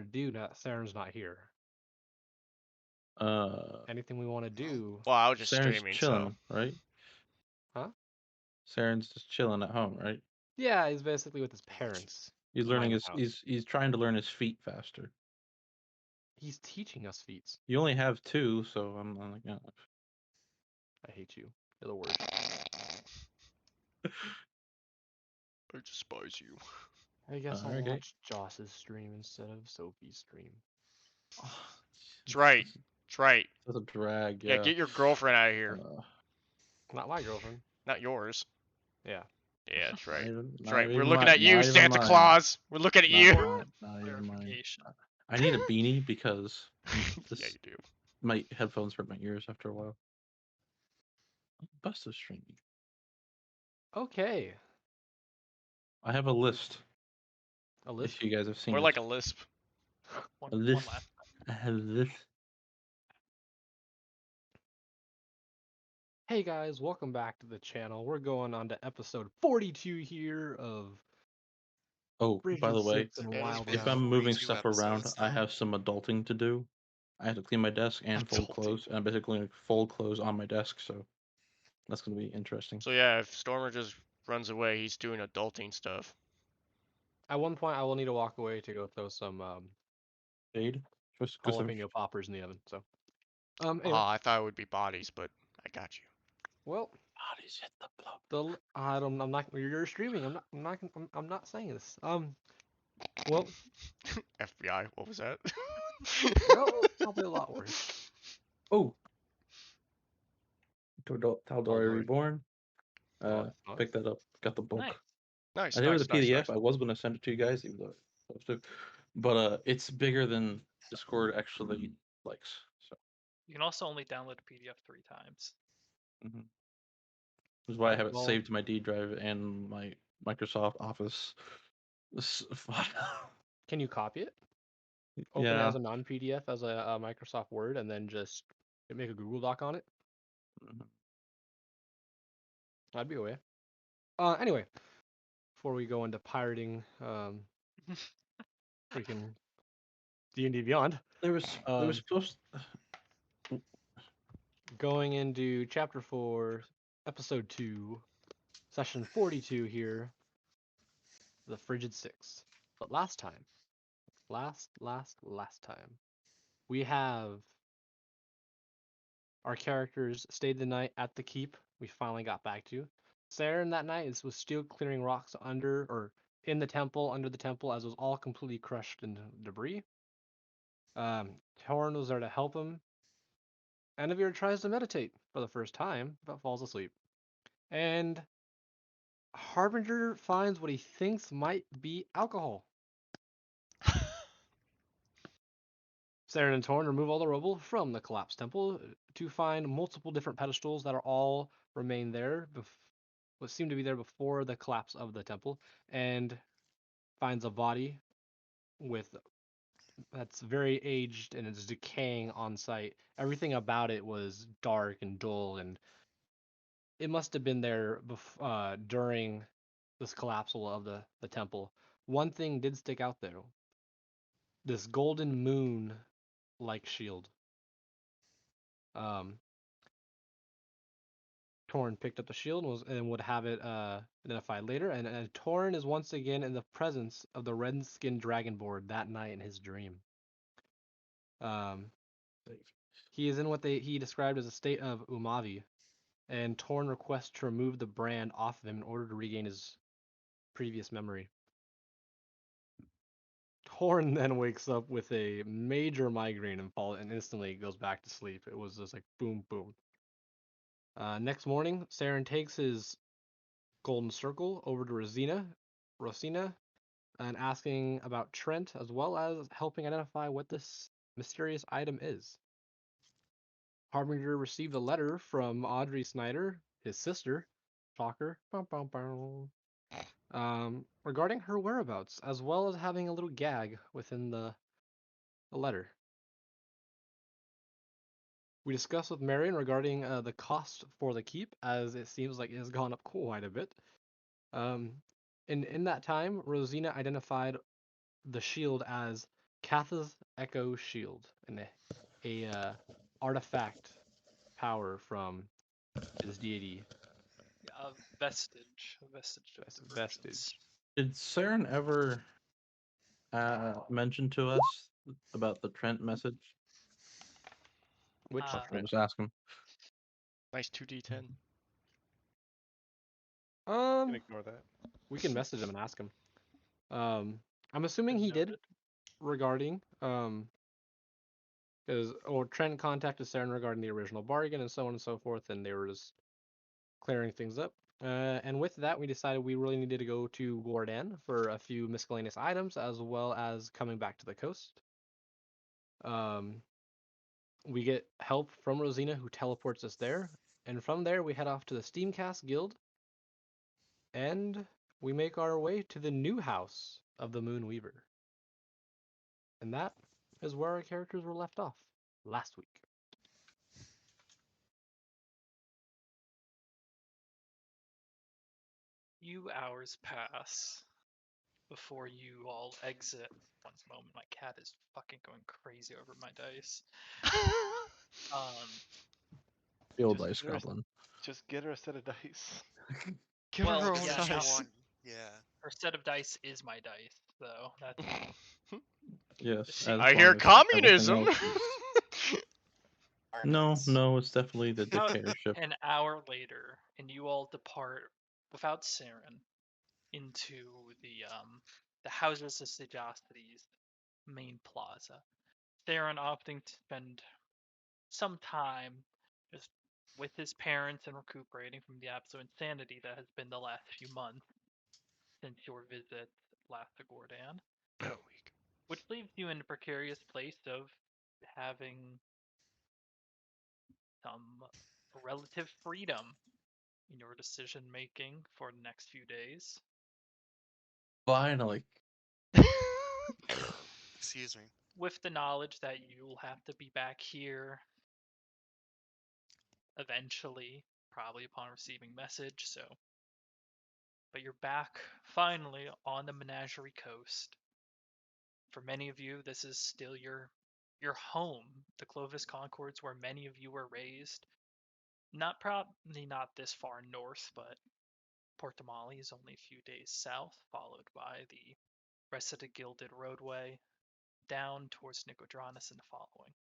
to do now that Saren's not here? Uh, Anything we want to do? Well, I was just Saren's streaming, chilling, so right? Huh? Saren's just chilling at home, right? Yeah, he's basically with his parents. He's in my learning his house. he's trying to learn his feet faster. He's teaching us feats. You only have two, so I'm like, yeah. I hate you. You're the worst. I despise you. I guess I'll Alright, watch Joss's stream instead of Sophie's stream. That's right. That's right. That's a drag, Yeah, yeah. get your girlfriend out of here. Not my girlfriend. Not yours. Yeah. Yeah, that's right. Not That's right. even We're looking mine, at you, not even Santa mine. Claus. We're looking at you. Not even mine. Clarification. I need a beanie because Yeah, you do. my headphones hurt my ears after a while. Bust is streaming. Okay. I have a list. A list. If you guys have seen More it. like a lisp. A One list. last. I have this. Hey guys, welcome back to the channel. We're going on to episode 42 here of Oh, by Frigid the way, Six and Yeah, Wild there's if been Round. I'm moving 42 stuff around, episodes I now. have some adulting to do. I have to clean my desk and fold Adulting. clothes, and I'm basically going to fold clothes on my desk, so that's going to be interesting. So yeah, if Stormer just runs away, he's doing adulting stuff. At one point, I will need to walk away to go throw some Shade? Just go some... jalapeno poppers in the oven. So, Oh, anyway, I thought it would be bodies, but I got you. well, Bodies hit the blow. I'm not. You're streaming. I'm not saying this. Well, FBI, what was that? well, probably a lot worse. Oh! Taldori Tal'Dorei. Reborn. Nice. Picked that up. Got the book. Nice. Nice, I did it nice, with a nice, PDF. nice. I was going to send it to you guys, even though I was supposed to. But it's bigger than Discord actually likes. So You can also only download a PDF 3 times. this is why I have it Well- saved to my D drive and my Microsoft Office file. Can you copy it? Open it Yeah. as a non-PDF as a Microsoft Word, and then just make a Google Doc on it. Mhm. That'd be a way. Anyway, before we go into pirating, freaking D&D Beyond, There was supposed. going into Chapter 4, Episode 2, Session 42 here, the Frigid Six. But last time, last time, we have our characters stayed the night at the keep. We finally got back to. Saren that night was still clearing rocks under or in the temple, under the temple, as it was all completely crushed into debris. Torn was there to help him. Anavir tries to meditate for the first time, but falls asleep. And Harbinger finds what he thinks might be alcohol. Saren and Torn remove all the rubble from the collapsed temple to find multiple different pedestals that are all remain there, what seemed to be there before the collapse of the temple, and finds a body with that's very aged and it's decaying on site. Everything about it was dark and dull, and it must have been there during this collapsal of the temple. One thing did stick out though. This golden moon like shield. Torn picked up the shield and would have it identified later. And Torn is once again in the presence of the red-skinned dragonborn that night in his dream. He is in what he described as a state of umavi, and Torn requests to remove the brand off of him in order to regain his previous memory. Torn then wakes up with a major migraine and instantly goes back to sleep. It was just like boom, boom. Next morning, Saren takes his golden circle over to Rosina, and asking about Trent, as well as helping identify what this mysterious item is. Harbinger received a letter from Audrey Snyder, his sister, shocker, regarding her whereabouts, as well as having a little gag within the letter. We discussed with Marion regarding the cost for the keep, as it seems like it has gone up quite a bit. In that time, Rosina identified the shield as Katha's Echo Shield, and a artifact power from his deity. A vestige of the Vestige. virgins. Did Saren ever mention to us about the Trent message? Which Uh, I'll just ask him. Nice 2d10. um, Ignore that. we can message him and ask him. I'm assuming been he did noted. regarding because Trent contacted Saren regarding the original bargain and so on and so forth, and they were just clearing things up. And with that, we decided we really needed to go to Gordan for a few miscellaneous items, as well as coming back to the coast. We get help from Rosina, who teleports us there, and from there we head off to the Steamcast Guild, and we make our way to the new house of the Moon Weaver. And that is where our characters were left off last week. Few hours pass before you all exit. One moment, my cat is fucking going crazy over my dice. The old Just dice there's- goblin. Just get her a set of dice. Give Well, her her own yeah, dice. no. Yeah. Her set of dice is my dice, though. That's Yes. See, as I long hear as everything communism. else is- No, no, it's definitely the about dictatorship. an hour later, and you all depart without Saren into the Houses of Sagiosity's main plaza. Saren opting to spend some time just with his parents and recuperating from the absolute insanity that has been the last few months since your visit last to Gordan, which leaves you in a precarious place of having some relative freedom in your decision making for the next few days. Finally. Excuse me. With the knowledge that you'll have to be back here eventually, probably upon receiving message, so but you're back finally on the Menagerie Coast. For many of you, this is still your home, the Clovis Concords, where many of you were raised. Probably not this far north, but Port Damali is only a few days south, followed by the rest of the Gilded Roadway down towards Nicodranus and the following.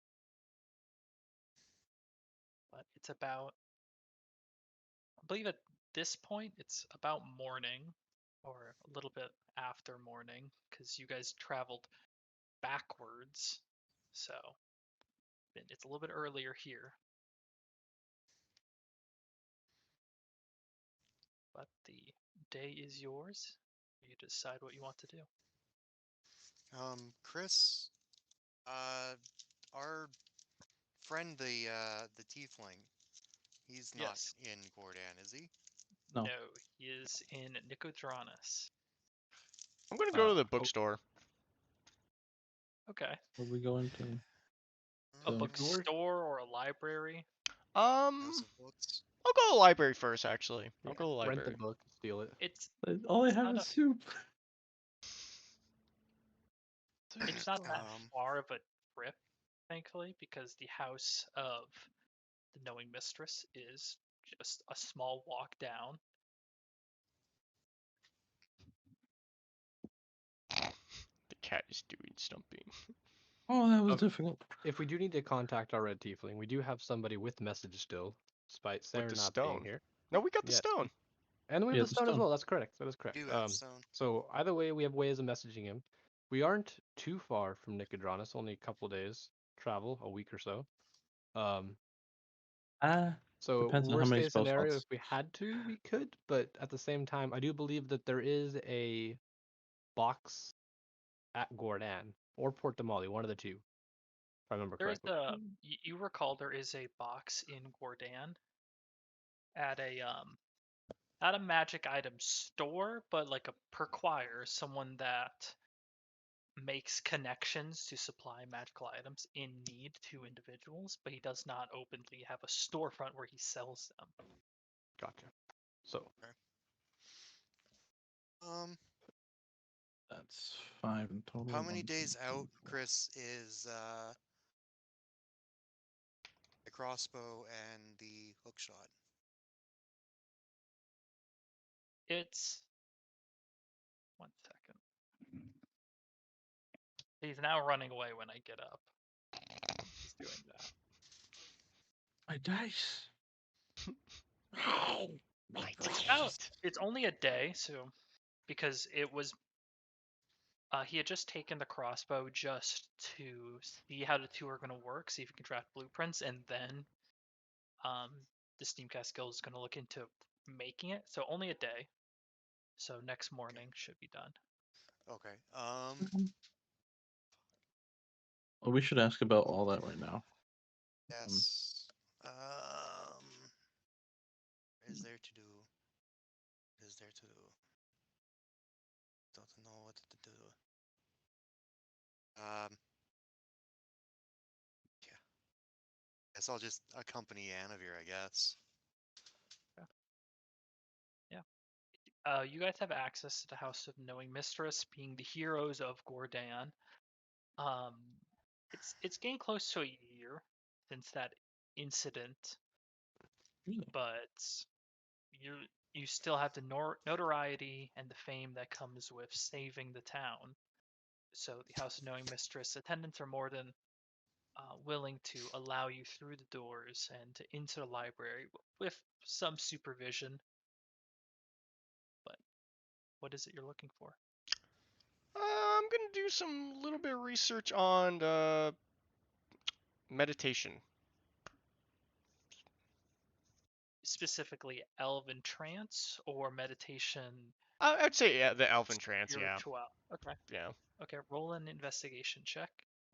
But it's about, I believe at this point, it's about morning, or a little bit after morning, because you guys traveled backwards, so it's a little bit earlier here. But the day is yours. You decide what you want to do. Chris, our friend the tiefling, he's not Yes. in Gordan, is he? No. No, he is in Nicodranus. I'm gonna go to the bookstore. Okay. What are we going to? A So- bookstore or a library? House of books. I'll go to the library first, actually. I'll go to the Rent library. the book, steal it. It's All I It's have not is a- soup. it's not that Um, far of a trip, thankfully, because the house of the Knowing Mistress is just a small walk down. The cat is doing something. Oh, that was Okay. difficult. If we do need to contact our red tiefling, we do have somebody with message still, despite Sarah the not being stone. here. No, we got the Yes. stone. And we have Yeah, the the stone as stone. well. That's correct. That is correct. do have stone. So either way, we have ways of messaging him. We aren't too far from Nicodranus, only a couple days travel, a week or so. So Depends on how worst many case spell scenario, slots. if we had to, we could. But at the same time, I do believe that there is a box at Gordan or Port Damali, one of the two, if I remember There's correctly. you recall there is a box in Gordan at a magic item store, but like a perquire, someone that makes connections to supply magical items in need to individuals, but he does not openly have a storefront where he sells them. Gotcha. So Um, That's 5 in total. How many 1, 2, days 3, out, 4. Chris, is the crossbow and the hookshot? It's 1 second. He's now running away when I get up. He's doing that. My dice. It's only a day, so because it was he had just taken the crossbow just to see how the two are going to work, see if he can draft blueprints, and then the Steamcast Guild is going to look into making it. So only a day. So next morning should be done. Okay. Well, we should ask about all that right now. Yes. Is there to do? Is there to do? Don't know what to do. Yeah. Guess I'll just accompany Anavir, I guess. You guys have access to the House of Knowing Mistress, being the heroes of Gordan. It's getting close to a year since that incident, Really? but you still have the notoriety and the fame that comes with saving the town. So the House of Knowing Mistress attendants are more than willing to allow you through the doors and into the library with some supervision. But what is it you're looking for? I'm gonna do some little bit of research on meditation. Specifically, elven trance or meditation I'd say the elven trance, yeah. spiritual. Okay. Yeah. Okay, roll an investigation check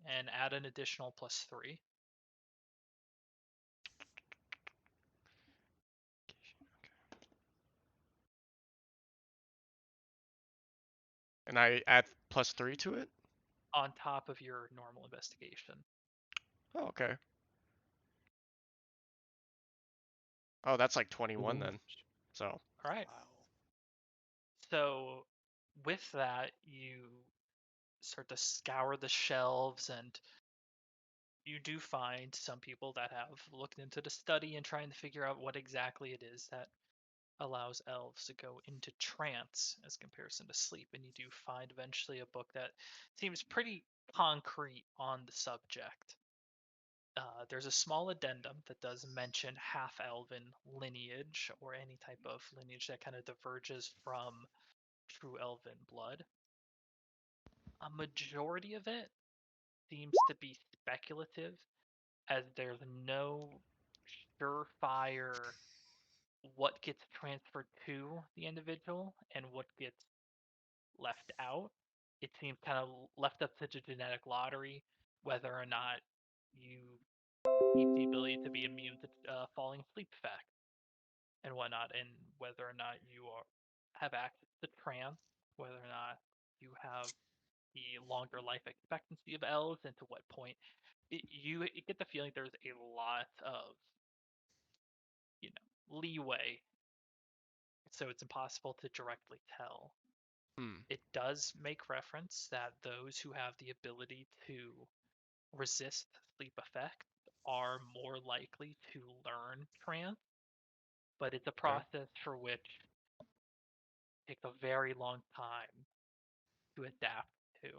and add an additional +3. And I add +3 to it? On top of your normal investigation. Oh, okay. Oh, that's like 21 then. So. All right. Wow. So with that, you start to scour the shelves, and you do find some people that have looked into the study and trying to figure out what exactly it is that allows elves to go into trance as comparison to sleep. And you do find eventually a book that seems pretty concrete on the subject. There's a small addendum that does mention half-elven lineage or any type of lineage that kind of diverges from true elven blood. A majority of it seems to be speculative, as there's no surefire what gets transferred to the individual and what gets left out. It seems kind of left up to the genetic lottery whether or not you keep the ability to be immune to falling asleep effect and whatnot, and whether or not have access to trance, whether or not you have the longer life expectancy of elves, and to what point. You get the feeling there's a lot of leeway, so it's impossible to directly tell. It does make reference that those who have the ability to resist sleep effect are more likely to learn trance, but it's a process for which takes a very long time to adapt to.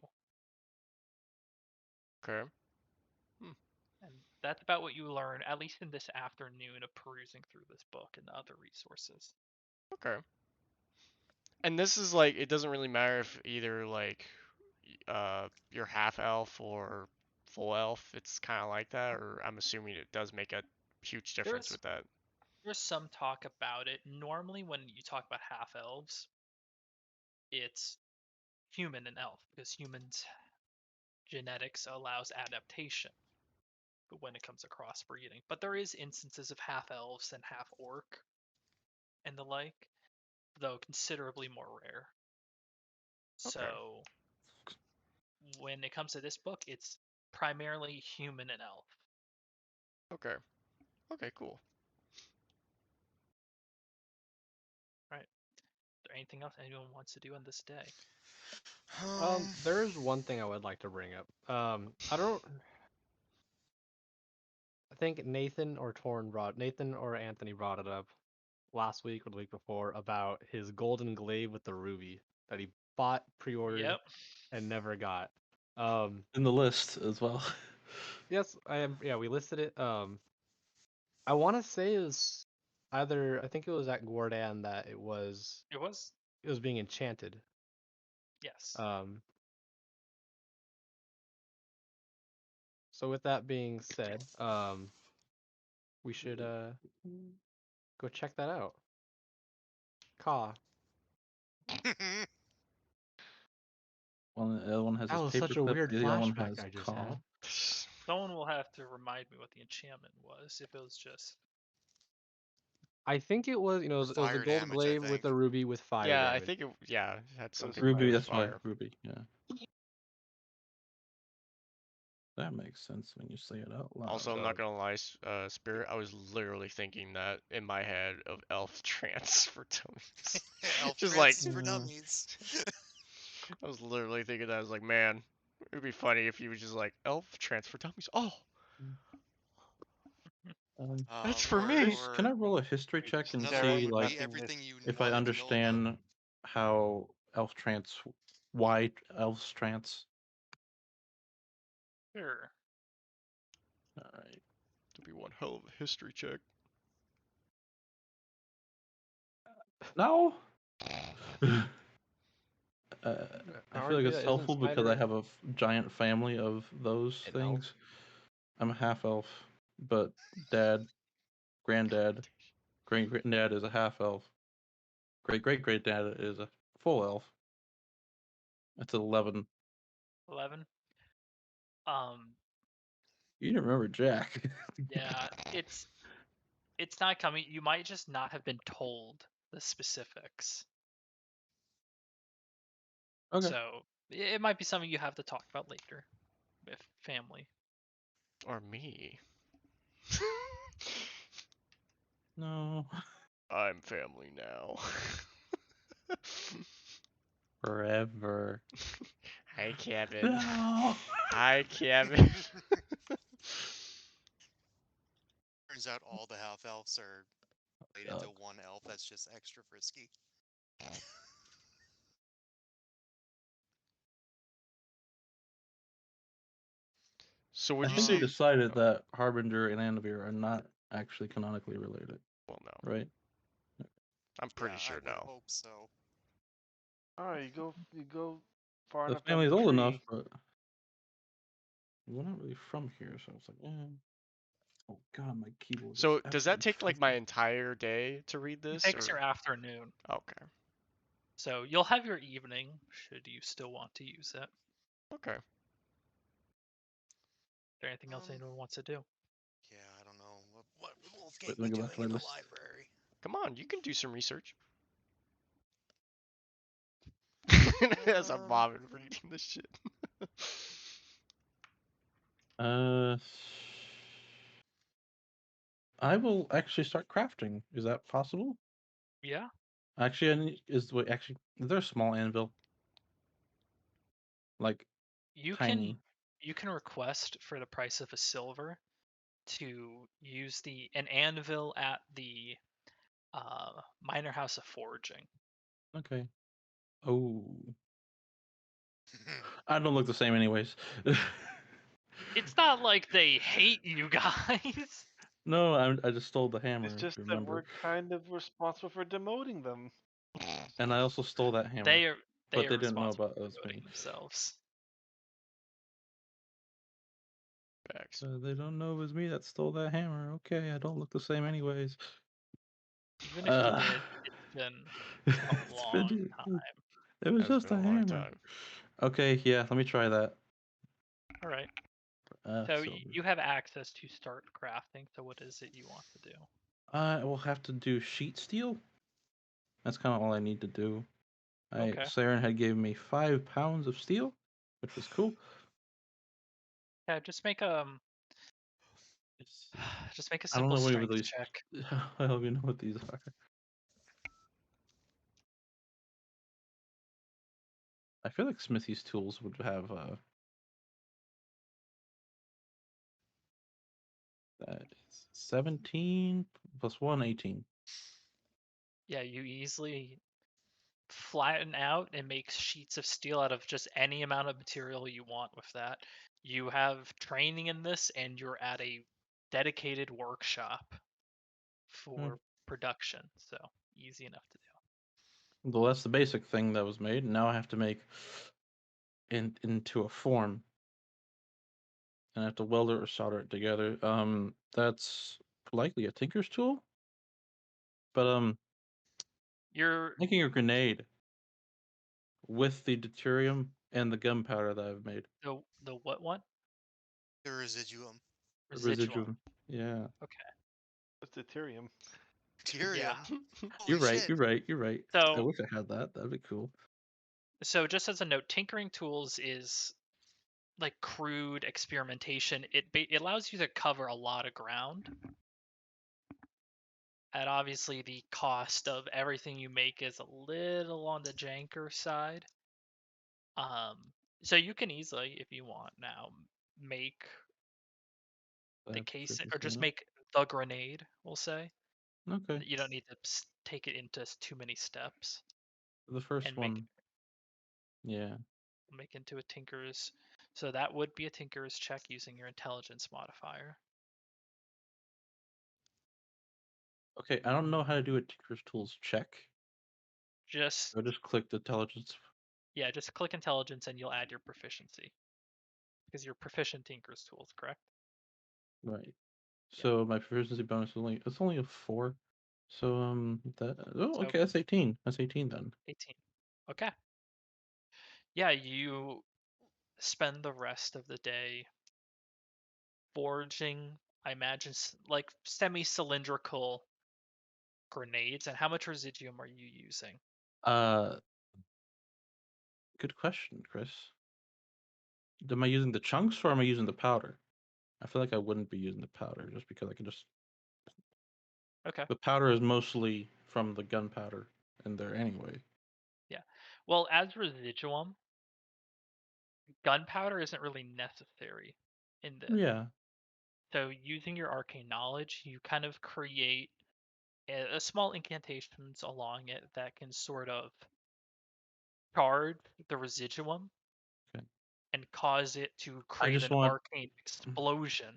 Okay. And that's about what you learn, at least in this afternoon of perusing through this book and other resources. Okay. And this is like, it doesn't really matter if either like you're half elf or full elf. It's kind of like that, or I'm assuming it does make a huge difference with that. There's some talk about it. Normally, when you talk about half elves, it's human and elf because humans' genetics allows adaptation when it comes to crossbreeding. But there is instances of half elves and half orc and the like, though considerably more rare. So when it comes to this book, it's primarily human and elf. Okay. Okay, cool. Right. there anything else anyone wants to do on this day? There's one thing I would like to bring up. I don't. I think Nathan or Anthony brought it up last week or the week before about his golden glaive with the ruby that he bought, pre-ordered, Yep. and never got. In the list as well. Yes, I am. Yeah, we listed it. I want to say it was either. I think it was at Gordan that It was. it was being enchanted. Yes. So with that being said, we should go check that out. Ka. One, the other one has That his was such a paperclip. weird The other one flashback has I just call. had. Someone will have to remind me what the enchantment was. If it was just. I think it was, it was a Fire gold damage, I glaive with think. a ruby with fire Yeah, I damage. think it had something to Ruby, do with that's why fire. Ruby. Yeah. That makes sense when you say it out loud. Also, I'm not gonna lie, Spirit, I was literally thinking that in my head of elf trance for dummies. Elf Just trance like for dummies. I was literally thinking that. I was like, man, it would be funny if he was just like elf trance for dummies. Oh, that's for me. Can I roll a history check and another see one would like be everything you if I wanted to know about. understand how elf trance, why elf trance? Sure. All right. To be one hell of a history check. No. I Our feel like idea it's isn't helpful because I spider- have a giant family of those An things. elf? I'm a half elf, but dad, granddad, great granddad is a half elf. Great great great dad is a full elf. That's 11. 11. You didn't remember Jack. Yeah. It's not coming. You might just not have been told the specifics. Okay. So it might be something you have to talk about later with family. Or me. No. I'm family now. Forever. Hi, Kevin. No. Hi, Kevin. Turns out all the half elves are made into one elf that's just extra frisky. So I would you think we say? decided that Harbinger and Anvir are not actually canonically related, Well, no. right? I'm pretty Yeah, sure I would no. hope so. Alright, you go far The enough down family's the old tree. enough, but we're not really from here, so it's like, oh god, my keyboard is So does that absolutely take like my freezing. entire day to read It this? takes Or... your afternoon. Okay. So you'll have your evening should you still want to use it. Okay. Is there anything else anyone wants to do? Yeah, I don't know. What would Wolfgang Wait, let be me go back doing to my in the list. library? Come on, you can do some research. As I'm bobbing reading this shit. I will actually start crafting. Is that possible? Yeah. Actually, is there a small anvil? Like You tiny. you can request for the price of a silver to use an anvil at the minor house of foraging. Okay. Oh, I don't look the same anyways. It's not like they hate you guys. No, I just stole the hammer. It's If just you that remember, we're kind of responsible for demoting them. and I also stole that hammer, They are but they didn't know responsible about for us promoting me. themselves. Facts. So they don't know it was me that stole that hammer. Okay, I don't look the same anyways. Even if you did, it's been a It's long been- time. It was Has just been a a long hammer. time. Okay, yeah, let me try that. All right. So Silver. you have access to start crafting. So what is it you want to do? I will have to do sheet steel. That's kind of all I need to do. Okay. Saren had given me 5 pounds of steel, which was cool. Yeah, just make just make a I don't simple know what strength these. check. I don't even know what these are. I feel like Smithy's tools would have that is 17 plus 1, 18. Yeah, you easily flatten out and make sheets of steel out of just any amount of material you want with that. You have training in this, and you're at a dedicated workshop for production, so easy enough to do. Well, that's the basic thing that was made. Now I have to make into a form, and I have to weld it or solder it together. That's likely a tinker's tool, but You're making a grenade with the deuterium and the gunpowder that I've made. the what one? The residuum. Residuum. Yeah. Okay. What's deuterium? Yeah. Tyrium. Holy You're right. shit. You're right. You're right. I So wish I had that. That'd be cool. just as a note, tinkering tools is like crude experimentation. It allows you to cover a lot of ground. And obviously the cost of everything you make is a little on the janker side. So you can easily, if you want now, make the That's case or just 50%. make the grenade, we'll say. Okay. You don't need to take it into too many steps The first and one. Yeah. make into a tinker's. So that would be a tinker's check using your intelligence modifier. Okay. I don't know how to do a tinker's tools check. Just I just clicked intelligence. yeah, just click intelligence and you'll add your proficiency because you're proficient tinker's tools, correct? Right. Yeah. So my proficiency bonus is only a 4. So that So okay, that's 18. That's 18 then. 18. Okay. Yeah, you spend the rest of the day forging, I imagine, like semi-cylindrical grenades. And how much residuum are you using? Uh Good question, Chris. Am I using the chunks or am I using the powder? I feel like I wouldn't be using the powder just because I can just. Okay. The powder is mostly from the gunpowder in there anyway. Yeah. Well, as residuum, gunpowder isn't really necessary in this. Yeah. So using your arcane knowledge, you kind of create a small incantations along it that can sort of charge the residuum Okay. and cause it to I create just an want. arcane explosion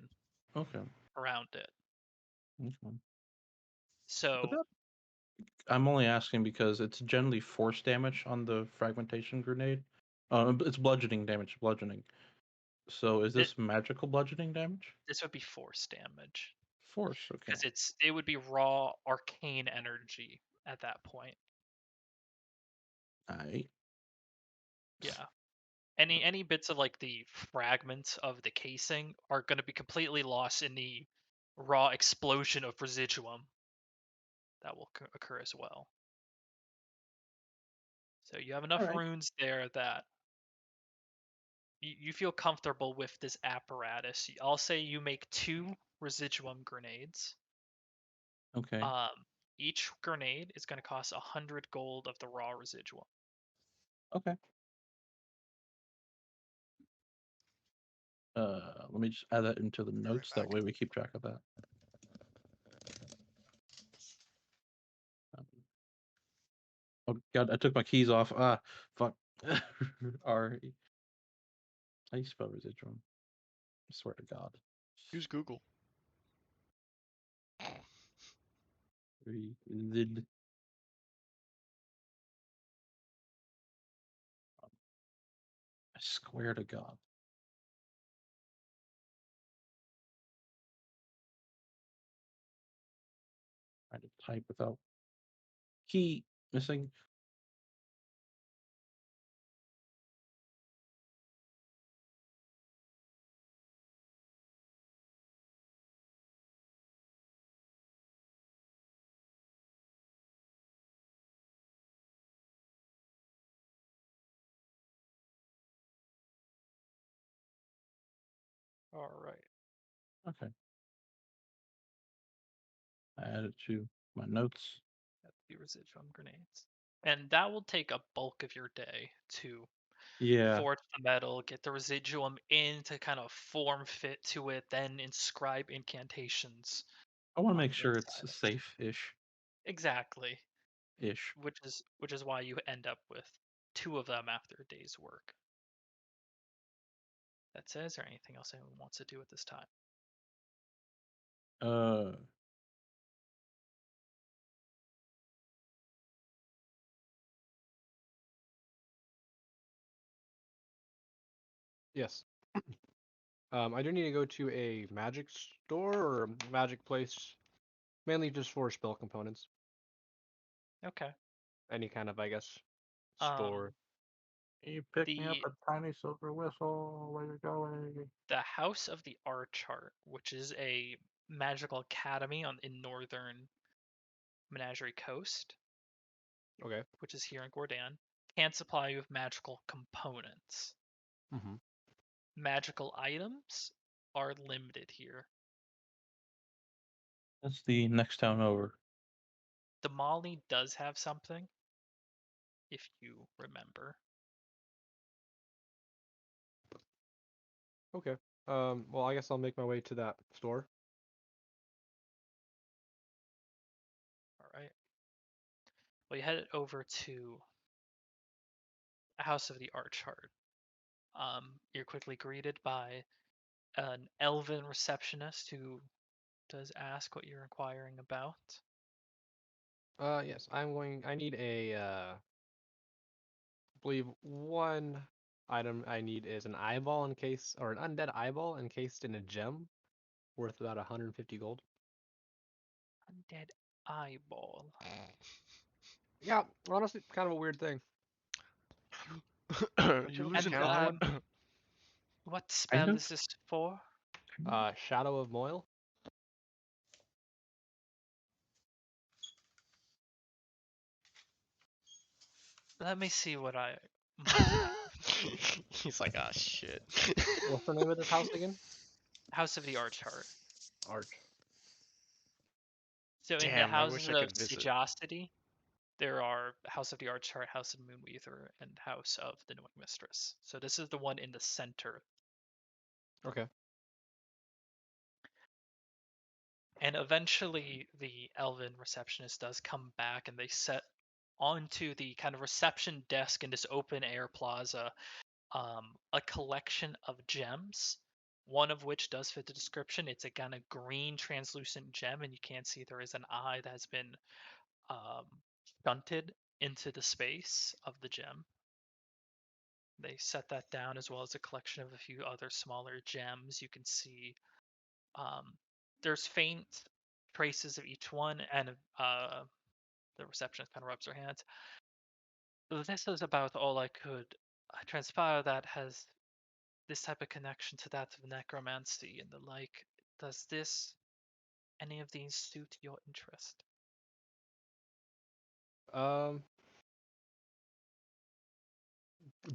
Okay. around it. Okay. But So I'm only asking because it's generally force damage on the fragmentation grenade. It's bludgeoning damage. Bludgeoning. So is thi- this magical bludgeoning damage? this would be force damage Force. Okay. because it would be raw arcane energy at that point. I. Yeah. Any bits of like the fragments of the casing are going to be completely lost in the raw explosion of residuum that will occur as well. So you have All enough right. runes there that you feel comfortable with this apparatus. I'll say you make 2 residuum grenades. Okay. Each grenade is going to cost 100 gold of the raw residuum. Okay. Let me just add that into the Be right notes. That back. way we keep track of that. Oh God, I took my keys off. Ah, fuck. R. How do you spell residuum? I swear to God. Use Google. Resid. I swear to God. Trying to type without key missing. All right. Okay. I added to my notes. That's the residuum grenades. And that will take a bulk of your day to Yeah. forge the metal, get the residuum in to kind of form fit to it, then inscribe incantations. I want to on make the sure inside it's of it. safe-ish. Exactly. Ish. Which is why you end up with 2 of them after a day's work. That's it. Is there anything else anyone wants to do at this time? Yes. I do need to go to a magic store or a magic place, mainly just for spell components. Okay. Any kind of, I guess, Um, store. You pick me up the a tiny silver whistle. Where you going? the House of the Archart, which is a magical academy in northern Menagerie Coast, Okay. which is here in Gordan, can supply you with magical components. Mm-hmm. Magical items are limited here. That's the next town over. The Molly does have something, if you remember. Okay. Well, I guess I'll make my way to that store. All right. Well, you head over to a House of the Archart. You're quickly greeted by an elven receptionist who does ask what you're inquiring about. Yes, I need I believe one item I need is an eyeball encased, or an undead eyeball encased in a gem worth about 150 gold. Undead eyeball. Yeah, honestly, kind of a weird thing. You you lose lose an an eye. eye? What Kind spell of. is this for? Shadow of Moil. Let me see what I might have. He's like, ah, shit. What's the name of this house again? House of the Archart. Arch. So in the Damn, I houses wish I of could visit. Sagacity, there are House of the Archart, House of Moonweaver, and House of the Knowing Mistress. So this is the one in the center. Okay. And eventually the elven receptionist does come back and they set onto the kind of reception desk in this open air plaza a collection of gems, one of which does fit the description. It's a kind of green translucent gem, and you can see there is an eye that has been um, shunted into the space of the gem. They set that down as well as a collection of a few other smaller gems. You can see there's faint traces of each one, and the receptionist kind of rubs her hands. This is about all I could transpire that has this type of connection to that of necromancy and the like. Does any of these suit your interest? Um,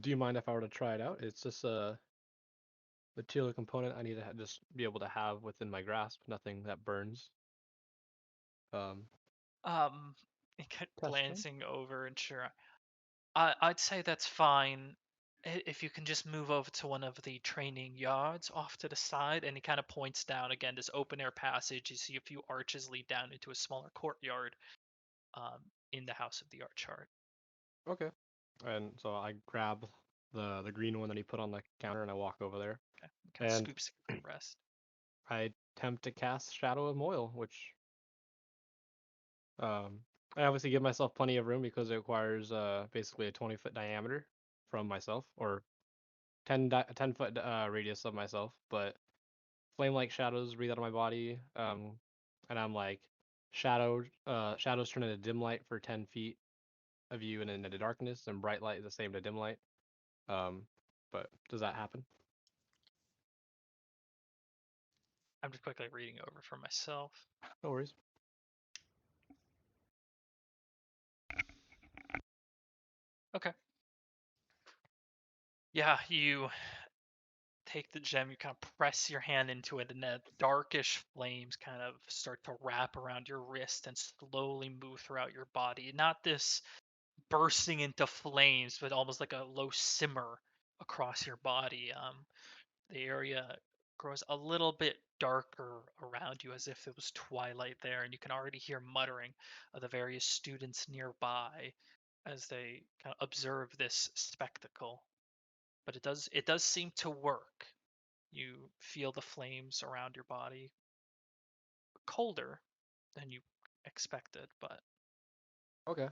do you mind if I were to try it out? It's just a material component I need to just be able to have within my grasp. Nothing that burns. Um, Um, Testing. glancing over and sure, I'd say that's fine. If you can just move over to one of the training yards off to the side, and he kind of points down again this open air passage. You see a few arches lead down into a smaller courtyard in the House of the Archart. Okay. And so I grab the green one that he put on the counter and I walk over there. Okay, kind of And scoops it from the rest. I attempt to cast Shadow of Moil, which um I obviously give myself plenty of room because it requires basically a 20-foot diameter from myself, or 10-foot radius of myself, but flame-like shadows breathe out of my body, and I'm like shadows turn into dim light for 10 feet of you and into darkness, and bright light is the same to dim light. Um, but does that happen? I'm just quickly reading over for myself. No worries. Okay. Yeah, you take the gem, you kind of press your hand into it, and the darkish flames kind of start to wrap around your wrist and slowly move throughout your body. Not this bursting into flames, but almost like a low simmer across your body. The area grows a little bit darker around you, as if it was twilight there, and you can already hear muttering of the various students nearby as they kind of observe this spectacle. But it does seem to work. You feel the flames around your body colder than you expected, but Okay.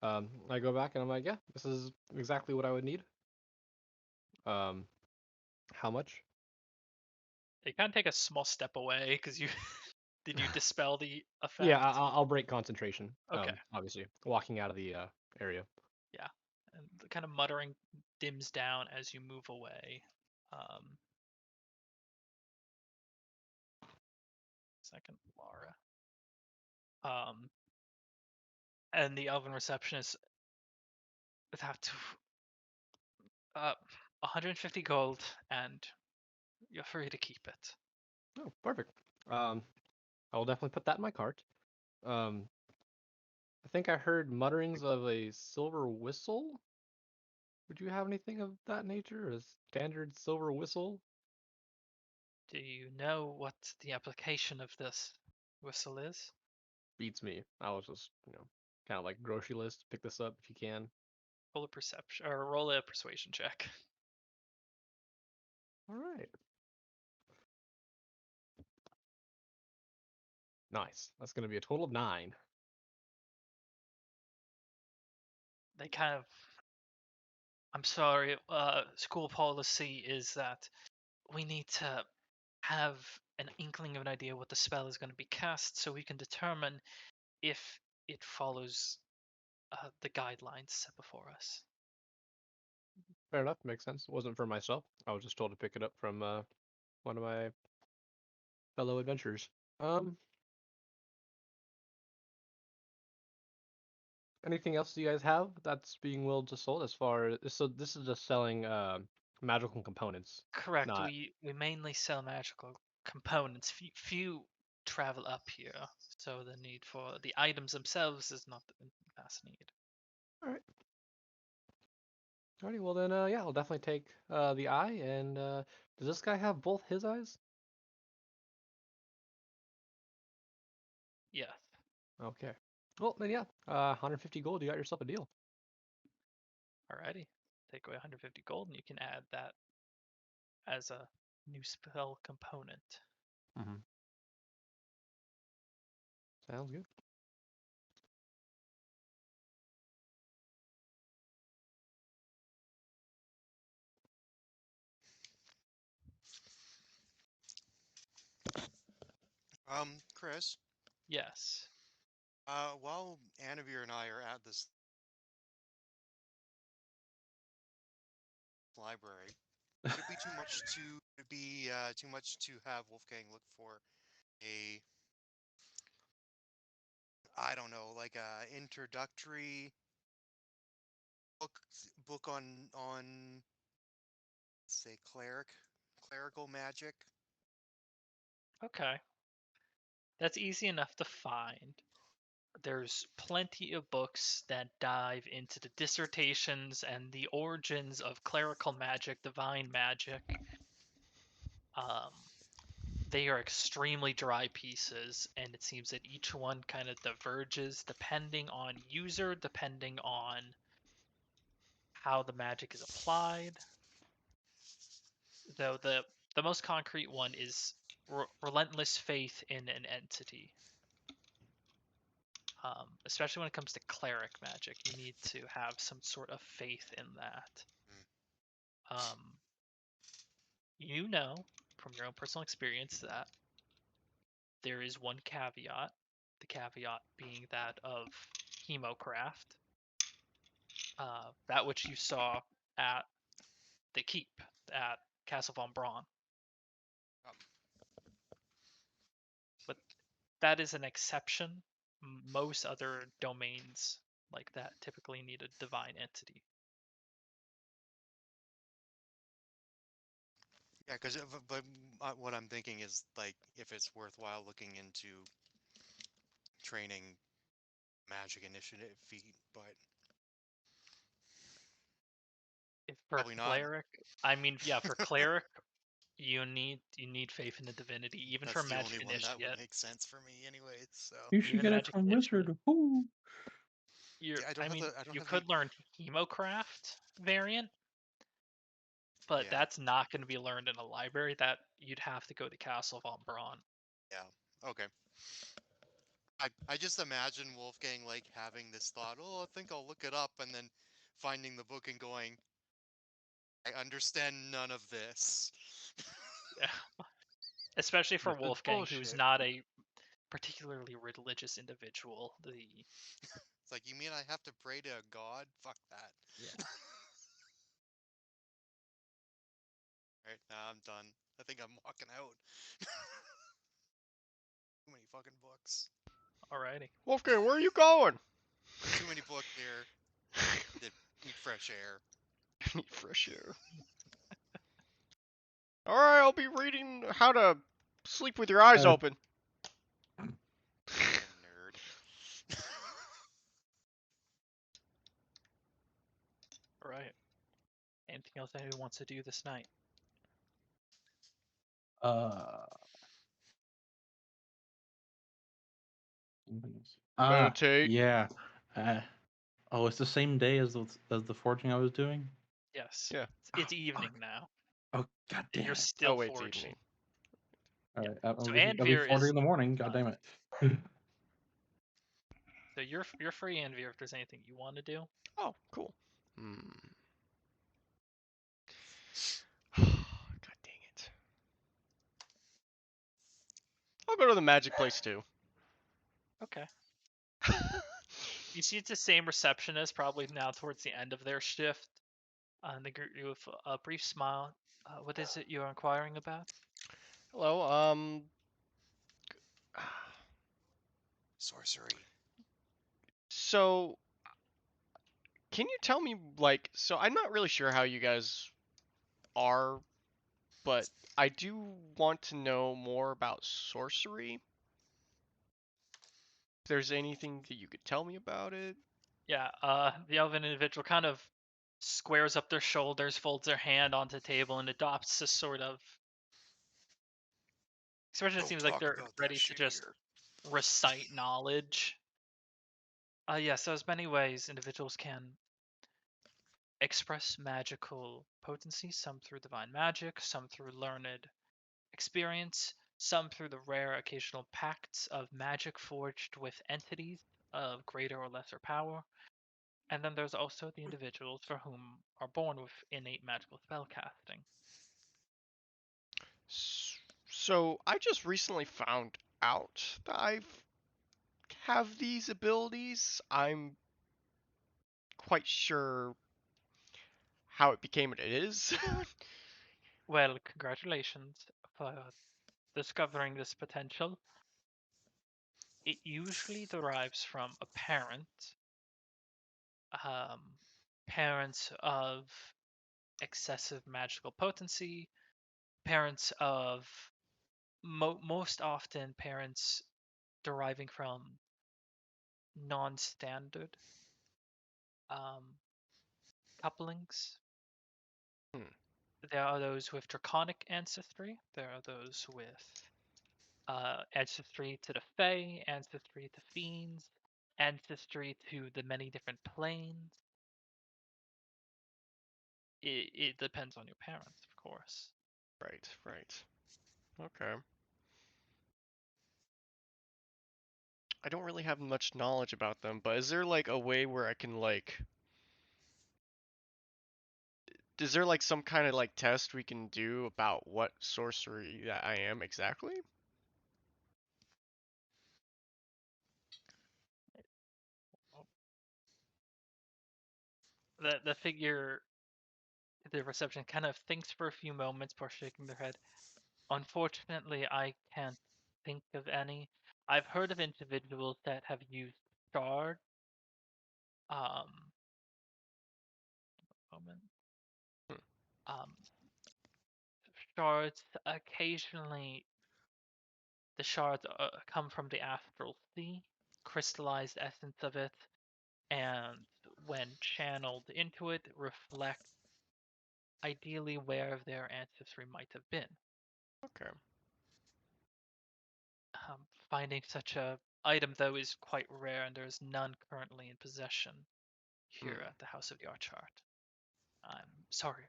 I go back and I'm like, yeah, this is exactly what I would need. Um, how much? they kind of take a small step away because you did you dispel the Yeah, effect? I'll break concentration. Okay. Obviously, walking out of the area. Yeah, and the kind of muttering dims down as you move away. Um, Second, Laura. And the elven receptionist, that 150 gold, and you're free to keep it. Oh, perfect. I will definitely put that in my cart. Um, I think I heard mutterings of a silver whistle. Would you have anything of that nature? A standard silver whistle? Do you know what the application of this whistle is? Beats me. I was just, kind of like grocery list. Pick this up if you can. Roll a perception or roll a persuasion check. All right. Nice. That's going to be a total of 9. They kind of, I'm sorry, school policy is that we need to have an inkling of an idea what the spell is going to be cast so we can determine if it follows the guidelines set before us. Fair enough. Makes sense. It wasn't for myself. I was just told to pick it up from one of my fellow adventurers. Anything else you guys have that's being willed to sold as far as so this is just selling magical components, Correct. not We mainly sell magical components. Few travel up here, so the need for the items themselves is not the vast need. all right. Alrighty, well then yeah, I'll definitely take the eye and does this guy have both his eyes? Yes. Okay. Well then yeah, 150 gold, you got yourself a deal. Alrighty. Take away 150 gold, and you can add that as a new spell component. Mm-hmm. Sounds good. Chris, Yes. while Anavir and I are at this library, would it be too much to have Wolfgang look for a, I don't know, like a introductory book on say clerical magic? Okay. That's easy enough to find. There's plenty of books that dive into the dissertations and the origins of clerical magic, divine magic. Um, they are extremely dry pieces, and it seems that each one kind of diverges depending on user, depending on how the magic is applied. Though the most concrete one is relentless faith in an entity. Especially when it comes to cleric magic, you need to have some sort of faith in that. Um, you know from your own personal experience that there is one caveat, the caveat being that of Hemocraft, that which you saw at the keep at Castle von Braun. Um, But that is an exception. Most other domains like that typically need a divine entity. yeah, because but what I'm thinking is like if it's worthwhile looking into training magic initiative feat, but If for Probably not. cleric, I mean, yeah, for cleric, you need faith in the divinity, even That's for the only magic one that would initiate. make sense for me, anyways. So You should Even get it magic from initiate. Wizard. Woo! You're, yeah, I I don't have mean, the. I don't you have could the. learn Hemocraft variant, but Yeah, that's not going to be learned in a library. That you'd have to go to Castle von Braun. yeah. Okay. I just imagine Wolfgang like having this thought. Oh, I think I'll look it up, and then finding the book and going, I understand none of this. Yeah. Especially for This is Wolfgang, who's bullshit. not a particularly religious individual. It's like, you mean I have to pray to a god? Fuck that. Yeah. Alright, nah, I'm done. I think I'm walking out. Too many fucking books. Alrighty. Wolfgang, where are you going? Too many books here. Need fresh air. Need fresh air. All right, I'll be reading how to sleep with your eyes open. Fucking nerd. Alright. Anything else anyone wants to do this night? Meditate. Yeah. Oh, it's the same day as the forging I was doing. Yes. Yeah. It's Oh, evening fuck. now. Oh, god damn You're it! still Oh, it's forging. evening. All Yeah. right, So I'll be Anvir forging is in the morning. God damn it! so you're free, Anvir, if there's anything you want to do. Oh, cool. God dang it. I'll go to the magic place too. Okay. You see, it's the same receptionist, probably now towards the end of their shift. They greet you with a brief smile. What is it you're inquiring about? Hello. Sorcery. So can you tell me, like, so I'm not really sure how you guys are, but I do want to know more about sorcery. If there's anything that you could tell me about it. Yeah, the elven individual kind of squares up their shoulders, folds their hand onto the table, and adopts a sort of expression that Don't seems like talk they're about that ready to shit just here. recite knowledge. Yes, there's many ways individuals can express magical potency, some through divine magic, some through learned experience, some through the rare occasional pacts of magic forged with entities of greater or lesser power. And then there's also the individuals for whom are born with innate magical spellcasting. So I just recently found out that I have these abilities. I'm quite sure how it became what it is. Well, congratulations for discovering this potential. It usually derives from a parent, um, parents of excessive magical potency, parents of most often parents deriving from non-standard um, couplings. Hmm. There are those with draconic ancestry. There are those with ancestry to the Fae, ancestry to fiends, ancestry to the many different planes. It depends on your parents, of course. Right, right. Okay. I don't really have much knowledge about them, but is there like a way where I can like is there like some kind of like test we can do about what sorcery that I am exactly? The figure, the reception kind of thinks for a few moments before shaking their head. Unfortunately, I can't think of any. I've heard of individuals that have used shard. Um, moment. Hmm. Um, Shards occasionally. The shards come from the astral sea, crystallized essence of it, and when channeled into it, reflect ideally where their ancestry might have been. Okay. Finding such a item, though, is quite rare, and there is none currently in possession here at the House of the Archart. I'm sorry.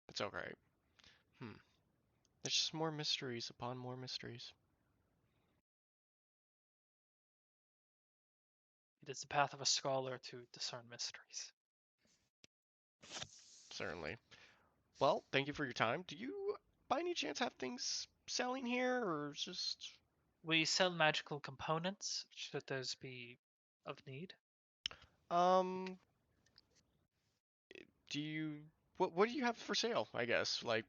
It's okay. There's just more mysteries upon more mysteries. It is the path of a scholar to discern mysteries. Certainly. Well, thank you for your time. Do you, by any chance, have things selling here, or just... We sell magical components, should those be of need. Um, do you... What do you have for sale, I guess? Like...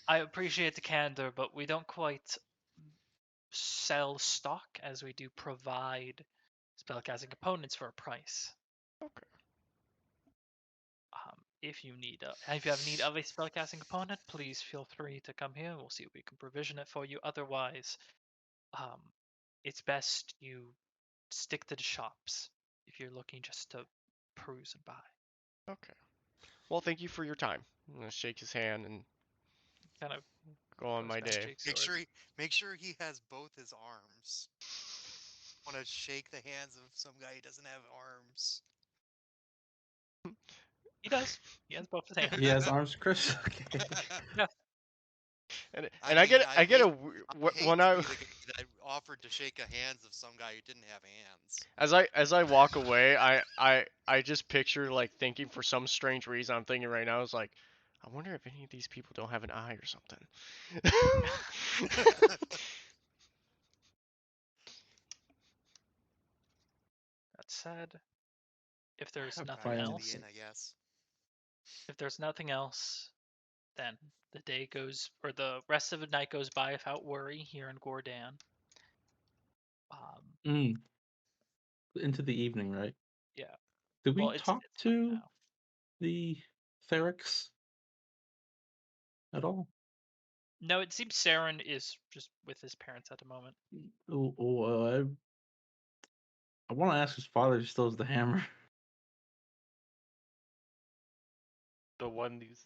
I appreciate the candor, but we don't quite sell stock as we do provide spellcasting components for a price. Okay. If you have need of a spellcasting component, please feel free to come here. We'll see if we can provision it for you. Otherwise, it's best you stick to the shops if you're looking just to peruse and buy. Okay. Well, thank you for your time. I'm gonna shake his hand and Kind of go on goes my back, day. shakes Make yours. sure he has both his arms. Want to shake the hands of some guy who doesn't have arms. He does. He has both his hands. He has arms, Chris. Okay. Yeah. And I and I get mean, I get a I hate when to I be the guy that offered to shake the hands of some guy who didn't have hands. as I walk away, I just picture like thinking for some strange reason I'm thinking right now is like I wonder if any of these people don't have an eye or something. That said, if there's have nothing Back to violence. the else, inn, I guess. then the day goes, or the rest of the night goes by without worry here in Gordan. Into the evening, right? Yeah. Did we Well, it's talk night to now. the Therics at all? No, it seems Saren is just with his parents at the moment. I want to ask his father if he still has the hammer. The one these.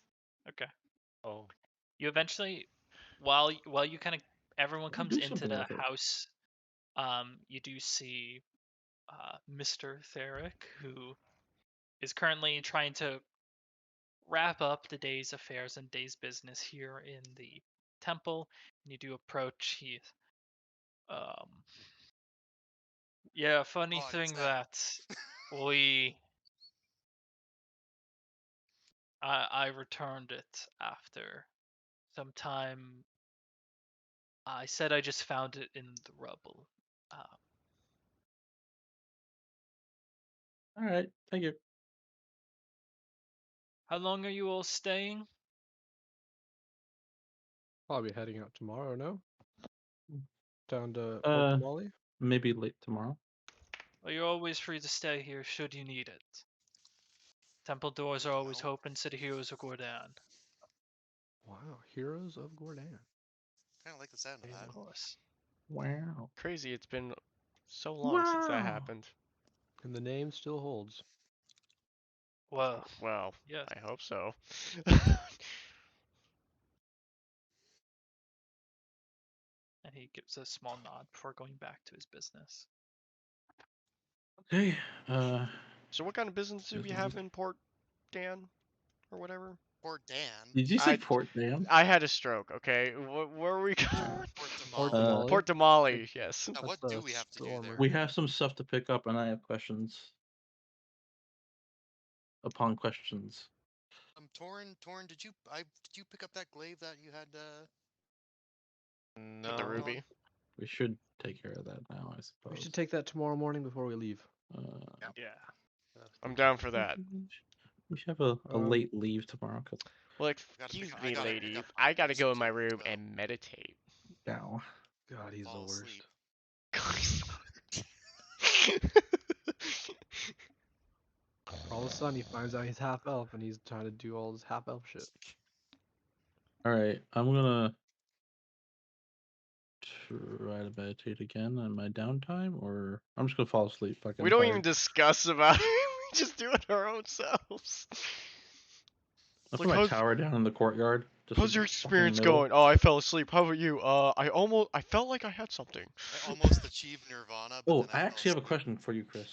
Okay. Oh. You eventually, while you kind of everyone We'll comes do into something the with it. house, you do see Mr. Theric, who is currently trying to wrap up the day's affairs and day's business here in the temple. And you do approach. Um, yeah, funny Oh, thing it's that we I returned it after some time. I said I just found it in the rubble. All right, thank you. How long are you all staying? Probably heading out tomorrow, no? Down to Uh, Molly. Maybe late tomorrow. Well, you're always free to stay here should you need it. Temple doors are always No. open to the heroes of Gordan. Wow, Heroes of Gordan. Kind of like the sound of Of that. course. Wow. Crazy, it's been so long since that happened. And the name still holds. Well, Well, yes. I hope so. And he gives a small nod before going back to his business. Okay. So what kind of business do we Business. have in Port Dan or whatever? Poor Dan. Did you say Port Dan? I had a stroke. Okay, where are we going? Port Port Tamale. Molly. Port Damali, yes. Yeah, That's what the do we have to do stormer. there? We have some stuff to pick up, and I have questions. Upon questions. Torn, did you pick up that glaive that you had For the No. ruby. We should take care of that now, I suppose. We should take that tomorrow morning before we leave. Yeah. I'm down for that. We should have a late leave tomorrow. Cause Well, I excuse gotta me, pick up lady. my I gotta go in my research room too, and meditate. now. God, he's the fall worst. asleep. All of a sudden, he finds out he's half elf, and he's trying to do all this half elf shit. All right, I'm gonna try to meditate again on my downtime, or I'm just gonna fall asleep. Like We I'm don't tired. even discuss about it. just do it our own selves. I Like, put my tower down in the courtyard. Just how's in your the fucking experience middle. going? Oh, I fell asleep. How about you? I felt like I had something. I almost achieved nirvana, but Oh, then I I actually have a fell asleep. question for you, Chris.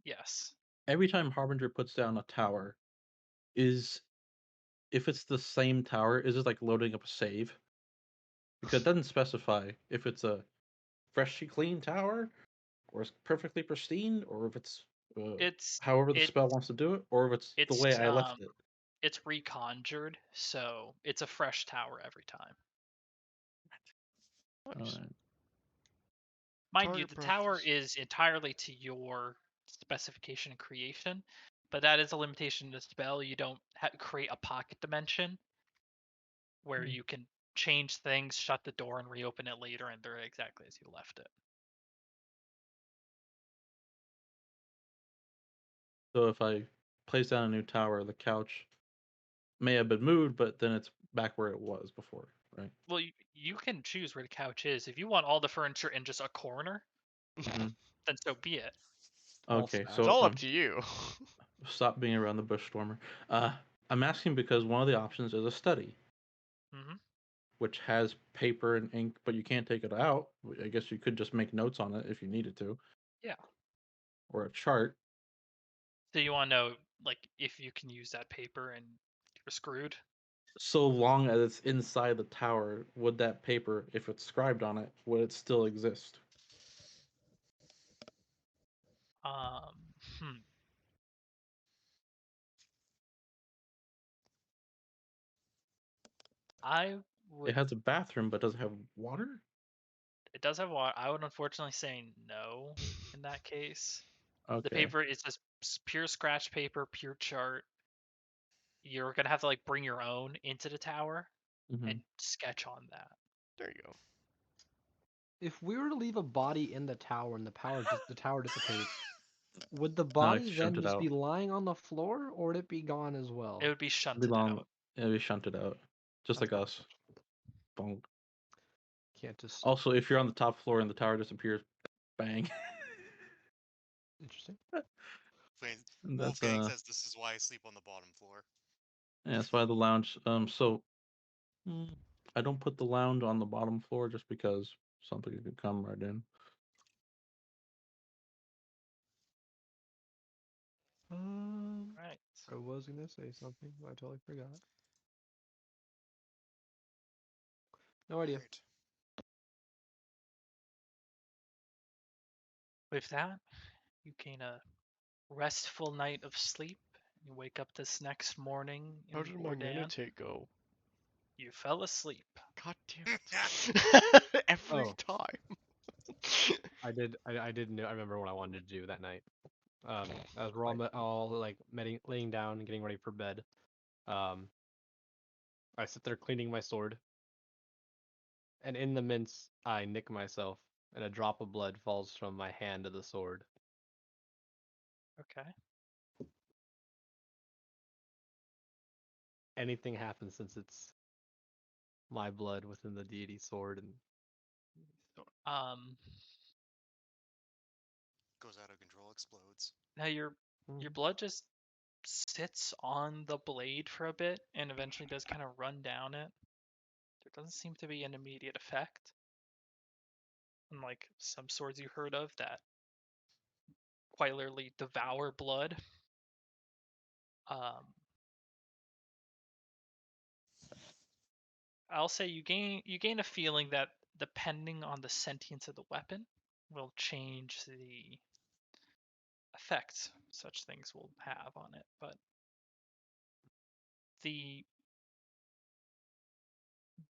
Yes. Every time Harbinger puts down a tower, if it's the same tower, is it like loading up a save? Because it doesn't specify if it's a freshly clean tower, or it's perfectly pristine, or if it's It's however the it spell wants to do it, or if it's the way it's I left it. it's reconjured, so it's a fresh tower every time. Nice. Alright. Mind you, Target the tower preference. is entirely to your specification and creation, but that is a limitation to the spell. You don't create a pocket dimension where Hmm. you can change things, shut the door, and reopen it later, and they're exactly as you left it. So if I place down a new tower, the couch may have been moved, but then it's back where it was before, right? Well, you can choose where the couch is. If you want all the furniture in just a corner, Mhm. then so be it. Okay, It's so all up to you. stop being around the bush, Stormer. I'm asking because one of the options is a study, Hmm. which has paper and ink, but you can't take it out. I guess you could just make notes on it if you needed to. Yeah. Or a chart. So you want to know, like, if you can use that paper and you're screwed. So long as it's inside the tower, would that paper, if it's scribed on it, would it still exist? Um, hmm. I It would. has a bathroom, but does it have water? It does have water. I would unfortunately say no in that case. The Okay. paper is just pure scratch paper, pure chart. You're gonna have to like bring your own into the tower Hmm. and sketch on that. There you go. If we were to leave a body in the tower and the tower dissipates, would the No, body it's then shunted just out. be lying on the floor, or would it be gone as well? It would be It'd be shunted long. out. It'd be shunted out, just That's like us. Bonk. Can't just Also, if you're on the top floor and the tower disappears, bang. interesting. And that's Wolfgang says this is why I sleep on the bottom floor. yeah, that's why the lounge. So I don't put the lounge on the bottom floor just because something could come right in. Right. I was gonna say something, but I totally forgot. No idea. Alright. With that, you gain a restful night of sleep. You wake up this next morning How in did my Bordan. meditate go? You fell asleep. God damn it. Every Oh. time. I did know. I remember what I wanted to do that night. As we're all like laying down and getting ready for bed. I sit there cleaning my sword, and in the mints, I nick myself, and a drop of blood falls from my hand to the sword. Okay. Anything happens since it's my blood within the deity sword, and Um. Goes out of control, explodes. Now your blood just sits on the blade for a bit and eventually does kind of run down it. There doesn't seem to be an immediate effect. Unlike some swords you heard of that quite literally devour blood. Um, I'll say you gain a feeling that depending on the sentience of the weapon will change the effects such things will have on it. But the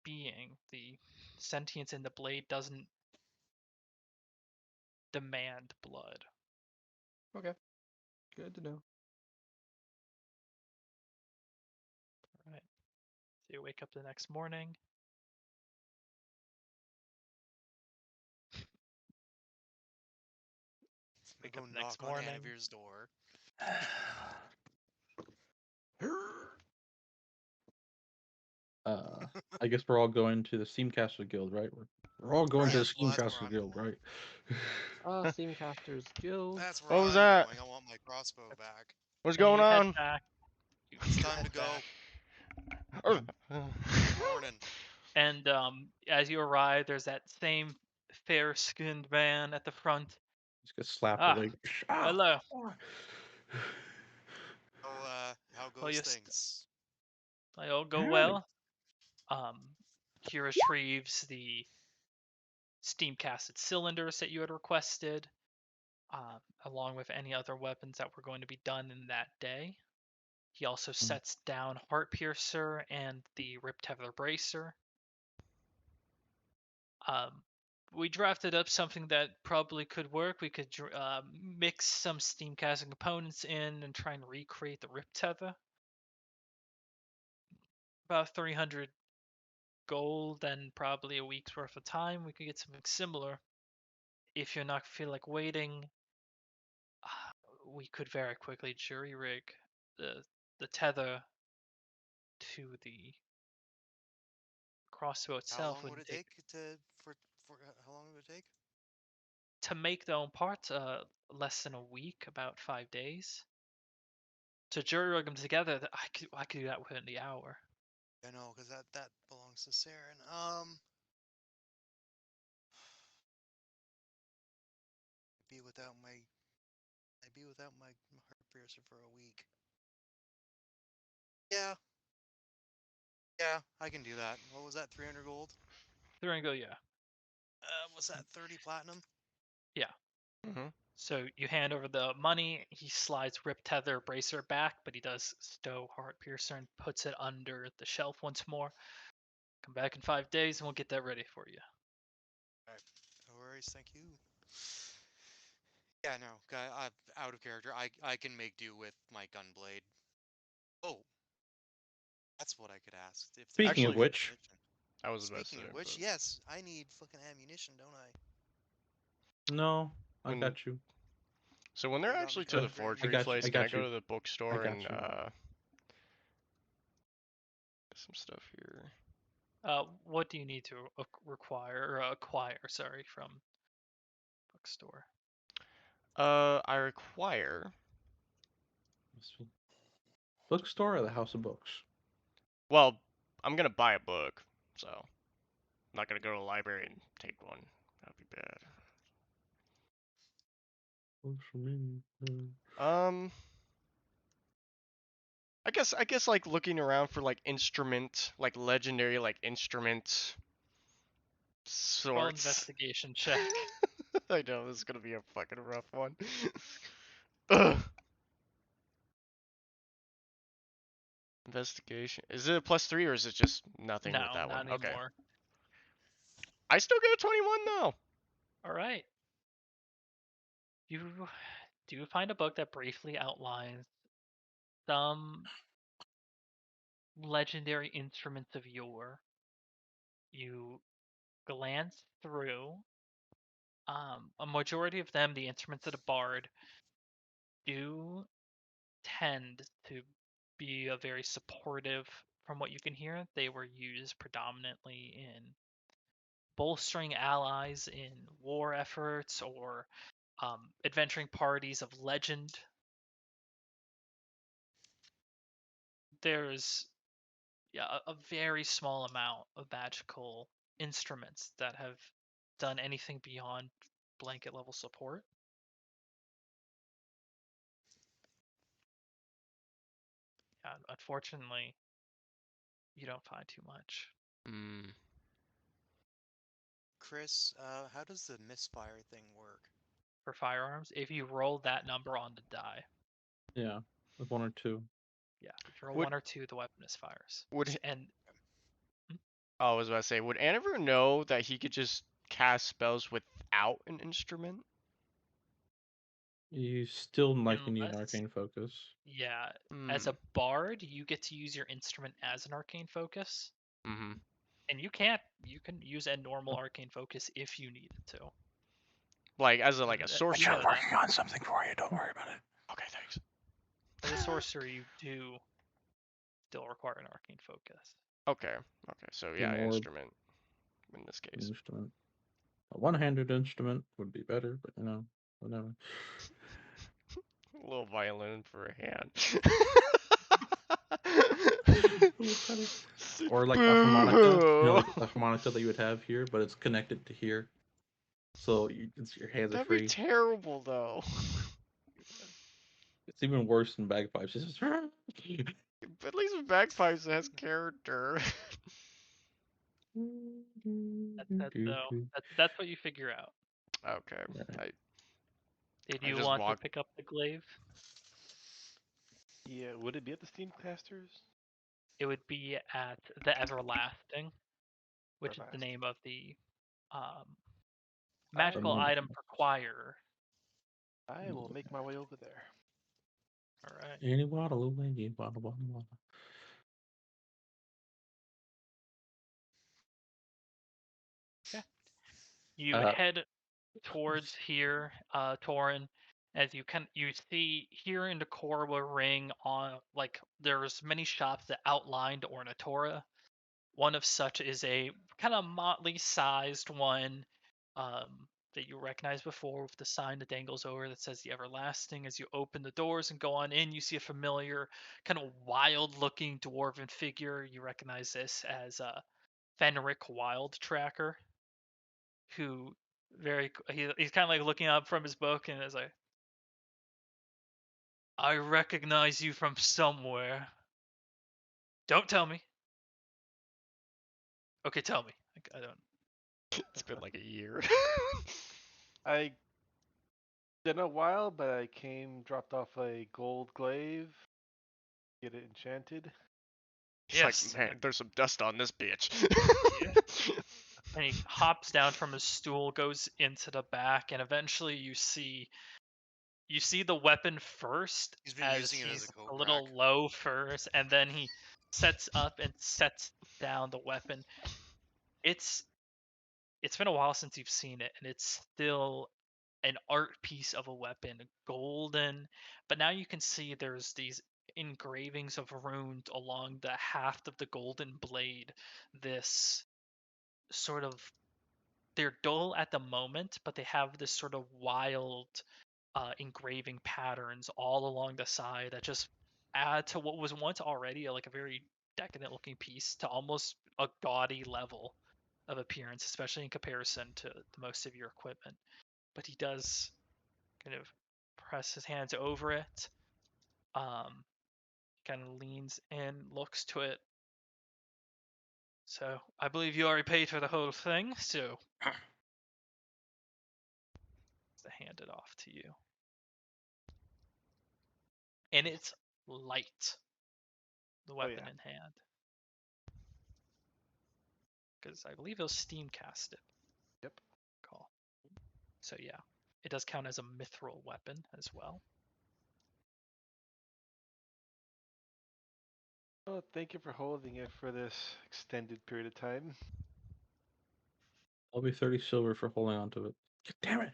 the sentience in the blade doesn't demand blood. okay, good to know. Right. So you wake up the next morning. Wake Go up the knock next on morning. Anavir's door. I guess we're all going to the Steamcaster Guild, right? We're all going to the Yes, well, that's where Steamcaster I'm Guild, going. right? Steamcasters Guild. That's where What was I'm that? going. I want my crossbow back. What's And going you head on? back. It's you time to head go. back. Morning. And as you arrive, there's that same fair-skinned man at the front. Just get slapped Ah, with like, ah, hello. How Well, goes things? they all go Howdy. well. He retrieves the steam-casted cylinders that you had requested, along with any other weapons that were going to be done in that day. He also sets down Heart Piercer and the Rip Tether Bracer. We drafted up something that probably could work. We could mix some steam casting components in and try and recreate the Rip Tether. About 300 gold and probably a week's worth of time. We could get something similar. If you're not feel like waiting, we could very quickly jury rig the tether to the crossbow How itself. long would Wouldn't it take how long would it take? to make the own parts? Less than a week, about 5 days. To jury rig them together, I could do that within the hour. I know, because that belongs to Saren. I'd be without my heart piercer for a week. Yeah. Yeah, I can do that. What was that? 300 gold? They're gonna go, yeah. Was that 30 platinum? Yeah. Mhm. So you hand over the money. He slides Rip Tether Bracer back, but he does stow Heart Piercer and puts it under the shelf once more. Come back in 5 days and we'll get that ready for you. Alright. No worries, thank you. Yeah, no, I'm out of character. I can make do with my gunblade. Oh, that's what I could ask. If there's Speaking of Actually- which, ammunition. I was about to Speaking say, of which, but yes, I need fucking ammunition, don't I? no, I When- got you. so when they're You got me actually to the covered, Brandon. forgery got you, place, I can I got go you. to the bookstore got and you. get some stuff here? What do you need to acquire? Sorry, from bookstore. I require. Bookstore or the House of Books? Well, I'm gonna buy a book, so I'm not gonna go to the library and take one. That'd be bad. Books for me. I guess like looking around for like instrument, like legendary like instrument Roll sorts. investigation check. I know this is gonna be a fucking rough one. Ugh. Investigation. Is it a +3 or is it just nothing No, with that not one? Okay. anymore. I still get a 21 though. All right. You do find a book that briefly outlines some legendary instruments of yore. You glance through. A majority of them, the instruments of the bard, do tend to be a very supportive. From what you can hear, they were used predominantly in bolstering allies in war efforts or adventuring parties of legend. There's a very small amount of magical instruments that have done anything beyond blanket level support. Yeah, unfortunately, you don't find too much. Hmm. Chris, how does the misfire thing work? For firearms, if you roll that number on the die, Yeah, with 1 or 2. yeah, if you roll Would- 1 or 2, the weapon misfires. Would And I was about to say, would Anniver know that he could just cast spells without an instrument? You still likely need an unless, arcane focus. yeah, as Hmm. a bard, you get to use your instrument as an arcane focus, Mm-hmm. and you can use a normal arcane focus if you needed to. Like as a like a You sorcerer. know that. on something for you. Don't worry about it. Okay, thanks. As a sorcerer, you do still require an arcane focus. Okay. Okay. So yeah, More instrument in this case. instrument. A one-handed instrument would be better, but whatever. A little violin for a hand. Or like a harmonica, Boo! like a harmonica that you would have here, but it's connected to here, so your hands are That'd be free. terrible, though. It's even worse than bagpipes. It's just But at least with bagpipes, it has character. That's what you figure out. Okay. I Did I you just want to walked. pick up the glaive? Yeah, would it be at the Steamcasters? It would be at the Everlasting, which is the Everlasting. name of the um, I magical Harmonica. item acquirer. I will make my way over there. All right. Any waddle away, waddle, waddle, waddle. You head towards here, Torin, as you see here in the Korwa ring on there's many shops that outlined Ornatora. One of such is a kind of motley sized one that you recognize before with the sign that dangles over that says the Everlasting. As you open the doors and go on in, you see a familiar, kind of wild looking dwarven figure. You recognize this as Fenric Wild Tracker, who he's kind of like looking up from his book and is like, I recognize you from somewhere. Don't tell me. Okay, tell me. I don't. It's been like a year. I been a while, but I dropped off a gold glaive, get it enchanted. He's Yes. like, man, there's some dust on this bitch. Yeah. And he hops down from his stool, goes into the back, and eventually you see the weapon first He's been as using it as he's a coat a rack. little low first, and then he sets up and sets down the weapon. It's been a while since you've seen it, and it's still an art piece of a weapon, golden, but now you can see there's these engravings of runes along the haft of the golden blade. This sort of, they're dull at the moment, but they have this sort of wild engraving patterns all along the side that just add to what was once already like a very decadent looking piece to almost a gaudy level of appearance, especially in comparison to most of your equipment. But he does kind of press his hands over it, kind of leans in, looks to it. So I believe you already paid for the whole thing, so to hand it off to you. And it's light, the weapon yeah. in hand. Because I believe he'll steam cast it. Yep. Call. So yeah, it does count as a mithril weapon as well. Well, thank you for holding it for this extended period of time. I'll be 30 silver for holding on to it. Damn it!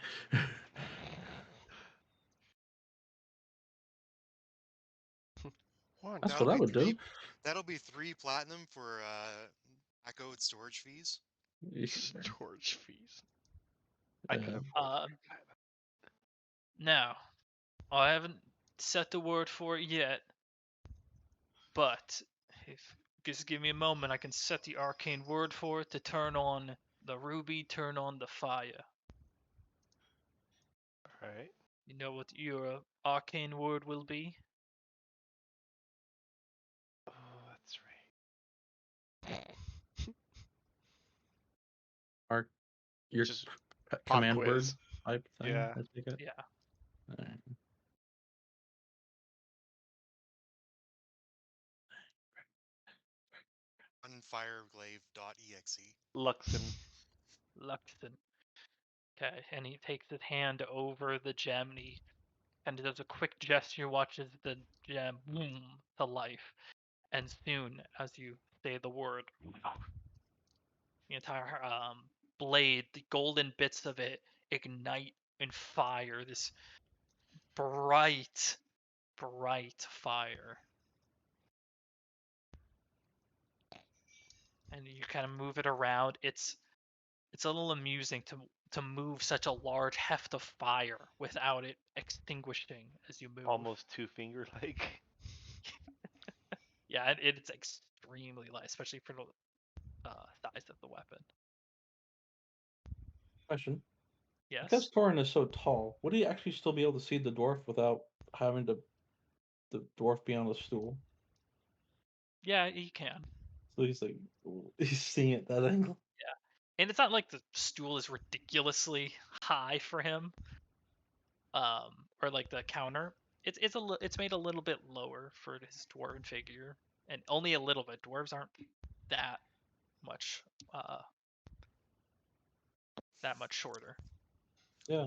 One, That's That'll what I be two, would do. that'll be 3 platinum for echoed storage fees. storage fees. I can afford that. Now, I haven't set the word for it yet, but if just give me a moment, I can set the arcane word for it to turn on the ruby, turn on the fire. All right. You know what your arcane word will be? Oh, that's right. Your Just pop command quiz. word type thing. Yeah. I take it. Yeah. Alright. Unfireglaive.exe. Luxon. Luxton. Okay, and he takes his hand over the gem and he kind of does a quick gesture, watches the gem boom to life, and soon as you say the word, the entire blade, the golden bits of it ignite and fire. This bright, bright fire. and you kind of move it around. It's a little amusing to move such a large heft of fire without it extinguishing as you move. Almost 2-finger like. Yeah, it's extremely light, especially for the size of the weapon. Question. Yes. Because Torin is so tall, would he actually still be able to see the dwarf without having the dwarf be on the stool? Yeah, he can. So he's like, he's seeing it that angle. And it's not like the stool is ridiculously high for him, or like the counter. It's made a little bit lower for his dwarven figure, and only a little bit. Dwarves aren't that much uh shorter. Yeah.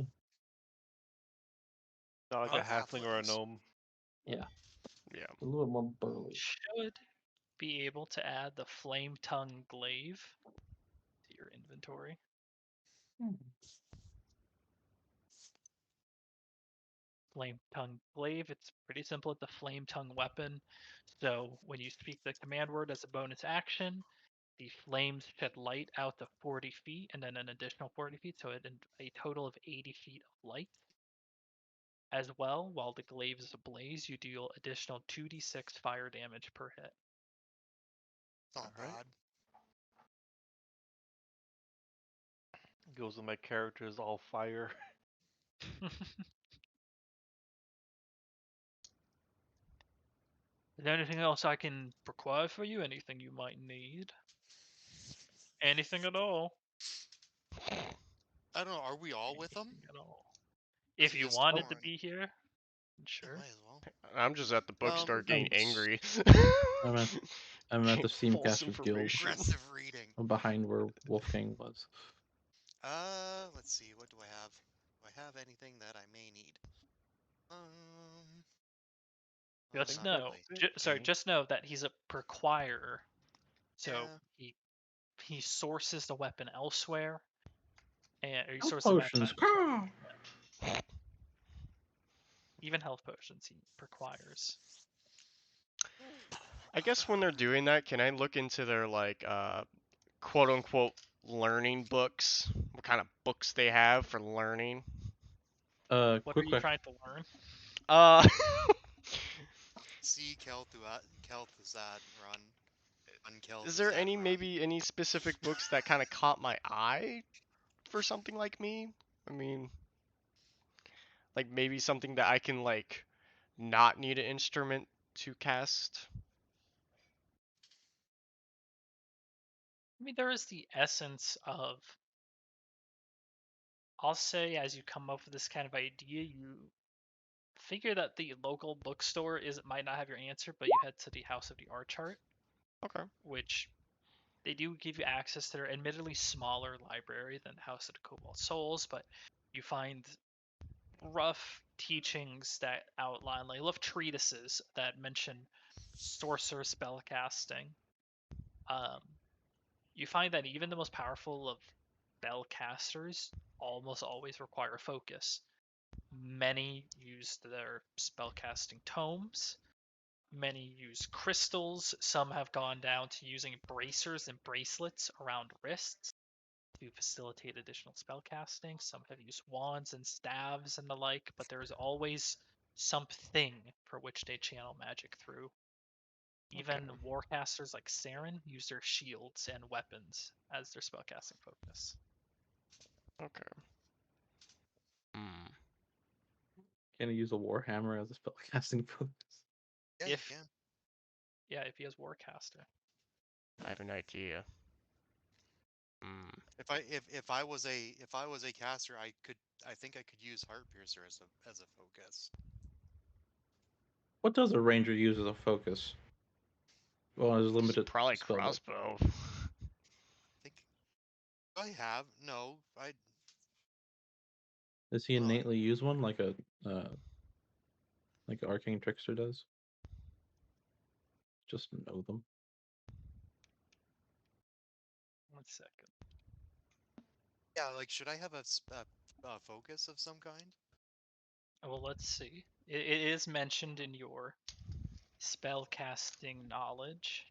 Not like Oh, a halfling or a halflings. gnome. Yeah. Yeah. A little more burly. Should be able to add the flame tongue glaive to your inventory. Flame tongue glaive. It's pretty simple. It's a flame tongue weapon. So when you speak the command word as a bonus action, the flames shed light out to 40 feet and then an additional 40 feet, so a total of 80 feet of light. As well, while the glaive is ablaze, you deal additional 2d6 fire damage per hit. Not Alright. bad. Goes with my character is all fire. Is there anything else I can require for you? Anything you might need? Anything at all? I don't know. Are we all with them? Anything at all. Is If it you just wanted to Torin? be here, Yeah, sure. might as well. I'm just at the bookstore getting angry. I'm at the False Steamcasters Guild. information. Aggressive reading. I'm behind where Wolfgang was. Let's see. What do I have? Do I have anything that I may need? Just not know, really. just know that he's a perquirer, so Yeah. he sources the weapon elsewhere, and or he Health sources the potions. weapon. Even health potions he perquires. I guess when they're doing that, can I look into their like quote unquote learning books? What kind of books they have for learning? What are Quick you question. trying to learn? See Kel'Thuzad run. Is there Kel'Thuzad run. maybe any specific books that kind of caught my eye for something like me? I mean, like maybe something that I can like not need an instrument to cast. I mean, there is the essence of. I'll say, as you come up with this kind of idea, you figure that the local bookstore might not have your answer, but you head to the House of the Archart, Okay. which they do give you access to their admittedly smaller library than House of the Cobalt Souls, but you find rough teachings that outline, like rough treatises that mention sorcerer spellcasting. You find that even the most powerful of spellcasters almost always require focus. Many use their spellcasting tomes. Many use crystals. Some have gone down to using bracers and bracelets around wrists to facilitate additional spellcasting. Some have used wands and staves and the like, but there is always something for which they channel magic through. Even Okay. warcasters like Saren use their shields and weapons as their spellcasting focus. Okay. Hmm. Can I use a warhammer as a spellcasting focus? Yeah, If you can. yeah, if he has warcaster. I have an idea. Hmm. If I was a caster, I think I could use Heart Piercer as a focus. What does a ranger use as a focus? Well, his limited Probably spell deck. crossbow. I think I have no. I Does he Hold on. innately use one like a like an arcane trickster does? Just know them. 1 second. Yeah, like should I have a focus of some kind? Well, let's see. It is mentioned in your spellcasting knowledge.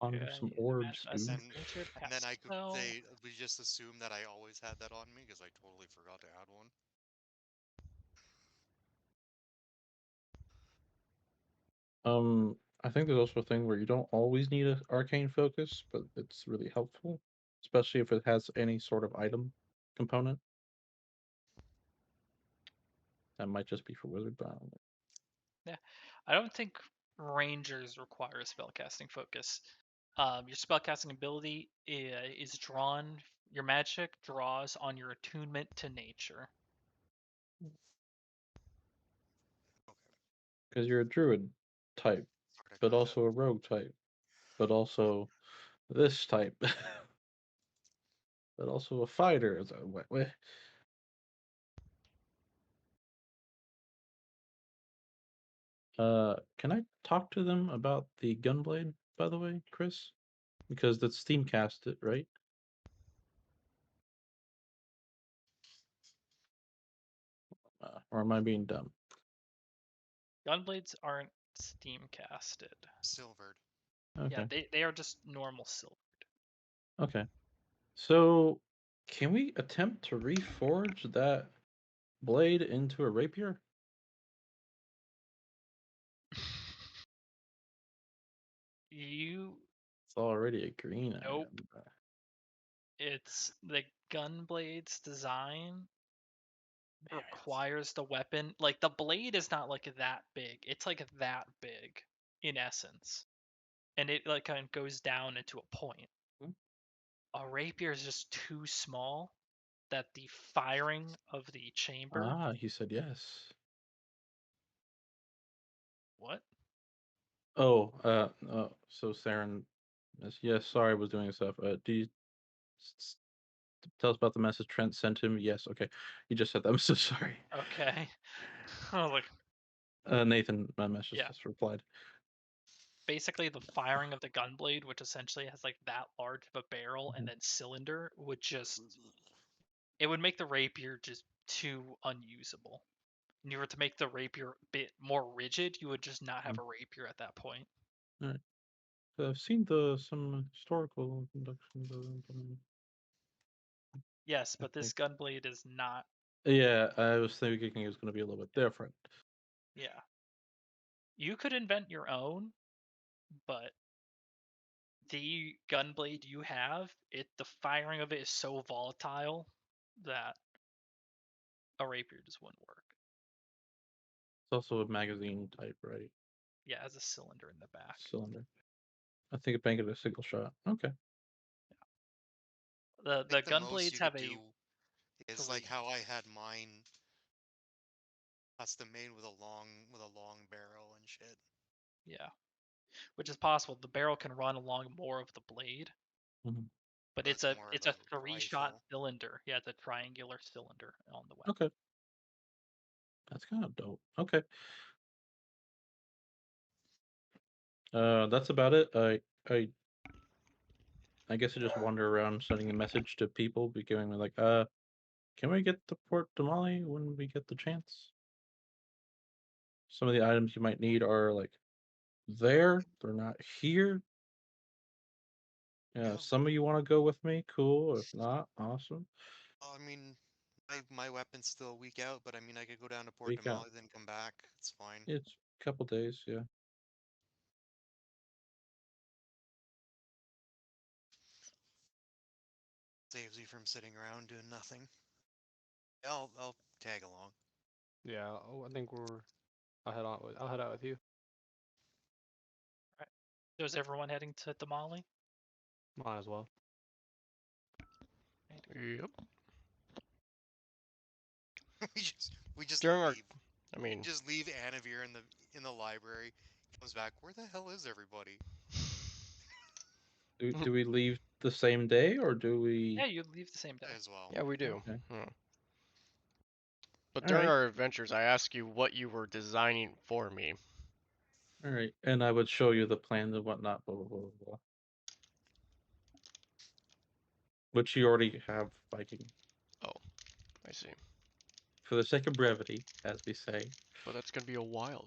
Ponder Yeah, some you orbs, imagine dude. a nature And then cast I could spell. say we just assume that I always had that on me because I totally forgot to add one. I think there's also a thing where you don't always need an arcane focus, but it's really helpful, especially if it has any sort of item component. That might just be for wizard, but I don't know. Yeah, I don't think rangers require a spellcasting focus. Your spellcasting ability is drawn. Your magic draws on your attunement to nature. Okay. Because you're a druid type, Sorta, but kinda. also a rogue type, but also this type, but also a fighter. It's a, wait. Can I talk to them about the gunblade, by the way, Chris? Because that's Steam cast it, right? Or am I being dumb? Gunblades aren't steam casted. Silvered. Yeah, Okay. they are just normal silvered. Okay. So, can we attempt to reforge that blade into a rapier? You It's already a green nope. item. It's the gunblade's design Damn it. requires the weapon. Like the blade is not like that big. It's like that big in essence. And it like kind of goes down into a point. Hmm. A rapier is just too small that the firing of the chamber. Ah, he said yes. What? Oh, so Saren, yes, sorry, I was doing stuff. Do you s- tell us about the message Trent sent him? Yes, okay. You just said that. I'm so sorry. Okay. I was like, Nathan, my message yeah. just replied. Basically, the firing of the gunblade, which essentially has like that large of a barrel and Mhm. then cylinder, would just it would make the rapier just too unusable. And you were to make the rapier a bit more rigid, you would just not have a rapier at that point. Alright. So I've seen some historical inductions of them. Yes, I but this think. gunblade is not. Yeah, I was thinking it was going to be a little bit different. Yeah. You could invent your own, but the gunblade you have, the firing of it is so volatile that a rapier just wouldn't work. It's also a magazine type, right? Yeah, it has a cylinder in the back. Cylinder. I think it make it a single shot. Okay. The I think the most gunblades you have could a do is like 3. how I had mine custom made with a long barrel and shit. Yeah. Which is possible. The barrel can run along more of the blade, Mhm. but That's more of it's a a 3-shot rifle. cylinder. Yeah, it's a triangular cylinder on the weapon. Okay. That's kind of dope. Okay. That's about it. I I guess I just wander around sending a message to people, becoming like, can we get to Port Damali when we get the chance? Some of the items you might need are like there, they're not here. Yeah, Yeah. some of you want to go with me, cool. If not, awesome. I mean, my weapon's still a week out, but I mean, I could go down to Port Week out. Damali, then come back. It's fine. It's a couple days, yeah. Saves you from sitting around doing nothing. Yeah, I'll tag along. Yeah, I think I'll head out with you. Right. So is everyone heading to Damali? Might as well. Yep. We just During our, leave. I mean, Just leave Anavir in the library. Comes back. Where the hell is everybody? Do we leave the same day or do Yeah, we? you leave the same day. As well. yeah, we do. Okay. But All during right. our adventures, I asked you what you were designing for me. All right. And I would show you the plans and whatnot, blah, blah, blah, blah, blah. Which you already have, Viking. I see. For the sake of brevity, as we say. But that's gonna be a while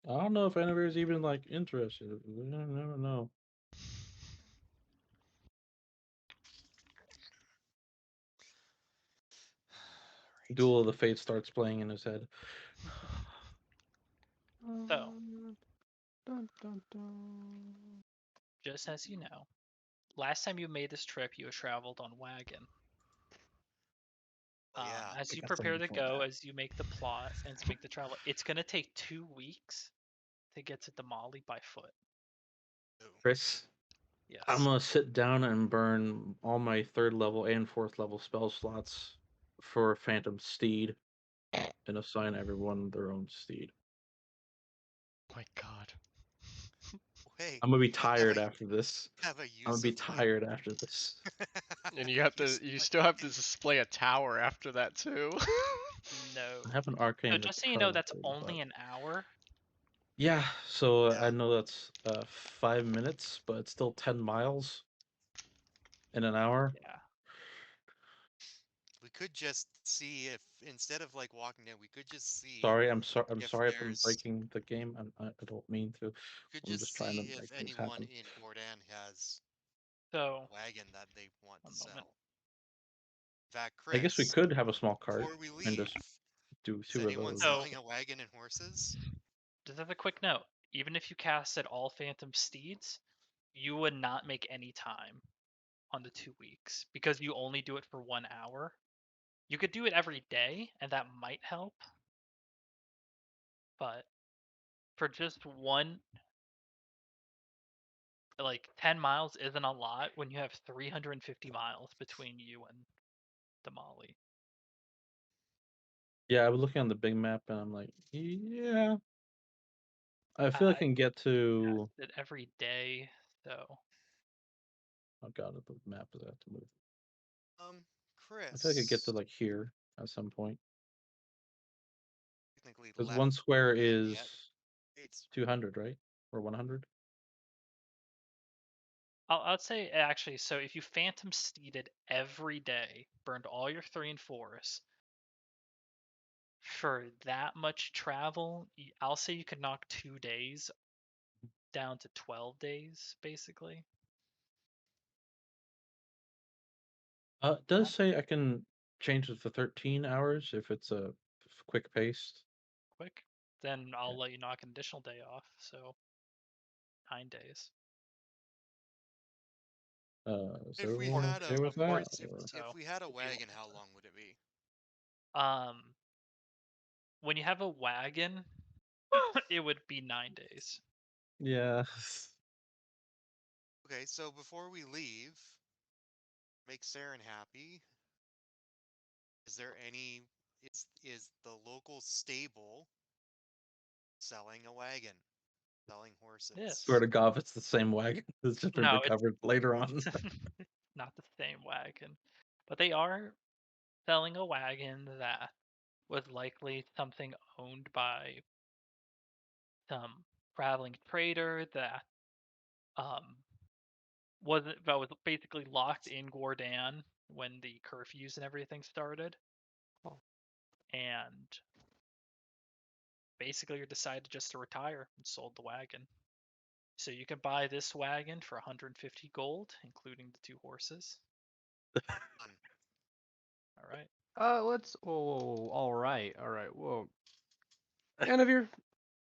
though. I don't know if anybody's even like interested. I don't know. Right. Duel of the Fates starts playing in his head. So, Dun, dun, dun. just as you know, last time you made this trip, you traveled on wagon. Oh, yeah. As I you got prepare something to to point go, at. as you make the plot and to make the travel, it's gonna take 2 weeks to get to Damali by foot. Ooh. Chris, Yes. I'm gonna sit down and burn all my 3rd level and 4th level spell slots for Phantom Steed and assign everyone their own steed. My God. Hey, I'm gonna be have tired a after this. have a I'm gonna use be of tired after this. And you have to, you still have to display a tower after that too. No. I have an So arcane just so you know, that's 35. only an hour. Yeah, so Yeah. I know that's 5 minutes, but it's still 10 miles in an hour. Yeah. We could just see if instead of like walking in, we could just see Sorry, I'm sorry. I'm if sorry if I'm there's breaking the game. I don't mean to. could I'm just just trying to see if make things anyone happen. in Gordon has So a wagon that they want to one sell. moment. In fact, I guess we Chris, could have a small cart before we and leave, just do is 2 of anyone those. So selling a wagon and horses? just as a quick note, even if you casted all Phantom Steeds, you would not make any time on the 2 weeks because you only do it for 1 hour. You could do it every day, and that might help. But for just one, like 10 miles isn't a lot when you have 350 miles between you and Damali. Yeah, I was looking on the big map and I'm like, yeah. I feel I I can get to. cast it every day, so Oh god, the map is have to move. I feel I could get to Chris, like here at some point. technically Because left one square Gordon is yet. It's 200, right? Or 100? I'd say actually. So if you Phantom Steeded every day, burned all your 3 and 4s, for that much travel, I'll say you could knock 2 days down to 12 days, basically. It does Not say I can change it to 13 hours if it's a quick paced. quick. Then I'll Yeah. let you knock an additional day off, so 9 days. Is if we everyone had okay a with Or that? if, Or... so if we had a if you wagon, wanted how to. long would it be? When you have a wagon, it would be 9 days. Yeah. Okay, so before we leave, make Saren happy. Is there any is the local stable selling a wagon, selling horses? Swear Yes. to God, if it's the same wagon. It's just been No, it's recovered later on. not the same wagon. But they are selling a wagon that was likely something owned by some traveling trader that um was basically locked in Gordon when the curfews and everything started, Oh. and basically decided just to retire and sold the wagon. So you can buy this wagon for 150 gold, including the 2 horses. Fun. All right. Let's. Whoa, all right, all right. Whoa, Anavir,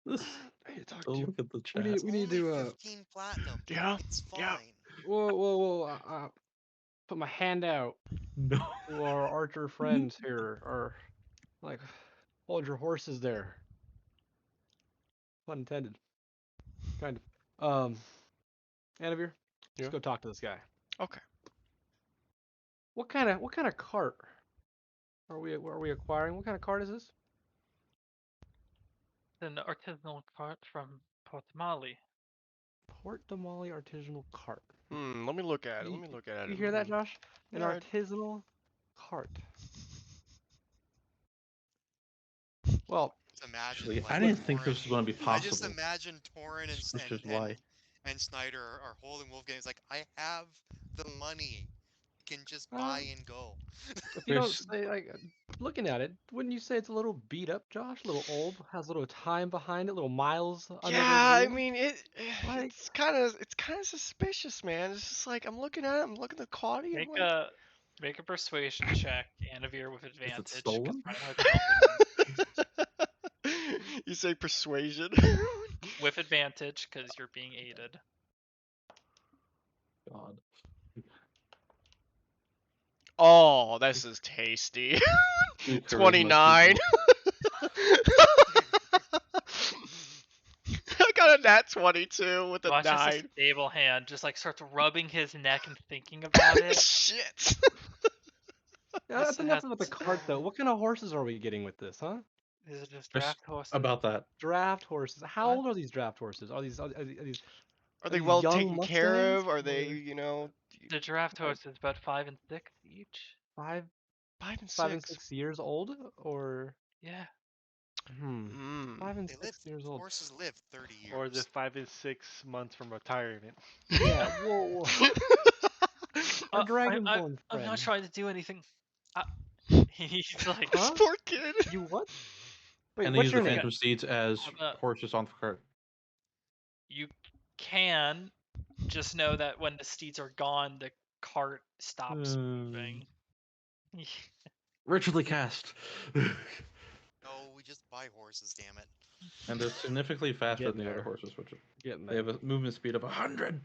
This, I need to talk oh, to you. look at the We chat. need. It's We need only to. 15 platinum. Yeah, It's yeah. fine. Whoa. Put my hand out No. to our archer friends here, or like, hold your horses there. Pun intended. Kind of. Anavir, Yeah. let's go talk to this guy. Okay. What kind of cart are we acquiring? What kind of cart is this? An artisanal cart from Port Mali. Port Damali artisanal cart. Let me look at it. Let You, me look at you it. hear that, Josh? An Yeah. artisanal cart. Well, Just imagine Actually, I like didn't think Torin. this was going to be I just possible. imagine Torin Which is why. and Snyder are holding Wolfgang. It's like I have the money can just Uh, buy and go. If you don't There's say, like, looking at it, wouldn't you say it's a little beat up, Josh? A little old, has a little time behind it, little miles under the Yeah, I wheel? mean Like, it's kind of suspicious, man. It's just like I'm looking at it, I'm looking at the quality, I'm Make a persuasion check, Anavir, with is it advantage, because stolen? Reinhardt's helping you. like you say persuasion. With advantage, because you're being aided. God. Oh, this is tasty. Do charisma, 29. I got a nat 22 with a Watch as this 9. stable hand just like starts rubbing his neck and thinking about it. Shit. that's This enough has- about the cart, though. What kind of horses are we getting with this, huh? These are just Just draft horses. about that. Draft horses. How What? old are these draft horses? Are these Are they these well young taken care Mustangs, of? Are they, or The draft horses about 5 and 6 each. five 5 and 5 and 6? 6 years old, or Yeah. 5 and They 6 years old? Horses live 30 years. Or is it 5 and 6 months from retirement? Yeah. Whoa. Our dragonborn I'm not friend. trying to do anything. He's like, This Huh? poor kid. You what? Wait, And they what's use your the name? phantom seeds as How about- horses on the cart. you can just know that when the steeds are gone, the cart stops moving. Ritually cast. No, we just buy horses, damn it. And they're significantly faster Getting than the other there. horses, which Getting they there. have a movement speed of 100.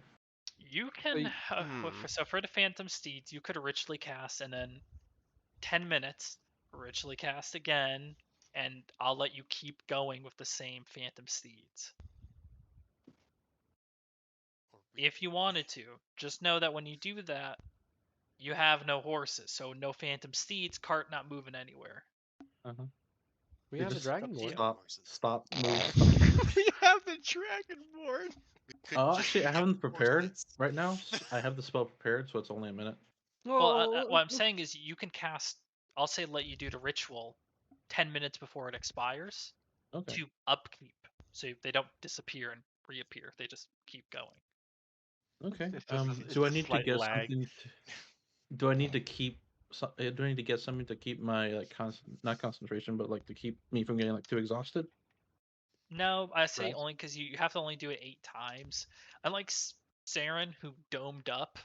You can, you- so for the phantom steeds, you could ritually cast, and then 10 minutes ritually cast again, and I'll let you keep going with the same phantom steeds Or we- if you wanted to. Just know that when you do that, you have no horses, so no phantom steeds, cart not moving anywhere. We They have a just dragonborn. horses. Stop, move, stop. We have the dragonborn. We could Oh, just actually, I make have them prepared horses. right now. I have the spell prepared, so it's only a minute. Well, Oh, what I'm saying is you can cast, I'll say let you do the ritual 10 minutes before it expires Okay. to upkeep, so they don't disappear and reappear, they just keep going. Okay. It's just a- it's Do I a need to slight get lag. something? Do I need to keep? Do I need to get something to keep my like not concentration, but like to keep me from getting like too exhausted? No, I say Rest. only because you have to only do it 8 times. Unlike Saren, who domed up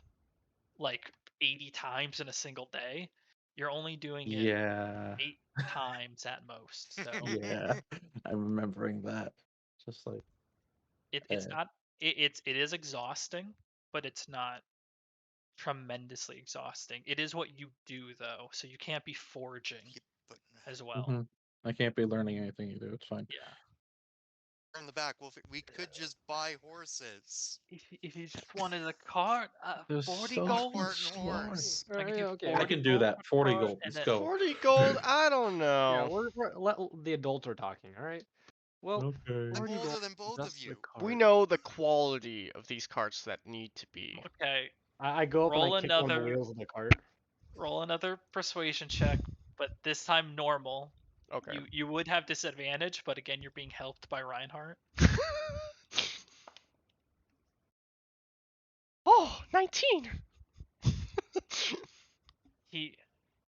like 80 times in a single day, you're only doing it Yeah. 8 times at most. So Yeah. I'm remembering that. Just like it's Yeah. not it is exhausting, but it's not tremendously exhausting. It is what you do though, so you can't be foraging Keep putting as well. mhm. I can't be learning anything either. It's fine. Yeah. in the back. Well, we could just buy horses. If you just wanted a cart, There's 40 so gold. much Spartan more. horse. I can do okay. 40 I can do gold that. for the 40 cart, gold. and Let's then- go. 40 gold? I don't Yeah, know. let the adults are talking. All right. Well, Okay. I'm 40 older gold than both just of the you. We cart. know the quality of these carts that need to be. Okay, I go up and Roll I kick one of the another- wheels of the cart. roll another persuasion check, but this time normal. Okay. You would have disadvantage, but again, you're being helped by Reinhardt. Oh, 19.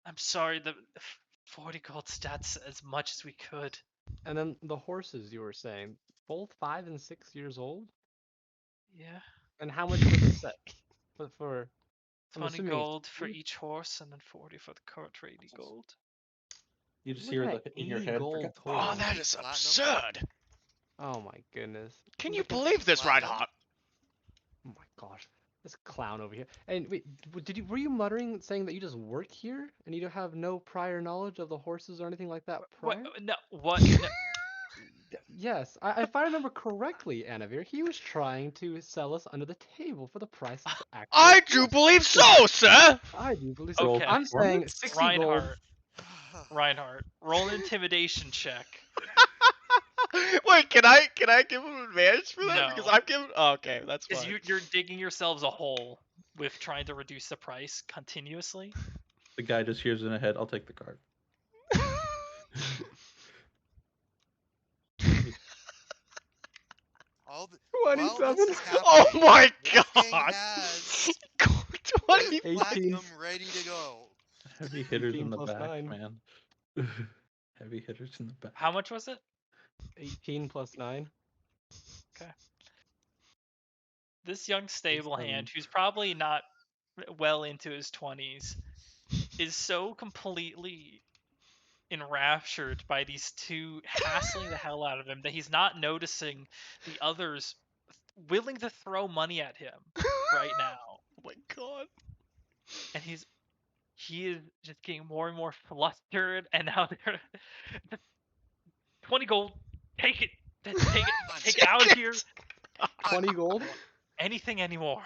I'm sorry, the 40 gold stats as much as we could. And then the horses you were saying, both 5 and 6 years old. Yeah, And how much for the set? For I'm 20 assuming it's gold for cheap. each horse, and then 40 for the cart, 80 gold. You just Looking hear at in your 80 head. gold forget- Oh, total. that is Platinum? absurd. Oh my goodness. Can Look you at this- believe this, Platinum? Reinhardt? Oh my gosh. This clown over here. And wait, were you muttering saying that you just work here and you don't have no prior knowledge of the horses or anything like that What? prior? No, what? No, Yes, if I remember correctly, Anavir, he was trying to sell us under the table for the price of the actual I do horse. believe so, sir. I do believe Roll so. Okay. I'm saying performance? 60 gold. Reinhardt, roll an intimidation check. Wait, can I give him advantage for that? No. Because I'm giving. Oh, okay, that's Because fine. you're digging yourselves a hole with trying to reduce the price continuously. The guy just hears in the head. I'll take the card. All the, 27. While this is Oh happening, my Wolfgang god! has What do you- 18, Platinum ready to go. Heavy hitters 18 in the plus back, 9. man. Heavy hitters in the back. How much was it? 18 plus 9. This young stable 7. hand, who's probably not well into his 20s, is so completely enraptured by these two hassling the hell out of him that he's not noticing the others willing to throw money at him right now. Oh my god. And he is just getting more and more flustered, and now they're 20 gold, take it, take it out of here. 20 gold. Anything anymore.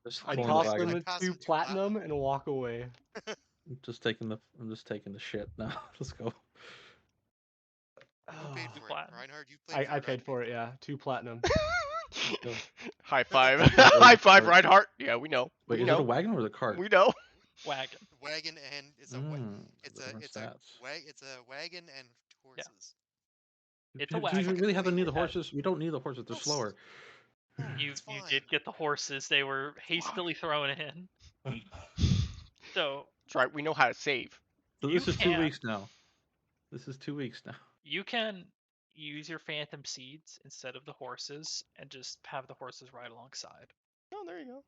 Just I pulling toss the them wagon. pass 2 him 2 platinum and walk away. I'm just taking the shit now. Let's go. Who paid Oh, for it? Platinum. Reinhardt, you paid for I it, paid right? for it, yeah. 2 platinum. Go. High five. Wait, High five, wait. Reinhardt. Yeah, we know. Wait, we is know. it a wagon or is it a cart? We know. Wagon. Wagon and it's a Different stats. it's a wagon and Yeah. horses. It's a Do we wagon. really have to need the Yeah. horses? We don't need the horses. They're Yes. slower. No, You it's fine. did get the horses. They were hastily thrown in. So That's right. We know how to save. So You this is 2 can. weeks now. This is 2 weeks now. you can use your phantom seeds instead of the horses and just have the horses ride alongside. Oh, there you go.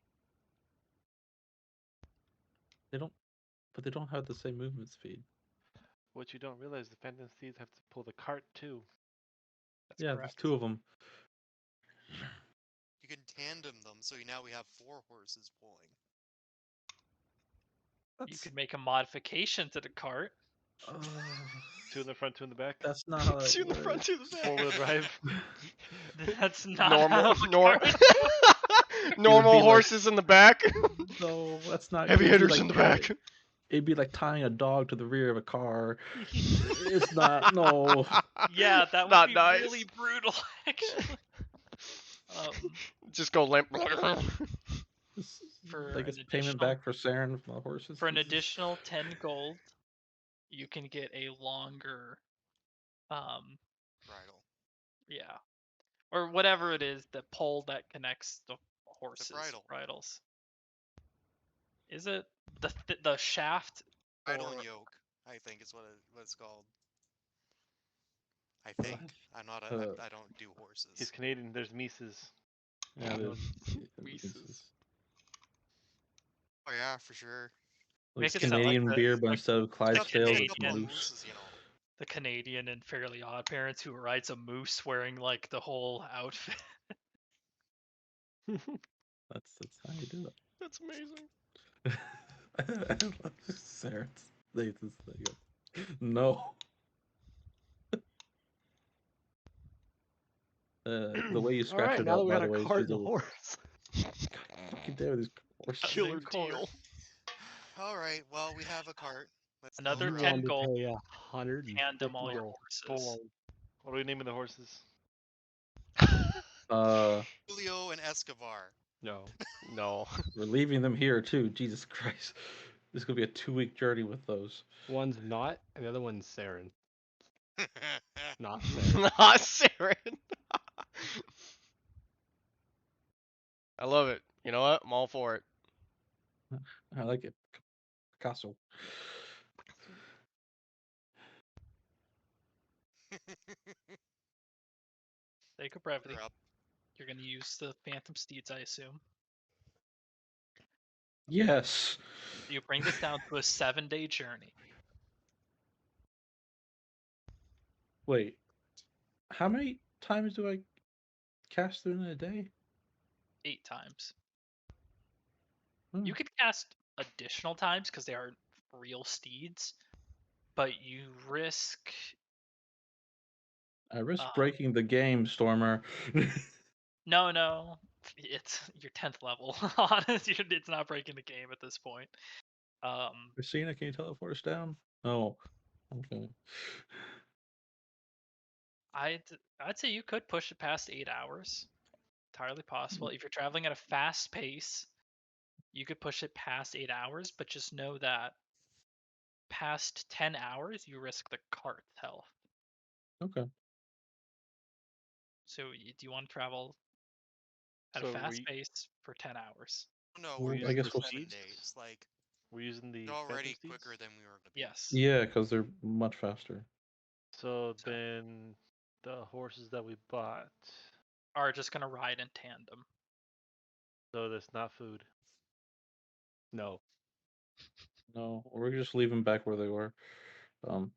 But they don't have the same movement speed. What you don't realize, the Phantom Steeds have to pull the cart too. That's Yeah, correct. there's 2 of them. You can tandem them, so now we have 4 horses pulling. You could make a modification to the cart. 2 in the front, 2 in the back. That's not how that Two in the front, works. two in the back. 4-wheel drive. That's not Normal, how a normal, cart- normal be like- horses in the back. No, that's not. Heavy it'd be hitters like in the tying- back. It'd be like tying a dog to the rear of a car. It's not. No. Yeah, that would Not be nice. really brutal, actually. Just go limp. It's For like an it's payment additional- back for Saren from the horses. For an This is- additional 10 gold, you can get a longer, Bridle. yeah, or whatever it is, the pole that connects the horses' bridle. bridles. Is it the shaft? Bridle or- and yoke, I think is what it's called. I think. I'm not. I don't do horses. He's Canadian. There's Mises. Yeah, it is. Mises. Oh yeah, for sure. Like Make it sound like Canadian the- beer, but like instead of Got to Clydesdales, check it's up on moose. mooses, you know. The Canadian and Fairly Odd Parents who rides a moose wearing like the whole outfit. That's how you do That's amazing. it. I love Saren's. Nathan's thing. No. The way you scratch Alright, it now that up, we by got the a way, cart she's and a a horse. fucking damn these horses. Killer cart. deal. All right. Well, we have a cart. Let's go Another You grab 10 wanted to gold. pay 150 Tandem all your gold. horses. What are we naming the horses? Julio and Escobar. No. No. We're leaving them here too. Jesus Christ. This is gonna be a 2-week journey with those. One's not, and the other one's Saren. Not Saren. Not Saren. I love it. You know what? I'm all for it. I like it. Picasso. Sake of brevity. We're up. You're gonna use the Phantom Steeds, I assume. Yes. You bring this down to a 7-day journey. Wait. How many times do I cast through in a day? 8 times. Hmm. You could cast additional times because they are real steeds, but you risk. I risk Uh, breaking the game, Stormer. No, it's your 10th level. Honestly, it's not breaking the game at this point. Christina, can you teleport us down? Oh. Okay. I'd say you could push it past 8 hours. Entirely possible. If you're traveling at a fast pace, you could push it past 8 hours, but just know that past 10 hours, you risk the cart's health. Okay. So do you want to travel at So a fast we- pace for 10 hours? No, Well, we're I using guess the we'll 7 days. Like, We're using the they're already phantom quicker steeds? than we were gonna be. Yes. Yeah, because they're much faster. So So- then the horses that we bought, Are just gonna ride in tandem. so that's not food. No. No, we're just leaving back where they were. Um,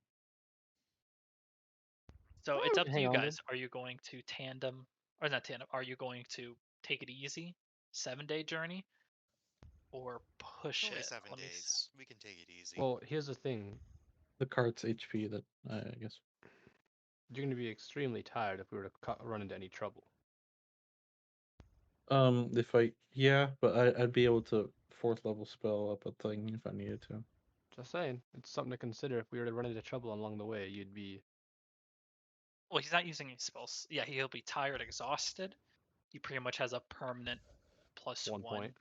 So Yeah, it's we up can to hang you on guys. Are you going to tandem or not tandem? Are you going to take it easy, 7-day journey, or It's push only it? 7 days. We can take it easy. Well, here's the thing. the cart's HP that I guess. You're going to be extremely tired if we were to run into any trouble. If but I'd be able to 4th level spell up a thing if I needed to. Just saying, it's something to consider. If we were to run into trouble along the way, you'd be Well, he's not using any spells. Yeah, he'll be tired, exhausted. He pretty much has a permanent plus 1 one. point.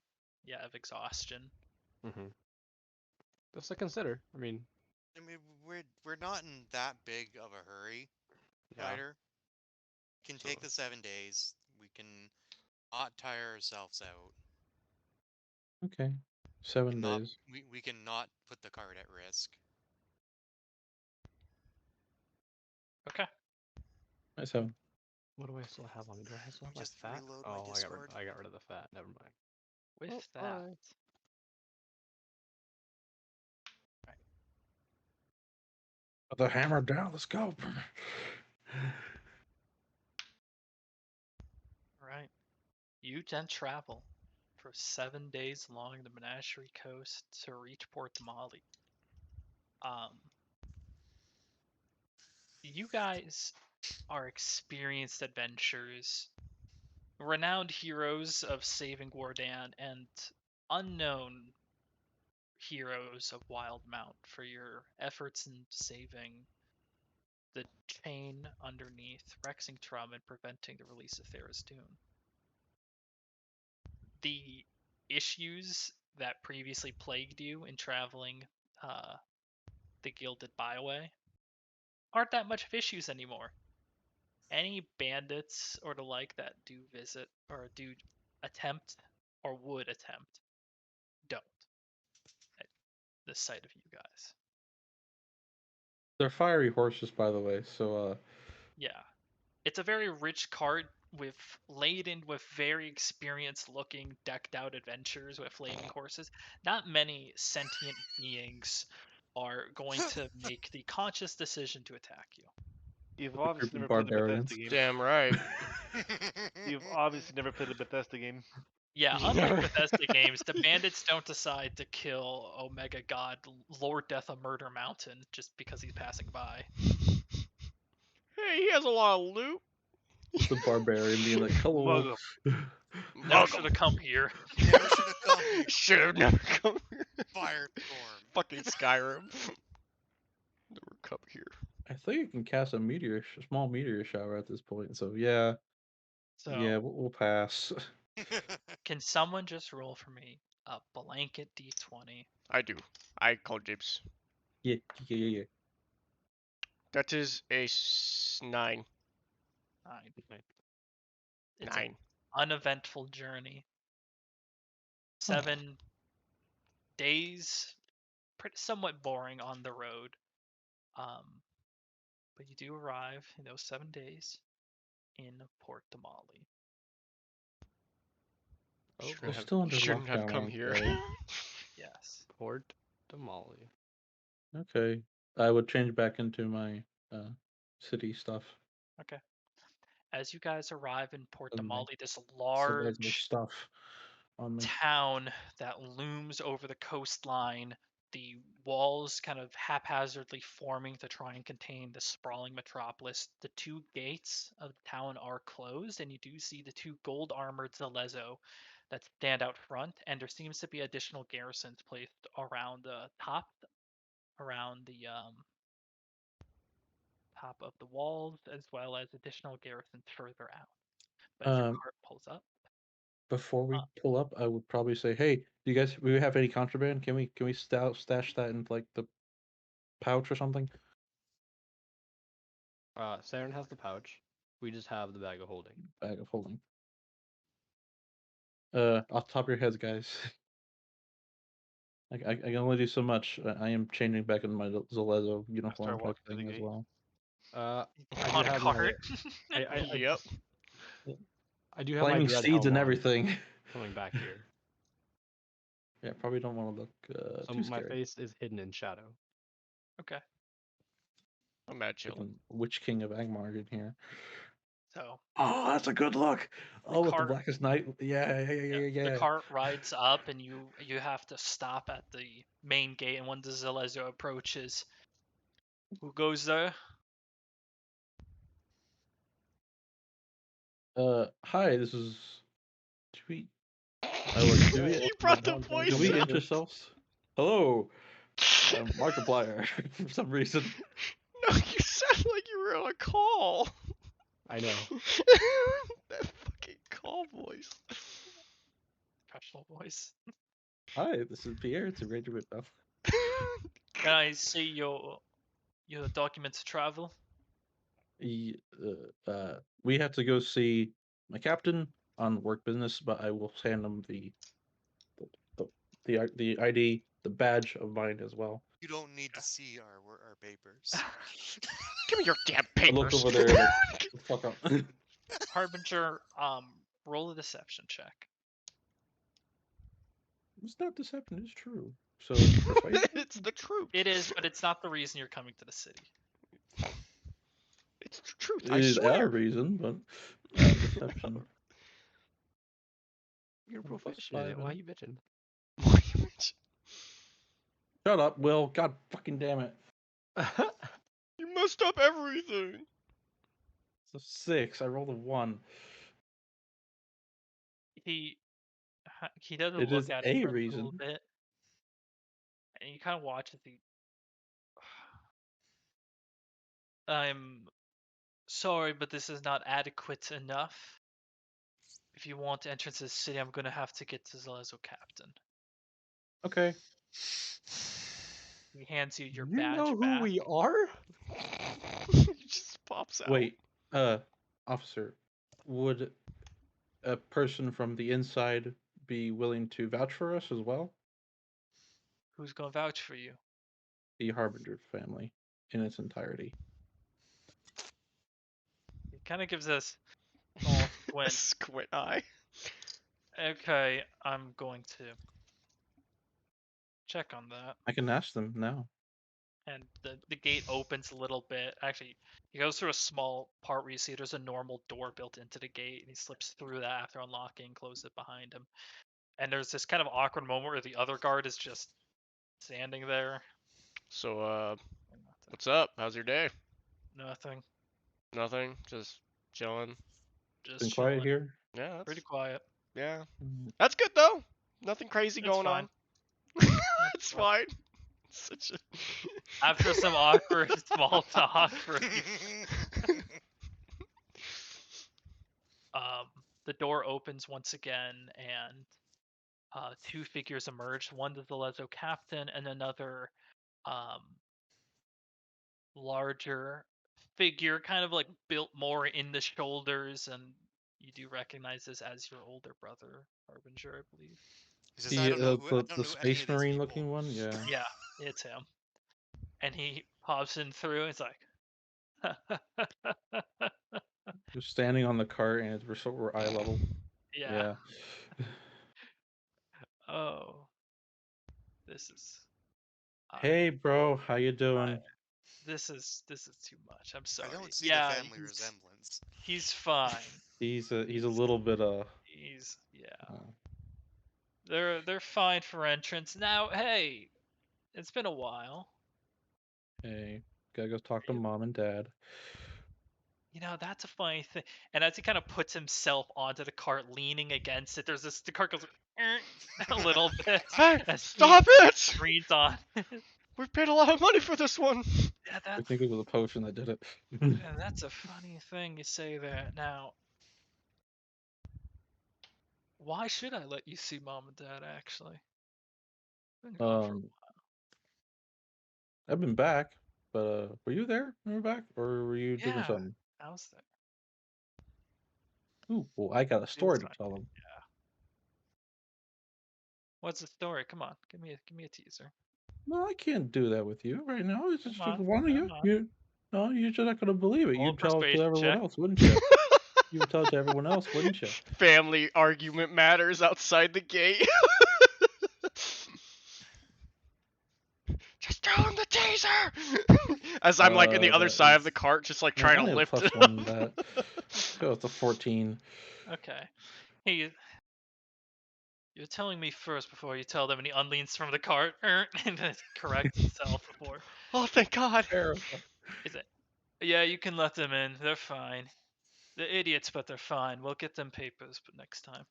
Yeah, of exhaustion. Mm-hmm. Just to consider. I mean, I mean, we're not in that big of a hurry, yeah. fighter. Can take So- the 7 days. We can not tire ourselves out. Okay, 7 Not days. we can not put the cart at risk. Okay. Nice 7. What do I still have on me? Do I still have my Just fat? reload my Oh, Discord. I got rid of the fat. Never mind. With Oh, that, bye. Put the hammer down. Let's go. right, you then travel for 7 days along the Menagerie coast to reach Port Molly. You guys are experienced adventurers, renowned heroes of saving Wardan, and unknown heroes of WildeMount for your efforts in saving the chain underneath Rexingtrum and preventing the release of Tharizdun. The issues that previously plagued you in traveling the Gilded Byway aren't that much of issues anymore. Any bandits or the like that do visit or do attempt or would attempt don't at the sight of you guys. They're fiery horses, by the way. So Yeah. It's a very rich cart with laden with very experienced looking decked out adventurers with flaming horses. Not many sentient beings are going to make the conscious decision to attack you. You've group obviously of never played a barbarians. Bethesda game. Damn right. You've obviously never played a Bethesda game. Yeah, unlike Bethesda games, the bandits don't decide to kill Omega God Lord Death of Murder Mountain just because he's passing by. Hey, he has a lot of loot. the barbarian being like, "Hello." Mug 'em. Never should have come here. Never should have come here. Should have never come here. Firestorm. Fucking Skyrim. Never come here. I think you can cast a small meteor shower at this point. So yeah, So, yeah, we'll pass. can someone just roll for me a blanket d20? I do. I call dibs. Yeah, yeah, yeah, yeah. That is a 9. 9. Okay. It's 9. an uneventful journey. 7 days, somewhat boring on the road. But you do arrive in those 7 days in Port de Mali. Oh, We're still under Shouldn't have lockdown, come aren't here. they? Yes. Port Damali. Okay, I would change back into my city stuff. Okay. As you guys arrive in Port de And Mali, this still has my large stuff on me. town that looms over the coastline, the walls kind of haphazardly forming to try and contain the sprawling metropolis. The 2 gates of the town are closed, and you do see the 2 gold armored Zalezo that stand out front, and there seems to be additional garrisons placed around the top, around the top of the walls, as well as additional garrisons further out. But as your Um, cart pulls up, Before uh, we pull up, I would probably say, "Hey, do you guys we have any contraband? Can we stash that in like the pouch or something?" Saren has the pouch. We just have the bag of holding. Bag of holding. Off the top of your heads, guys. I can only do so much. I am changing back into my Zalezo uniform type walking to the thing as gate. well. I do On a have my cart. Yep. I do have my Flaming dread steeds helm and on everything. coming back here. Yeah, probably don't want to look So too my scary. face is hidden in shadow. Okay. I'm mad chill. Freaking Witch King of Angmar in here. So Oh, that's a good look. Oh, with the cart- Blackest Night. Yeah. the cart rides up, and you have to stop at the main gate. And when the Zalezo approaches, who goes there? Hi, this is. Do we? Look, do we? You brought the One thing voice Do we up. ourselves? Hello, I'm Markiplier. For some reason. No, you sound like you were on a call. I know. That fucking call voice. Professional voice. Hi, this is Pierre. It's a regiment. Oh. Can I see your documents of travel? We have to go see my captain on work business, but I will hand him the ID, the badge of mine as well. You don't need to see our papers. Give me your damn I look papers. over there like, fuck up. Harbinger, roll a deception check. It's not deception. It's true. So persuasion. It's the truth. It is, but it's not the reason you're coming to the city. It's the truth. It I is swear. our reason, but deception. You're Plus proficient in it. 5 Why in you bitching? Shut up, Will. God fucking damn it. You messed up everything. It's a 6. I rolled a 1. He doesn't It look is at it a for a little reason. bit, and you kind of watch as he. I'm sorry, but this is not adequate enough. If you want entrance to the city, I'm gonna have to get to Zalezo Captain. Okay. He hands you your You badge know who back. we are? He just pops out. Wait, officer, would a person from the inside be willing to vouch for us as well? Who's gonna vouch for you? The Harbinger family in its entirety. He kind of gives us small A squint. squint eye. Okay, I'm going to check on that. I can ask them now. And the gate opens a little bit. Actually, he goes through a small part where you see there's a normal door built into the gate, and he slips through that after unlocking, closes it behind him. And there's this kind of awkward moment where the other guard is just standing there. So, what's up? How's your day? Nothing. Nothing. Just chilling. Just Been chilling. quiet here. Yeah, that's Pretty quiet. yeah. Mm, That's good though. Nothing crazy It's going fine. on. It's fine. fine. Such a. After some awkward small talk for the door opens once again, and two figures emerge. One is the Lezo captain, and another um, larger figure, kind of like built more in the shoulders. And you do recognize this as your older brother, Harbinger, I believe. He says, I don't know the any Space of these Marine people. looking one. Yeah. Yeah, it's him. And he pops in through. And it's like, Just standing on the cart and we're eye level. yeah. Yeah. Oh, this is. Hey, bro, how you doing? This is too much. I'm sorry. I don't see Yeah, the family resemblance. he's fine. He's a little bit He's yeah. uh, They're fine for entrance. Now, hey, it's been a while. hey, gotta go talk to You, mom and dad. that's a funny thing. And as he kind of puts himself onto the cart, leaning against it, the cart goes a little bit Hey, as stop it! he reads on. We've paid a lot of money for this one. Yeah, I think it was a potion that did it. that's a funny thing you say that. Now, why should I let you see mom and dad? Actually, been gone for. I've been back, but were you there when we were back, or were you doing Yeah, something? I was there. Ooh, well, I got a He was story to fine. tell them. What's the story? Come on, give me a teaser. No, I can't do that with you right now. It's Come just on, one of you. come on. No, you're just not gonna believe it. Roll a You'd tell it to persuasion everyone check. else, wouldn't you? You would tell it to everyone else, wouldn't you? Family argument matters outside the gate. Just throw him the taser! As I'm like in the other That side of is. the cart, just like I trying to only have lift it +1 up. that. So it's a 14. Okay. Hey, you're telling me first before you tell them, and he unleans from the cart and it corrects itself before. Oh, thank God. Terrifying. Is it? Yeah, you can let them in. They're fine. They're idiots, but they're fine. We'll get them papers, but next time.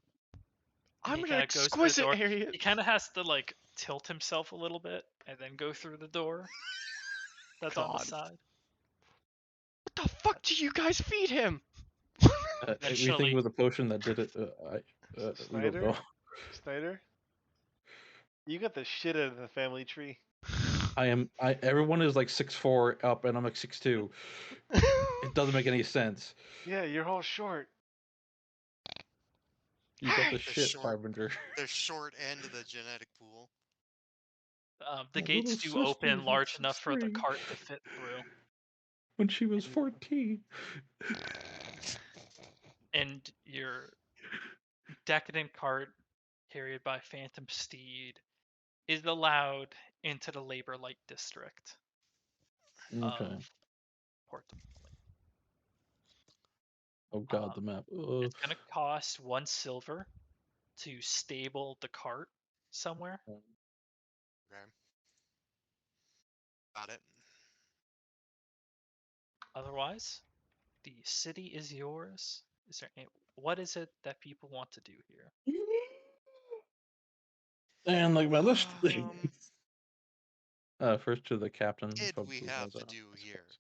And I'm he an kind of goes to the exquisite door. idiot. He kind of has to like tilt himself a little bit and then go through the door. That's on the God. side. What the fuck do you guys feed him? We think Eventually, it was a potion that did it. We don't know. Snyder, you got the shit out of the family tree. Everyone is like 6'4" up, and I'm like 6'2". It doesn't make any sense. Yeah, you're all short. You got the Hey! shit, short. Harbinger. The short end of the genetic pool. the My gates little do open sister's large enough for the 6'3" cart to fit through. when she was 14. And your decadent cart, carried by Phantom Steed, is allowed into the labor light district Okay. of Porto. Oh god, the map. Ugh. It's gonna cost 1 silver to stable the cart somewhere. Okay. Got it. Otherwise, the city is yours. What is it that people want to do here? And like my list. Um, First to the captain. did of we the have to Laza, do I here? suppose.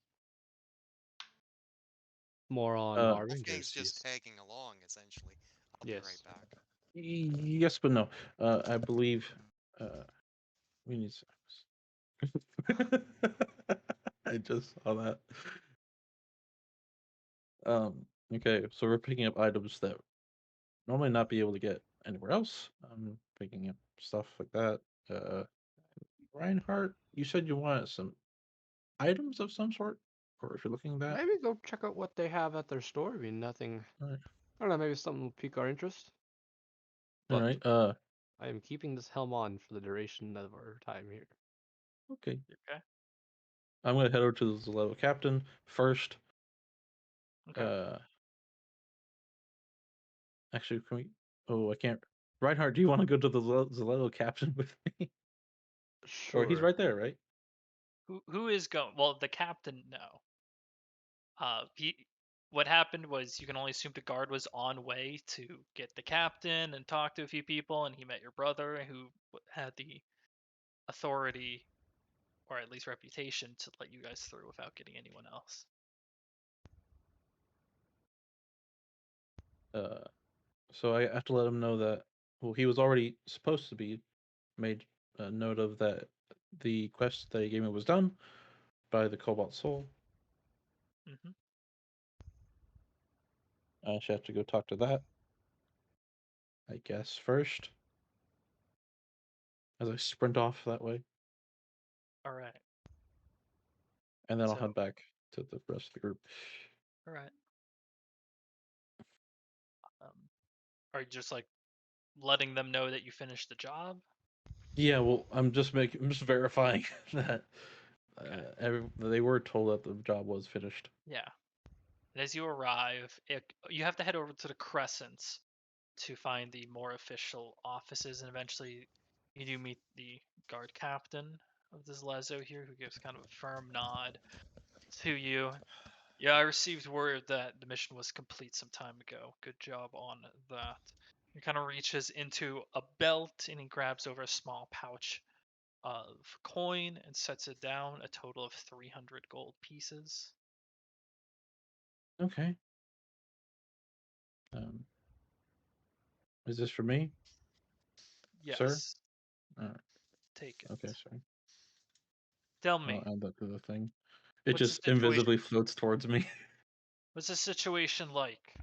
More on Wolfgang's Harbinger's just piece. tagging along, essentially. I'll be Yes. right back. Yes, but no. I believe we need. I just saw that. Okay, so we're picking up items that normally not be able to get anywhere else. Picking up stuff like that. Reinhardt, you said you wanted some items of some sort, or if you're looking at that. Maybe go check out what they have at their store. I mean, nothing. Alright. I don't know. Maybe something will pique our interest. All But right. I am keeping this helm on for the duration of our time here. Okay. Okay. I'm gonna head over to the Zaleto captain first. Okay. Actually, can we? Oh, I can't. Reinhardt, do you want to go to the Zaleto captain with me? Sure. Or he's right there, right? Who is going? Well, the captain, no. What happened was you can only assume the guard was on way to get the captain and talk to a few people, and he met your brother who had the authority, or at least reputation, to let you guys through without getting anyone else. So I have to let him know that. Well, he was already supposed to be made a note of that. The quest that he gave me was done by the Cobalt Soul. Mm-hmm. I should have to go talk to that, I guess, first. As I sprint off that way. All right. And then I'll So- head back to the rest of the group. All right. Are you just like letting them know that you finished the job? Yeah, well, I'm just verifying that Okay. they were told that the job was finished. Yeah. And as you arrive, you have to head over to the Crescents to find the more official offices, and eventually you do meet the guard captain of this Lezo here, who gives kind of a firm nod to you. Yeah, I received word that the mission was complete some time ago. Good job on that. He kind of reaches into a belt and he grabs over a small pouch of coin and sets it down, a total of 300 gold pieces. Okay. Is this for me, sir? Yes, Alright. take it. Okay, sorry. Tell me, I'll add that to the thing. It what's the just situation? invisibly floats towards me. What's the situation like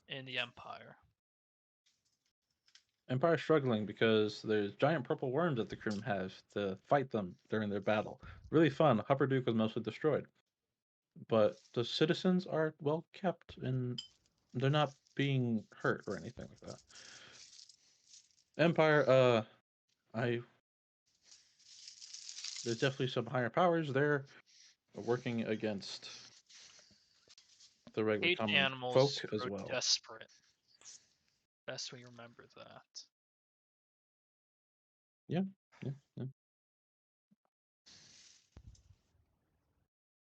in the Empire? Empire's struggling because there's giant purple worms that the crew has to fight them during their battle. Really fun. Hupperduke was mostly destroyed, but the citizens are well kept and they're not being hurt or anything like that. Empire, I there's definitely some higher powers there working against the regular Caged common animals folk as grow well. desperate. Best we remember that. Yeah.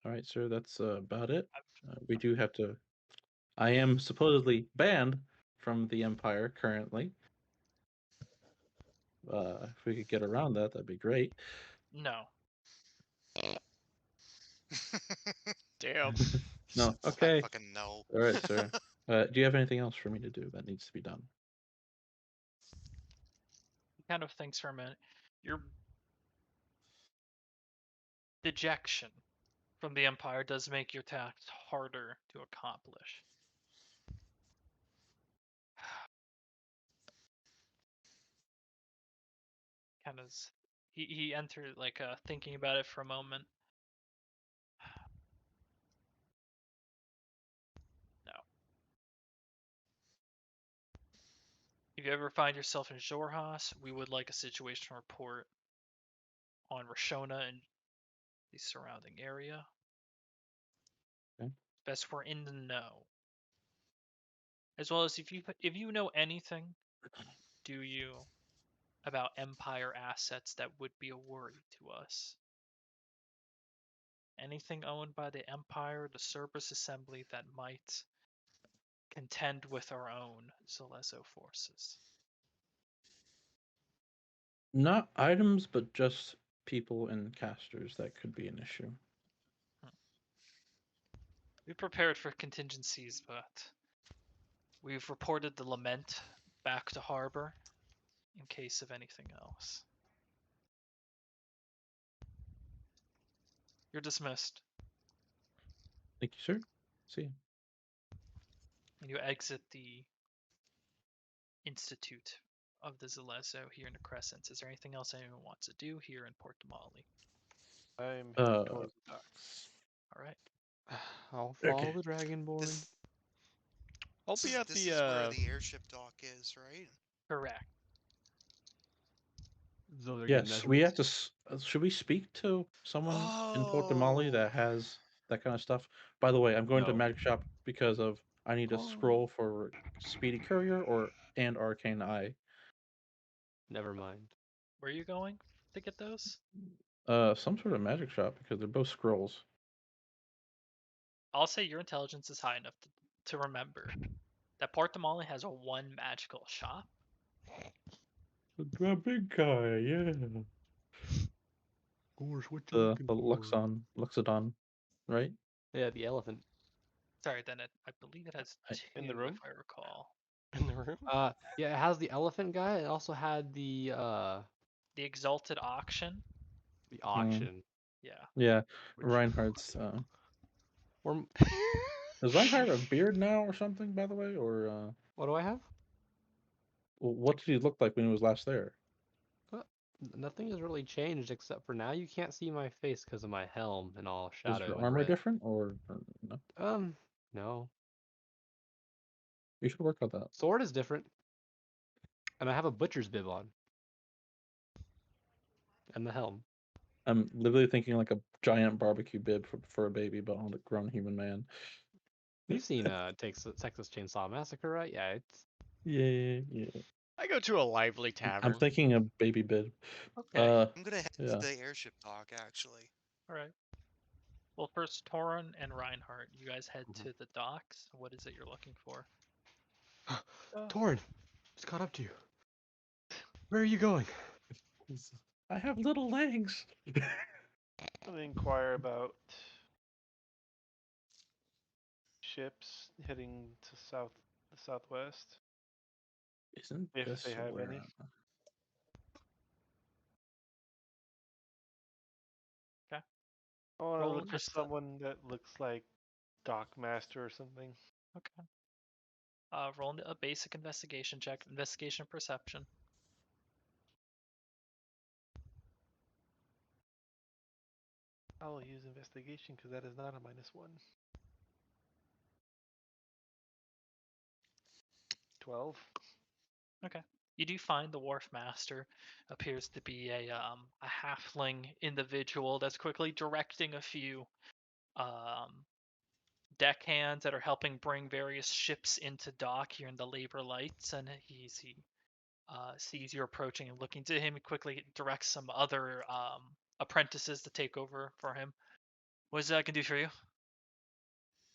All right, sir. That's about it. We do have to. I am supposedly banned from the Empire currently. If we could get around that, that'd be great. No. Damn. No. Flat Okay. fucking no. All right, sir. Do you have anything else for me to do that needs to be done? He kind of thinks for a minute. Your dejection from the Empire does make your task harder to accomplish. Kind of, he entered like thinking about it for a moment. No. If you ever find yourself in Xhorhas, we would like a situation report on Rashona and the surrounding area. Okay. Best we're in the know. As well as if you know anything, do you, about Empire assets that would be a worry to us? Anything owned by the Empire, the Cerberus Assembly that might contend with our own Zalezo forces? Not items, but just people and casters that could be an issue. We prepared for contingencies, but we've reported the Lament back to harbor in case of anything else. You're dismissed, Thank you, sir. See you. and you exit the Institute of the Zalezo here in the Crescent. Is there anything else anyone wants to do here in Port Damali? I'm heading Uh, towards the docks. All right. I'll Okay. follow the Dragonborn. This I'll this be is at this the is where the airship dock is, right? Correct. So they're getting Yes, we have measurements. to. Should we speak to someone in Port Damali Oh. that has that kind of stuff? By the way, I'm going to No. Magic Shop because of I need a Oh. scroll for Speedy Courier and Arcane Eye. Never mind. Where are you going to get those? Some sort of magic shop because they're both scrolls. I'll say your intelligence is high enough to remember that Port Damali has a one magical shop. The big guy, yeah. Gosh, what you looking The for? Luxodon, right? Yeah, the elephant. Sorry, then I believe it has I- two, In the room? if I recall. in the room. Yeah, it has the elephant guy. It also had the The Exalted Auction. auction. Yeah. Yeah, Which Reinhardt's. or Does Reinhardt have a beard now or something? By the way, or what do I have? what did he look like when he was last there? Uh, Nothing has really changed except for now you can't see my face because of my helm and all Is shadow your and armor red. different or no? No. You should work on that. Sword is different, and I have a butcher's bib on, and the helm. I'm literally thinking like a giant barbecue bib for a baby, but on a grown human man. You've seen Texas Chainsaw Massacre, right? Yeah, it's Yeah. I go to a lively I'm tavern. thinking a baby bib. Okay. I'm gonna head Yeah. to the airship dock actually. All right. Well, first, Torin and Reinhardt, you guys head Mhm. to the docks. What is it you're looking for? Torin, just caught up to you. Where are you going? I have little legs. I'm gonna inquire about ships heading to the southwest, Isn't if this they have where? any. Okay. I want to Roll look for initiative. someone that looks like Dockmaster or something. Okay. Roll a basic investigation check. Investigation or perception. I'll use investigation because that is not a -1. 12. Okay. You do find the wharf master appears to be a halfling individual that's quickly directing a few deckhands that are helping bring various ships into dock here in the labor lights, and he sees you approaching and looking to him. He quickly directs some other apprentices to take over for him. What is that I can do for you?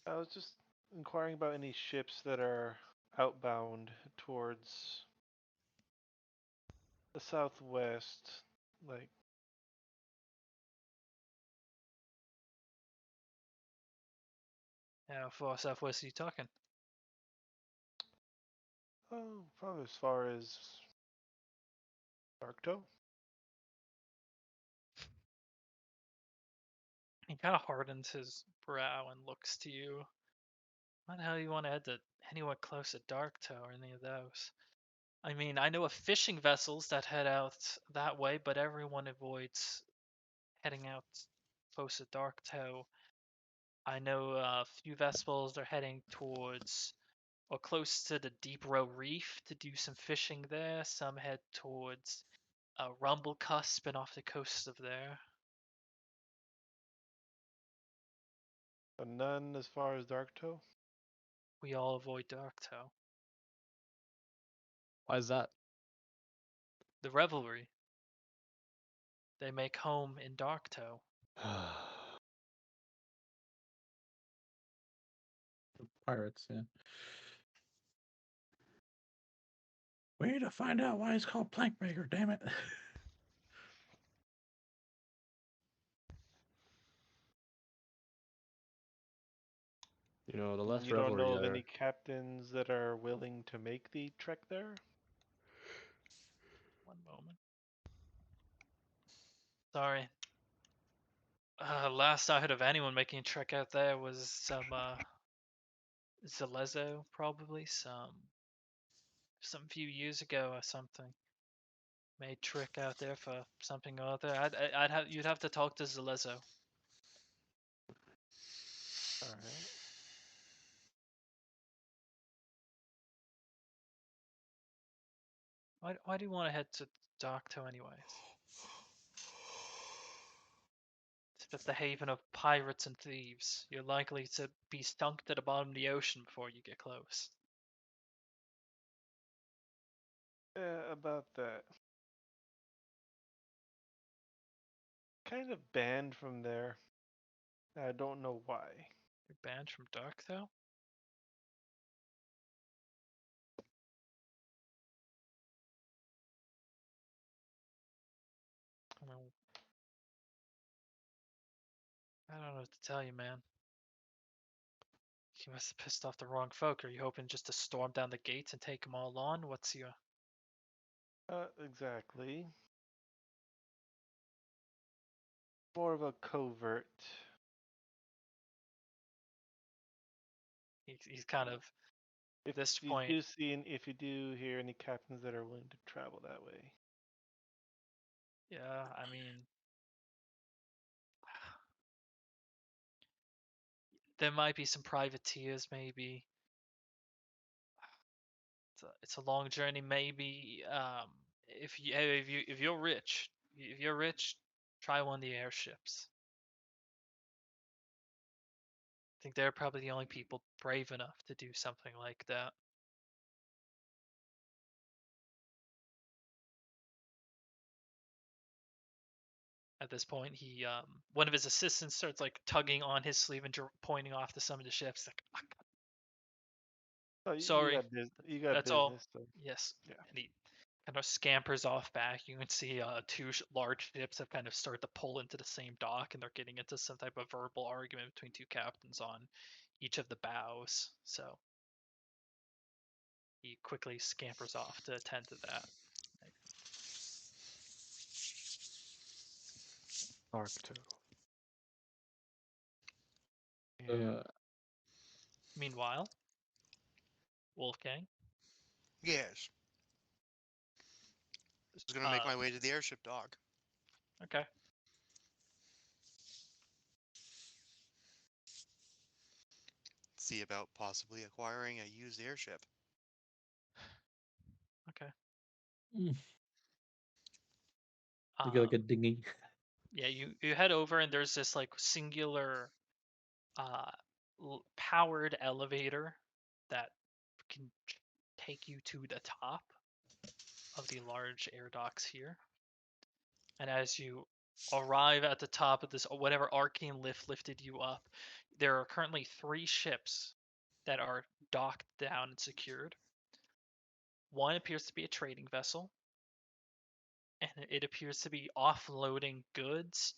I was just inquiring about any ships that are outbound towards the southwest, like How far southwest are you talking? probably as far as Darktoe. He kind of hardens his brow and looks to you. Why the hell you want to head to anywhere close to Darktoe or any of those? I mean, I know of fishing vessels that head out that way, but everyone avoids heading out close to Darktoe. I know a few vessels are heading towards or close to the Deep Row Reef to do some fishing there. Some head towards Rumble Cusp and off the coast of there. But none as far as Darktoe. We all avoid Darktoe. Why is that? The revelry. They make home in Darktoe. Pirates, yeah. We need to find out why it's called Plankmaker, damn it. You know, the less You don't revelry know of there. any captains that are willing to make the trek there? One moment. Sorry. Last I heard of anyone making a trek out there was some Zalezo, probably some few years ago or something. Made trek out there for something or other. You'd have to talk to Zalezo. Alright. Why do you want to head to Darktoe anyways? It's just the haven of pirates and thieves. You're likely to be sunk to the bottom of the ocean before you get close. Yeah, about that. Kind of banned from there. I don't know why. You're banned from Darktoe? I mean, I don't know what to tell you, man. You must have pissed off the wrong folk. Are you hoping just to storm down the gates and take them all on? What's your... Exactly. More of a covert. He's kind of... If this you point... do see, if you do hear any captains that are willing to travel that way. Yeah, I mean... There might be some privateers, maybe. It's a long journey, maybe. If you're rich, try one of the airships. I think they're probably the only people brave enough to do something like that. At this point, one of his assistants starts like tugging on his sleeve and pointing off to some of the ships. Like, "Ah, Oh, sorry, you got that's all. business. So Yes." yeah. And he kind of scampers off back. You can see two large ships have kind of started to pull into the same dock, and they're getting into some type of verbal argument between two captains on each of the bows. So he quickly scampers off to attend to that. Arcto. Yeah. Meanwhile, Wolfgang. Yes. Just gonna make my way to the airship dock. Okay. See about possibly acquiring a used airship. Okay. You Um, get like a dinghy. yeah, you head over and there's this like singular uh powered elevator that can take you to the top of the large air docks here. And as you arrive at the top of this, whatever arcane lift lifted you up, there are currently 3 ships that are docked down and secured. One appears to be a trading vessel, and it appears to be offloading goods.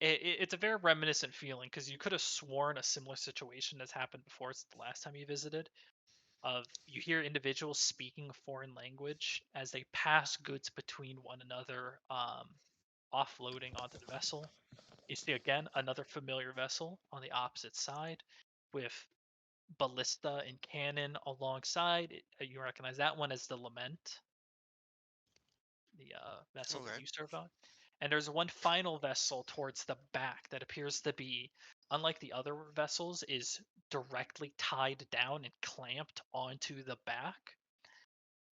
It's a very reminiscent feeling because you could have sworn a similar situation has happened before. It's the last time you visited. Of you hear individuals speaking a foreign language as they pass goods between one another, offloading onto the vessel. You see again another familiar vessel on the opposite side with ballista and cannon alongside. You recognize that one as the Lament, the vessel that Okay. you served on. And there's one final vessel towards the back that appears to be, unlike the other vessels, is directly tied down and clamped onto the back.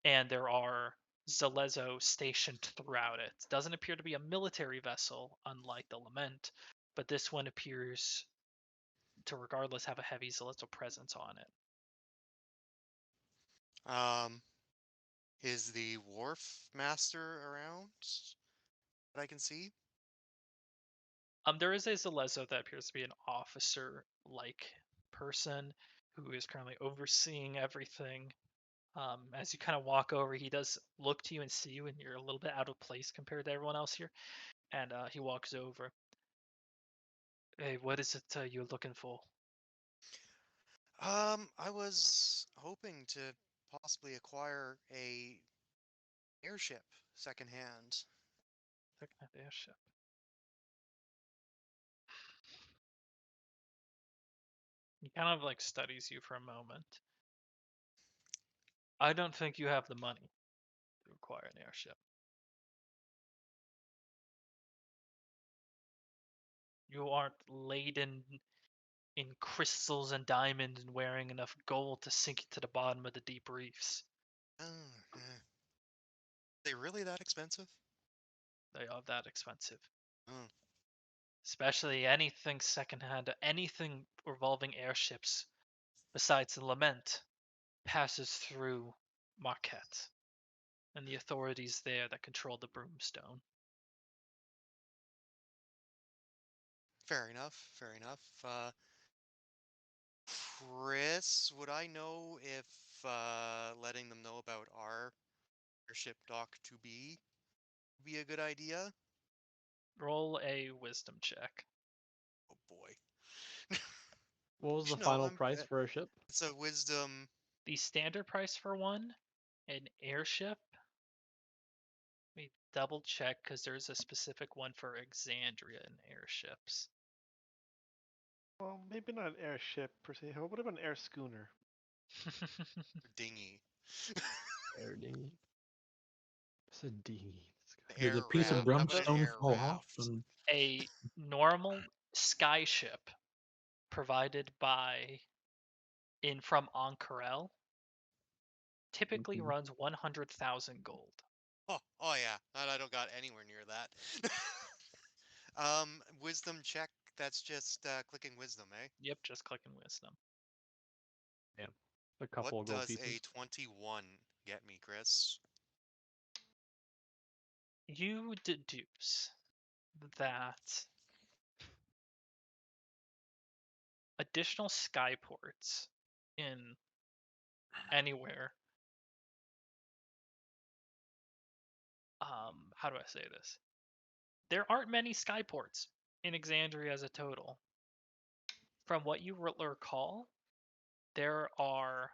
And there are Zalezo stationed throughout it. It doesn't appear to be a military vessel, unlike the Lament, but this one appears to regardless have a heavy Zalezo presence on it. Is the wharf master around that I can see? There is a Zalezo that appears to be an officer-like person who is currently overseeing everything. As you kind of walk over, he does look to you and see you, and you're a little bit out of place compared to everyone else here. And he walks over. Hey, what is it you're looking for? I was hoping to possibly acquire a airship secondhand. Looking at the airship. He kind of like studies you for a moment. I don't think you have the money to acquire an airship. You aren't laden in crystals and diamonds and wearing enough gold to sink you to the bottom of the deep reefs. Oh, they really that expensive? They are that expensive. Oh, Especially anything secondhand, anything revolving airships besides the Lament passes through Marquette and the authorities there that control the Broomstone. fair enough. Fair enough. Chris, would I know if letting them know about our airship dock to be a good idea? Roll a wisdom check. Oh boy. What was the No, final price for a ship? it's a wisdom. The standard price for one, an airship. Let me double check because there's a specific one for Exandria and airships. Well, maybe not an airship per se. What about an air schooner? Dinghy. Air dinghy. It's a dinghy. Did Air a piece of raft. How about an brimstone air fall off? raft? And A normal skyship provided by from Ankarel typically Mhm. runs 100,000 gold. Oh yeah. I don't got anywhere near that. Wisdom check. That's just clicking wisdom, eh? Yep, just clicking wisdom. Yeah. A What couple of gold does pieces. a 21 get me, Chris? You deduce that additional skyports in anywhere. How do I say this? There aren't many skyports in Exandria as a total. From what you recall, there are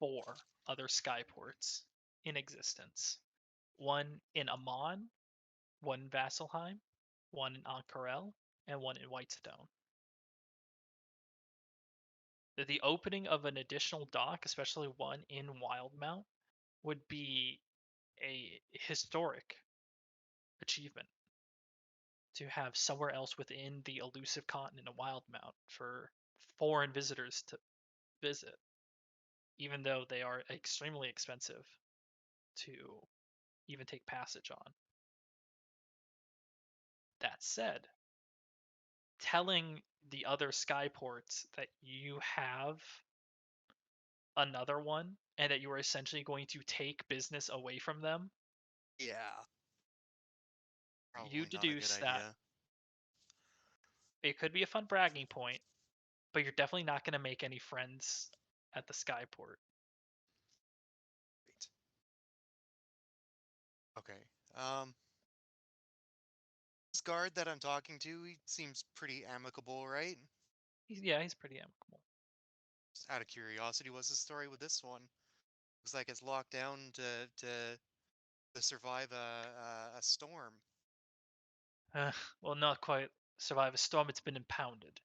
4 other skyports in existence. One in Amon, one in Vasselheim, one in Ankarel, and one in Whitestone. the opening of an additional dock, especially one in WildeMount, would be a historic achievement to have somewhere else within the elusive continent of WildeMount for foreign visitors to visit, even though they are extremely expensive to even take passage on. That said, telling the other skyports that you have another one and that you are essentially going to take business away from them, Yeah. you Probably not a good deduce that idea. it could be a fun bragging point, but you're definitely not going to make any friends at the skyport. Great. Okay. This guard that I'm talking to, he seems pretty amicable, right? He's pretty amicable. Just out of curiosity, what's the story with this one? Looks like it's locked down to survive a storm. Well, not quite survive a storm. It's been impounded.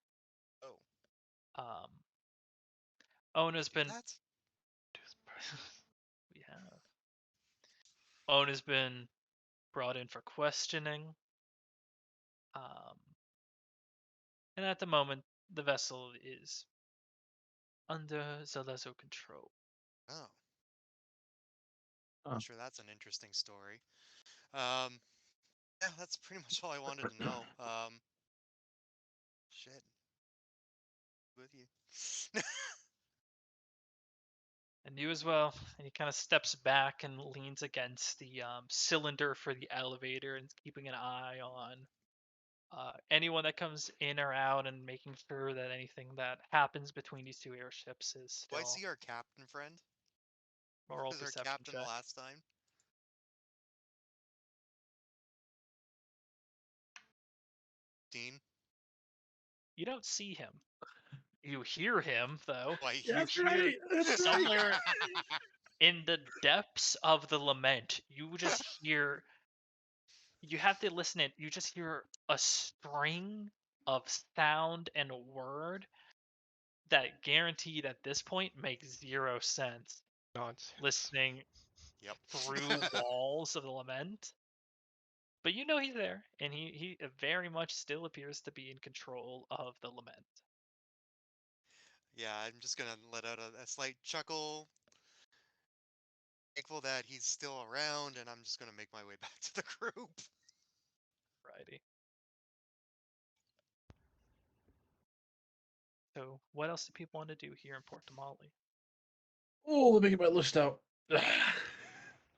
Oh, Um, Owen has do been. that? We have. Owen has been brought in for questioning. And at the moment, the vessel is under Zalezo control. Oh, Oh. I'm sure that's an interesting story. Um, yeah, that's pretty much all I wanted to know. Shit. With you. And you as well. And he kind of steps back and leans against the cylinder for the elevator and keeping an eye on anyone that comes in or out and making sure that anything that happens between these two airships is Do I still see our captain friend? moral Was our perception captain the check. last time? Dean? You don't see him. You hear him though. Why Yeah, You that's hear right. That's right. somewhere in the depths of the lament, you just hear. You have to listen in. You just hear a string of sound and word that guaranteed at this point makes zero sense. Nonsense. Listening Yep. through walls of the lament. But you know he's there, and he very much still appears to be in control of the lament. Yeah, I'm just gonna let out a slight chuckle. Thankful that he's still around, and I'm just gonna make my way back to the group. Righty. So what else do people want to do here in Port Damali? Oh, let me get my list out.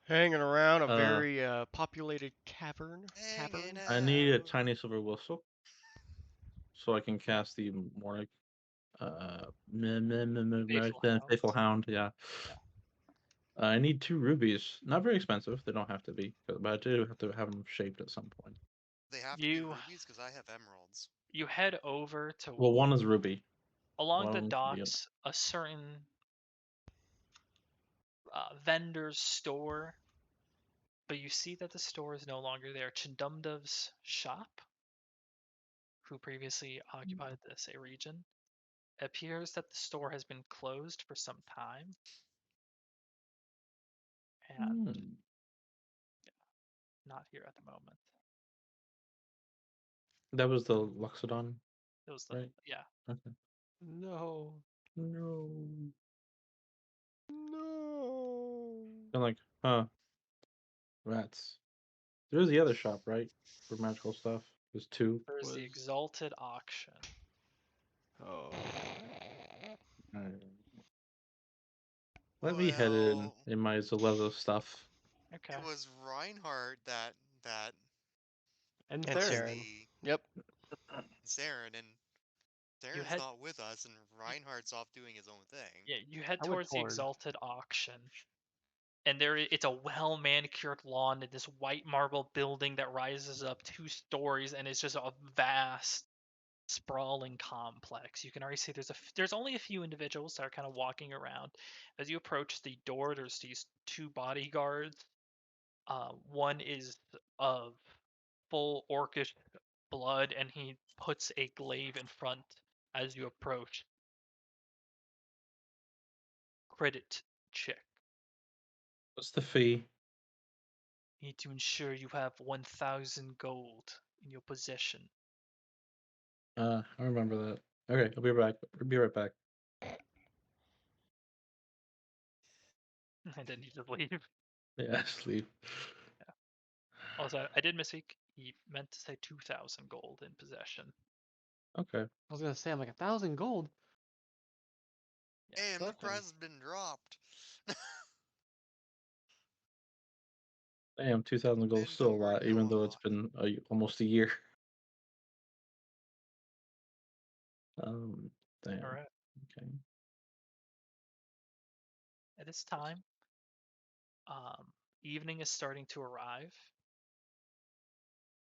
Hanging around a Uh, very populated cavern. Hanging I need a out. tiny silver whistle so I can cast the morning Faithful Hound. faithful hound. Yeah. Yeah. I need 2 rubies. Not very expensive. They don't have to be, but I do have to have them shaped at some point. They have to be You rubies because I have emeralds. you head over to Well, one is ruby. along One the of them can be docks. A certain vendor's store, but you see that the store is no longer there. Chindumdov's shop, who previously occupied this region, appears that the store has been closed for some time and Hmm. not here at the moment. That was the Luxodon, It was the right? yeah. Okay. No. No. No. I'm like, huh, rats. There's the other shop, right? For magical stuff. There's 2. There's the Was Exalted Auction. oh. Let me head Well, in my Zalezo stuff. Okay. it was Reinhardt that And And was Theron. Saren. the Yep. Saren, and You Saren's head not with us, and Reinhardt's off doing his own thing. yeah, you head I went towards the torn. Exalted Auction. And it's a well manicured lawn in this white marble building that rises up 2 stories and it's just a vast sprawling complex. You can already see there's only a few individuals that are kind of walking around. As you approach the door, there's these 2 bodyguards. One is of full orcish blood, and he puts a glaive in front as you approach. credit check. What's the fee? You need to ensure you have 1,000 gold in your possession. I remember that. Okay, I'll be right back. I'll be right back. And then you just leave. Yeah, sleep. Also, I did misspeak. He meant to say 2,000 gold in possession. Okay. I was gonna say, I'm like 1,000 gold. Damn, the Okay. prize has been dropped. Damn, 2,000 gold is Didn't still a convert lot, to even a though it's lot. been almost a year. Damn. All right. Okay. At this time, evening is starting to arrive.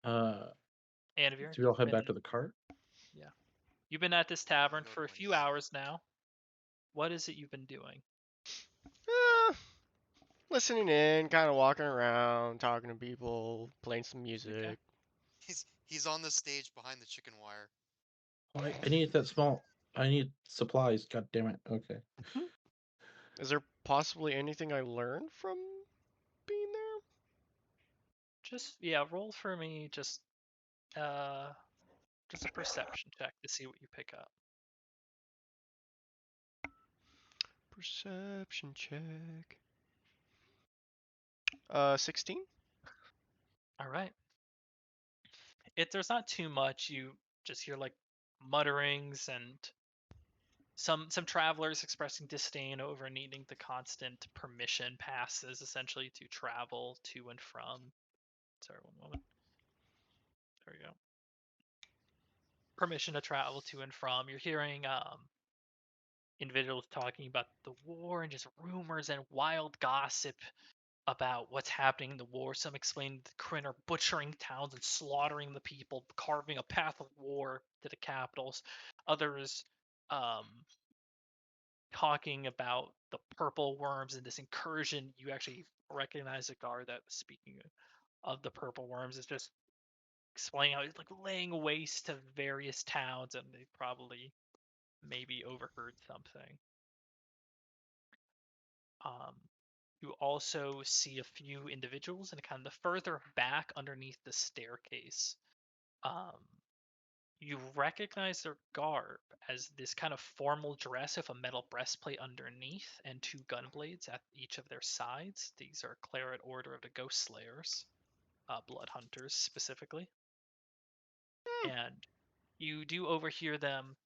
Anavir, Do we all head back to the cart? you've been at this tavern Go for a to an few inn. hours now. What is it you've been doing? Listening in, kind of walking around, talking to people, playing some music. He's on the stage behind the chicken wire. Oh, I need that small. I need supplies. God damn it. Okay. Is there possibly anything I learned from being there? Just roll for me just a perception check to see what you pick up. Perception check. 16. All right. There's not too much. You just hear like mutterings and some travelers expressing disdain over needing the constant permission passes essentially to travel to and from. Sorry, one moment. There we go. Permission to travel to and from. You're hearing individuals talking about the war and just rumors and wild gossip about what's happening in the war. Some explain the Kryn are butchering towns and slaughtering the people, carving a path of war to the capitals. Others talking about the purple worms and this incursion. You actually recognize a guard that was speaking of the purple worms is just explaining how it's like laying waste to various towns, and they probably maybe overheard something. Um, you also see a few individuals, and kind of the further back underneath the staircase, you recognize their garb as this kind of formal dress with a metal breastplate underneath and two gun blades at each of their sides. These are Claret Order of the Ghost Slayers, Blood Hunters specifically. And you do overhear them.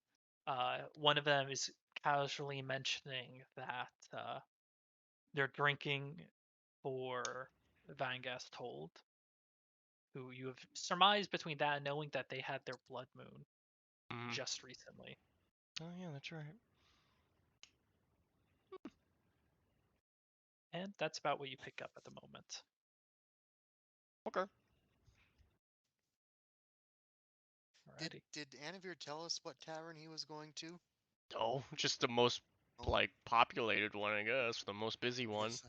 One of them is casually mentioning that they're drinking for Vangast Told, who you have surmised between that and knowing that they had their blood moon just recently. Oh yeah, that's right. And that's about what you pick up at the moment. Okay. Alrighty. Did Anavir tell us what tavern he was going to? Oh, just the most Oh, like populated one, I guess, the most busy one, yes,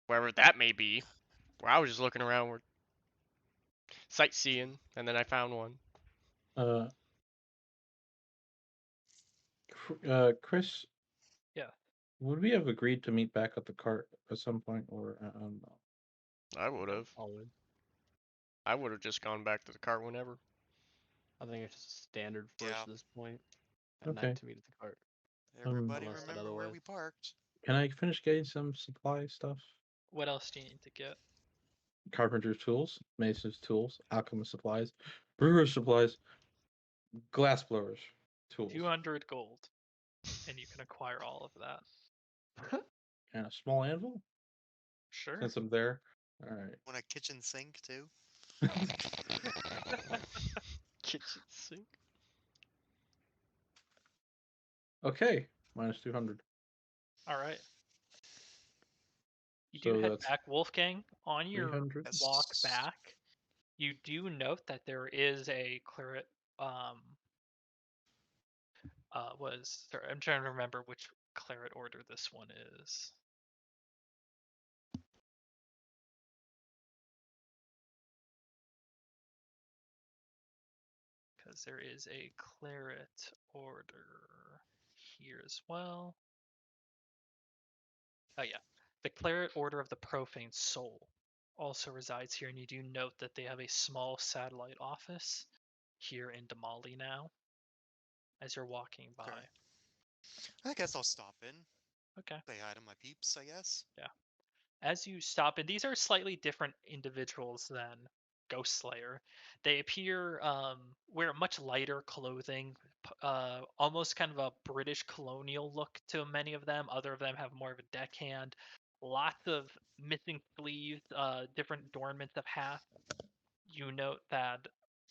wherever that may be. Where I was just looking around, we're sightseeing, and then I found one. Uh, Chris. Yeah. Would we have agreed to meet back at the cart at some point, or I don't know? I would have. Always. I would have just gone back to the cart whenever. I think it's just standard for us Yeah. at this point. At Okay. night to meet at the cart. everybody Unless said remember where we otherwise. parked. Can I finish getting some supply stuff? What else do you need to get? Carpenter's tools, mason's tools, alchemist supplies, brewer's supplies, glass blowers tools, 200 gold. And you can acquire all of that. and a small anvil. Sure. Since I'm there, all right. Want a kitchen sink too? Kitchen sink. Okay, minus 200. All right. You do So head that's back, Wolfgang. On your 300. walk Yes. back, you do note that there is a claret. Sorry, I'm trying to remember which claret order this one is. Because there is a claret order here as well. Oh yeah. The Claret Order of the Profane Soul also resides here, and you do note that they have a small satellite office here in Damali now as you're walking by. Okay. I guess I'll stop in. Okay. Say hi to my peeps, I guess. Yeah. As you stop in, these are slightly different individuals than Ghost Slayer. They appear wear much lighter clothing, almost kind of a British colonial look to many of them. Other of them have more of a deckhand. Lots of missing sleeves, different adornments of hats. You note that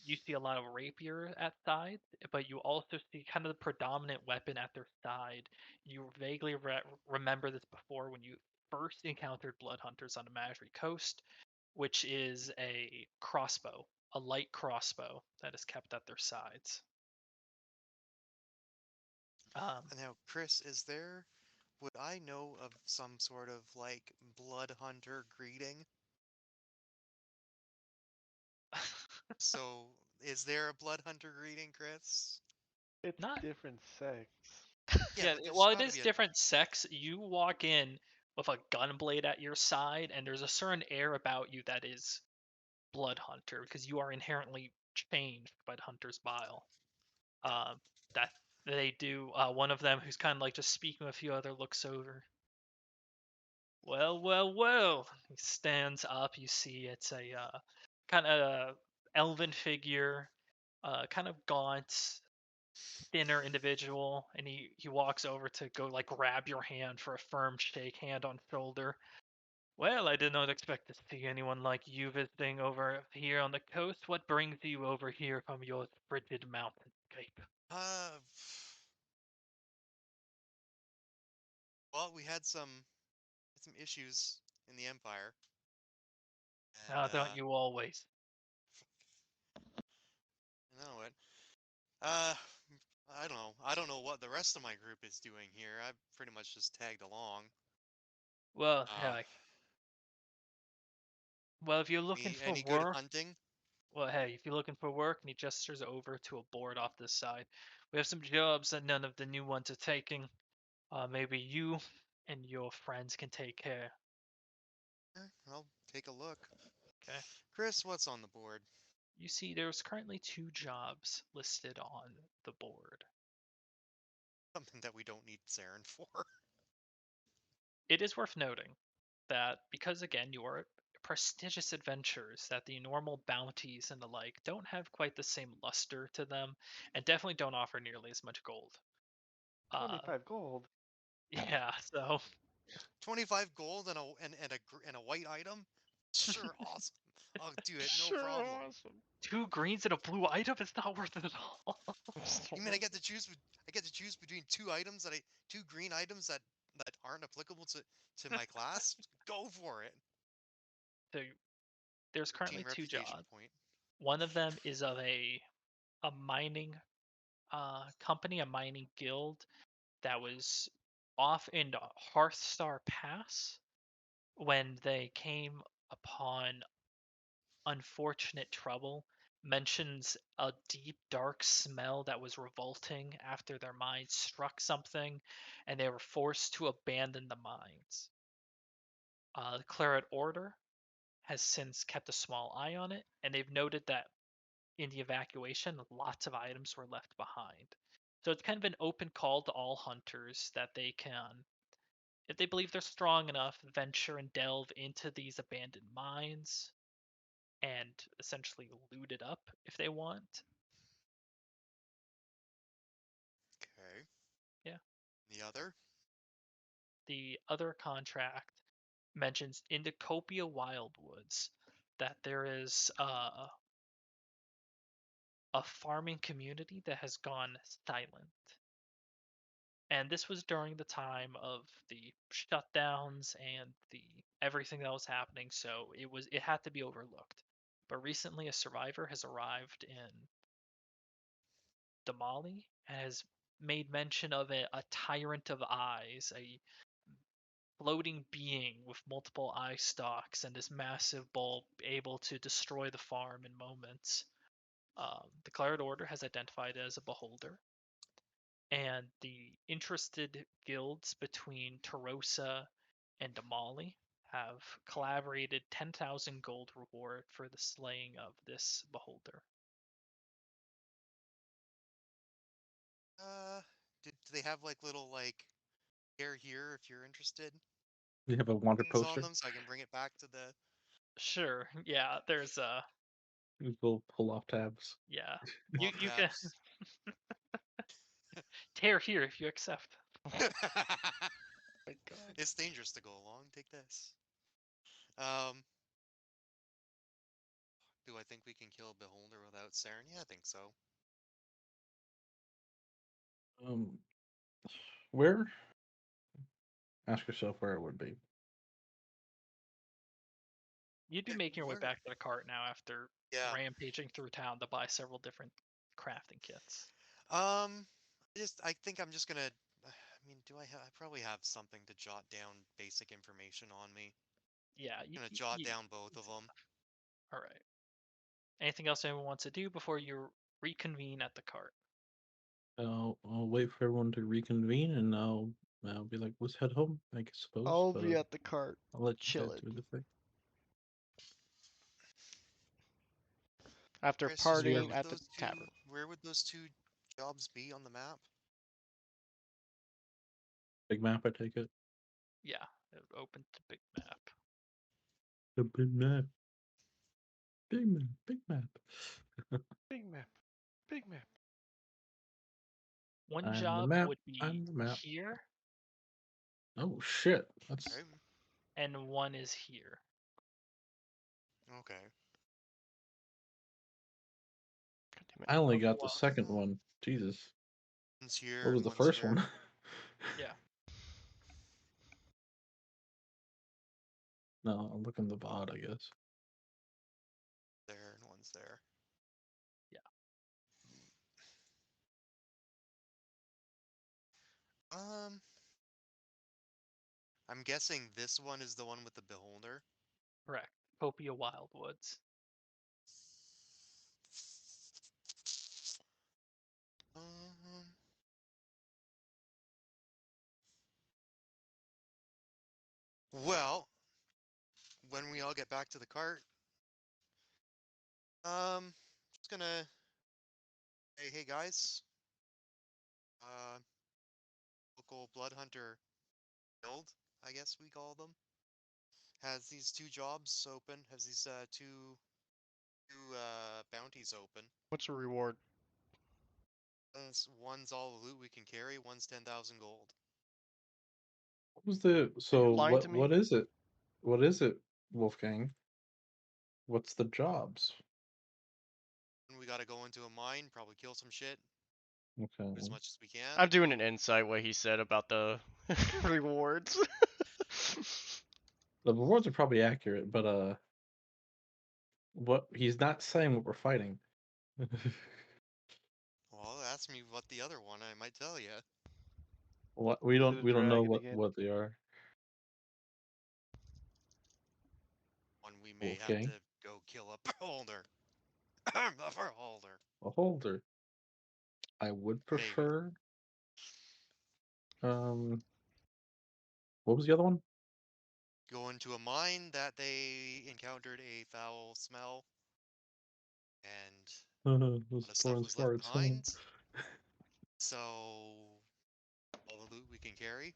you see a lot of rapier at sides, but you also see kind of the predominant weapon at their side. You vaguely remember this before when you first encountered blood hunters on the Menagerie Coast, which is a crossbow, a light crossbow that is kept at their sides. Now, Chris, would I know of some sort of, like, blood hunter greeting? So, is there a blood hunter greeting, Chris? It's Not different sex. Yeah, Yeah, but there's well, it gotta is be a... different sex. You walk in with a gun blade at your side, and there's a certain air about you that is blood hunter because you are inherently changed by the hunter's bile. Um, that they do. One of them, who's kind of like just speaking with a few other, looks over. Well, well, well. He stands up. You see, it's a kind of elven figure, kind of gaunt, thinner individual, and he walks over to go like grab your hand for a firm shake, hand on shoulder. Well, I did not expect to see anyone like you visiting over here on the coast. What brings you over here from your frigid mountainscape? Uh... Well, we had some issues in the Empire. And, Ah, don't you always? I know it. Uh, I don't know. I don't know what the rest of my group is doing here. I've pretty much just tagged along. Well, Uh, hey. Well, if you're looking for any good work, hunting? well, hey, if you're looking for work, and he gestures over to a board off this side, we have some jobs that none of the new ones are taking. Maybe you and your friends can take care. I'll take a look. Okay. Chris, what's on the board? You see, there's currently 2 jobs listed on the board. Something that we don't need Saren for. It is worth noting that because, again, you are prestigious adventurers, that the normal bounties and the like don't have quite the same luster to them, and definitely don't offer nearly as much gold. 25 gold. Yeah, so 25 gold and and a white item? Sure, awesome. I'll do it, no Sure, problem. awesome. 2 greens and a blue item, it's not worth it at all. You mean I get to choose? I get to choose between two green items that aren't applicable to my class? Go for it. So there's 13 currently 2 reputation jobs. point. One of them is of a mining company, a mining guild that was off in Hearthstar Pass when they came upon unfortunate trouble. Mentions a deep dark smell that was revolting after their mines struck something and they were forced to abandon the mines. The Claret Order has since kept a small eye on it, and they've noted that in the evacuation, lots of items were left behind. So it's kind of an open call to all hunters that they can, if they believe they're strong enough, venture and delve into these abandoned mines and essentially loot it up if they want. Okay. Yeah. The other? The other contract mentions in the Copia Wildwoods that there is a farming community that has gone silent. And this was during the time of the shutdowns and the everything that was happening, so it had to be overlooked. But recently a survivor has arrived in Damali and has made mention of a tyrant of eyes, a floating being with multiple eye stalks and this massive bulb able to destroy the farm in moments. The Claret Order has identified it as a beholder, and the interested guilds between Tarosa and Damali have collaborated 10,000 gold reward for the slaying of this beholder. Do they have like little like here if you're interested We have a wanted things on poster. them so I can bring it back to the Sure, yeah, there's These little pull off tabs. yeah. off You can tabs? tear here if you accept. My God. It's dangerous to go along. Take this. Um, do I think we can kill a beholder without Saren? Yeah, I think so. Where? Ask yourself where it would be. You'd be Yeah, making your way where- back to the cart now after Yeah. rampaging through town to buy several different crafting kits. I think I'm just gonna. I mean, do I have? I probably have something to jot down basic information on me. Yeah, I'm gonna jot down both of them. All right. Anything else anyone wants to do before you reconvene at the cart? I'll wait for everyone to reconvene, and I'll be like, let's head home, I suppose. I'll but, be at the cart. I'll let you guys chilling. do the thing. After Chris, partying at the tavern. where would those two jobs be on the map? Big map, I take it. Yeah, it opened to big map. The big map. Big map. Big map. Big map. Big map. One I'm the job map, would be I'm the map. here, Oh shit! That's Right? and one is here. Okay. God damn it. I only Oh, got the wow. second one. Jesus. One's here. What was and the one's first here. one? Yeah. No, I'll look in the VOD, I guess. There and one's there. Yeah. I'm guessing this one is the one with the beholder. Correct. Popia Wildwoods. Um, well, when we all get back to the cart, just gonna hey guys, local blood hunter guild, I guess we call them, has these two jobs open, has these two bounties open. What's the reward? One's all the loot we can carry, one's 10,000 gold. What was the lying to me? what is it? What is it, Wolfgang? What's the jobs? And we gotta go into a mine, probably kill some shit, Okay. as much as we can. I'm doing an insight what he said about the rewards. The rewards are probably accurate, but what he's not saying what we're fighting. Well, ask me what the other one, I might tell you. What we Is don't it a we don't know dragon again? what they are. One we may have Wolfgang, to go kill a beholder. A beholder. a holder. I would Maybe. prefer. What was the other one? Go into a mine that they encountered a foul smell, and a Those lot of stuff foreign was left smarts. behind. So all the loot we can carry.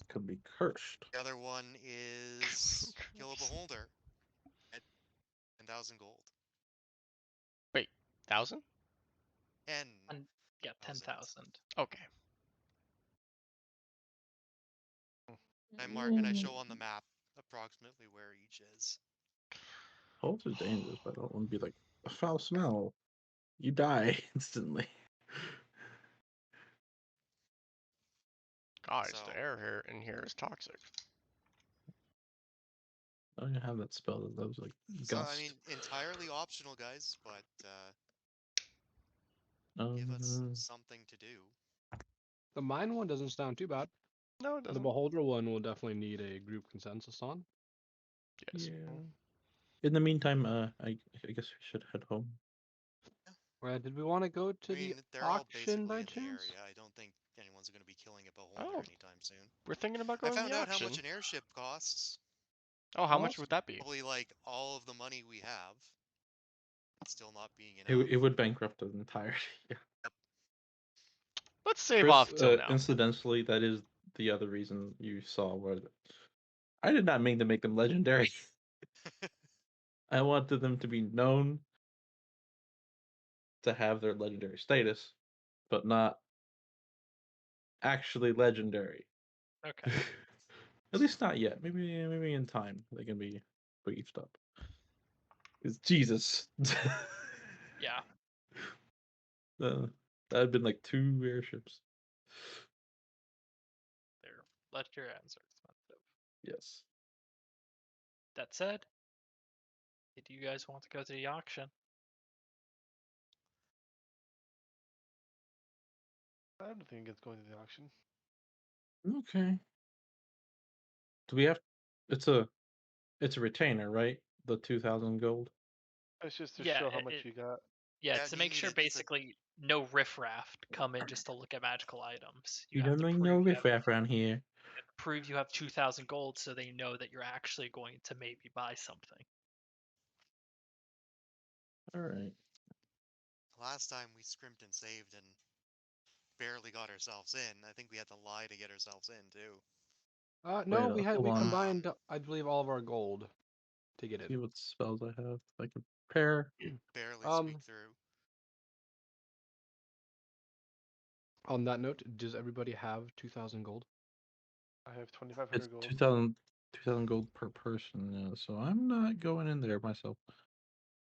Could be cursed. The other one is kill a beholder at 10,000 gold. Wait, 1,000? And yeah, 10,000. 10,000. Okay. I mark and I show on the map approximately where each is. Holes are dangerous, but I don't want to be like a foul smell. You die instantly. Guys, So, the air here in here is toxic. I don't even have that spell that was like gust. I mean, entirely optional, guys, but give us something to do. The mine one doesn't sound too bad. No, it The doesn't. beholder one will definitely need a group consensus on. Yes. Yeah. In the meantime, I guess we should head home. Did we want to go to I mean, the they're all auction basically by in the chance? area. I don't think anyone's one's going to be killing a beholder Oh. anytime soon. We're thinking about I going to found the out how auction. much an airship costs. Oh, how much Awesome. would that be? Probably like all of the money we have. Still not being It, enough. it would bankrupt the entirety. Let's save Chris, off till now. incidentally, that is the other reason you saw where I did not mean to make them legendary. I wanted them to be known to have their legendary status, but not actually legendary. Okay. At least not yet. Maybe in time they can be beefed up. Because Jesus. Yeah. That had been like 2 airships. They're legendary items are expensive. Yes. That said, do you guys want to go to the auction? I don't think it's going to the auction. Okay. Do we have? It's a retainer, right? The 2,000 gold. It's just to Yeah, show how much you got. Yeah, Yeah, to you make need sure it. It's a basically no riffraff come in just to look at magical items. You You have don't to like prove no you have, riffraff around here. prove you have 2,000 gold so they know that you're actually going to maybe buy something. All right. last time we scrimped and saved and barely got ourselves in. I think we had to lie to get ourselves in too. No, Wait, we hold on. combined, I believe, all of our gold to get See in. what spells I have. I can prepare. Barely squeaked through. On that note, does everybody have 2,000 gold? I have It's 2,500 gold. 2,000 gold per person. Yeah, so I'm not going in there myself.